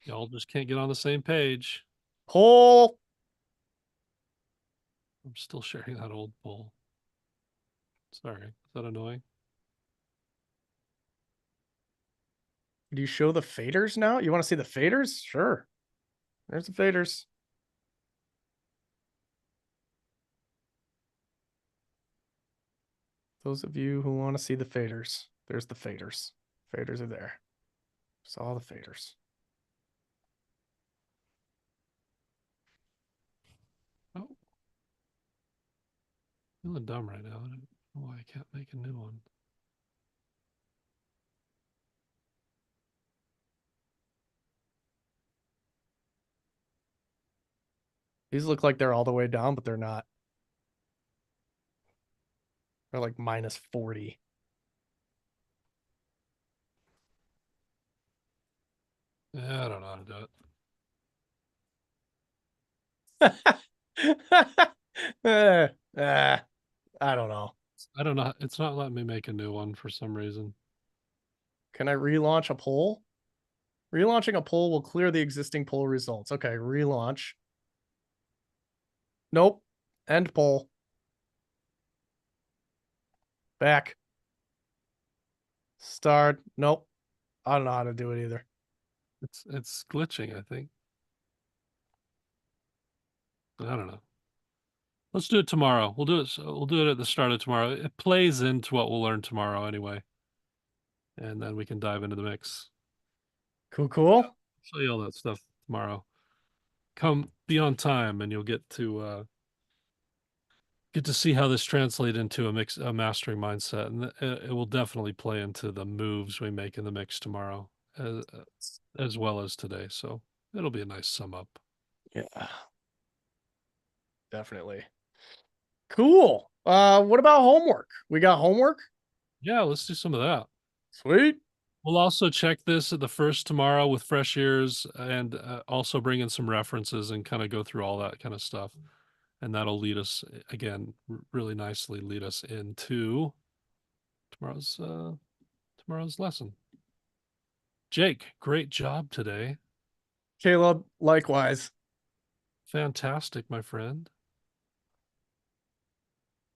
Y'all just can't get on the same page. Poll. I'm still sharing that old poll. Sorry, is that annoying? Do you show the faders now? You want to see the faders? Sure. There's the faders. Those of you who want to see the faders, there's the faders. Faders are there. Saw the faders. Oh, feeling dumb right now. I don't know why I can't make a new one. These look like they're all the way down, but they're not. They're like minus 40. Yeah, I don't know how to do it. I don't know. I don't know. It's not letting me make a new one for some reason. Can I relaunch a poll? Relaunching a poll will clear the existing poll results. Okay, relaunch. Nope. End poll. Back. Start. Nope. I don't know how to do it either. It's glitching, I think. I don't know. Let's do it tomorrow. We'll do it. We'll do it at the start of tomorrow. It plays into what we'll learn tomorrow anyway, and then we can dive into the mix. Cool, cool. Show you all that stuff tomorrow. Come be on time, and you'll get to see how this translates into a mastering mindset, and it will definitely play into the moves we make in the mix tomorrow, as well as today. So it'll be a nice sum up. Yeah. Definitely. Cool. What about homework? We got homework? Yeah, let's do some of that. Sweet. We'll also check this at the first tomorrow with fresh ears, and also bring in some references and kind of go through all that kind of stuff. And that'll lead us again, really nicely lead us into tomorrow's lesson. Jake, great job today. Caleb, likewise. Fantastic, my friend.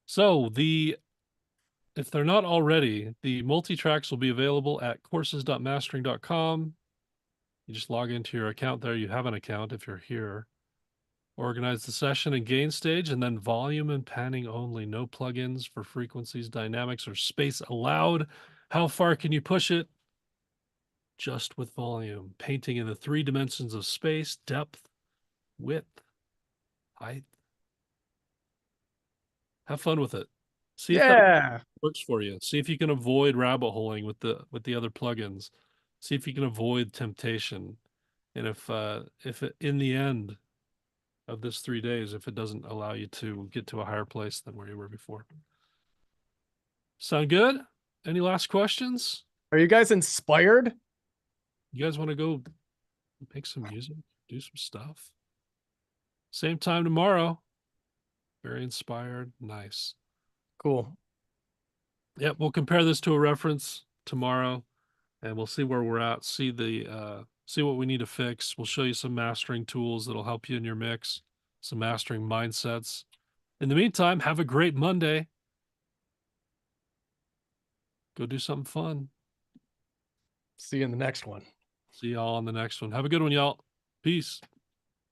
So if they're not already, the multi-tracks will be available at courses.mastering.com. You just log into your account there. You have an account if you're here. Organize the session and gain stage, and then volume and panning only. No plugins for frequencies, dynamics, or space allowed. How far can you push it? just with volume, painting in the 3 dimensions of space, depth, width, height. Have fun with it. See if that Yeah. works for you. See if you can avoid rabbit holing with the other plugins. See if you can avoid temptation. And if it, in the end of this 3 days, if it doesn't allow you to get to a higher place than where you were before. Sound good? Any last questions? Are you guys inspired? You guys want to go make some music, do some stuff? Same time tomorrow. Very inspired. Nice. Cool. Yep, we'll compare this to a reference tomorrow and we'll see where we're at. See what we need to fix. We'll show you some mastering tools that'll help you in your mix, some mastering mindsets. In the meantime, have a great Monday. Go do something fun. See you in the next one. See y'all on the next one. Have a good one, y'all. Peace.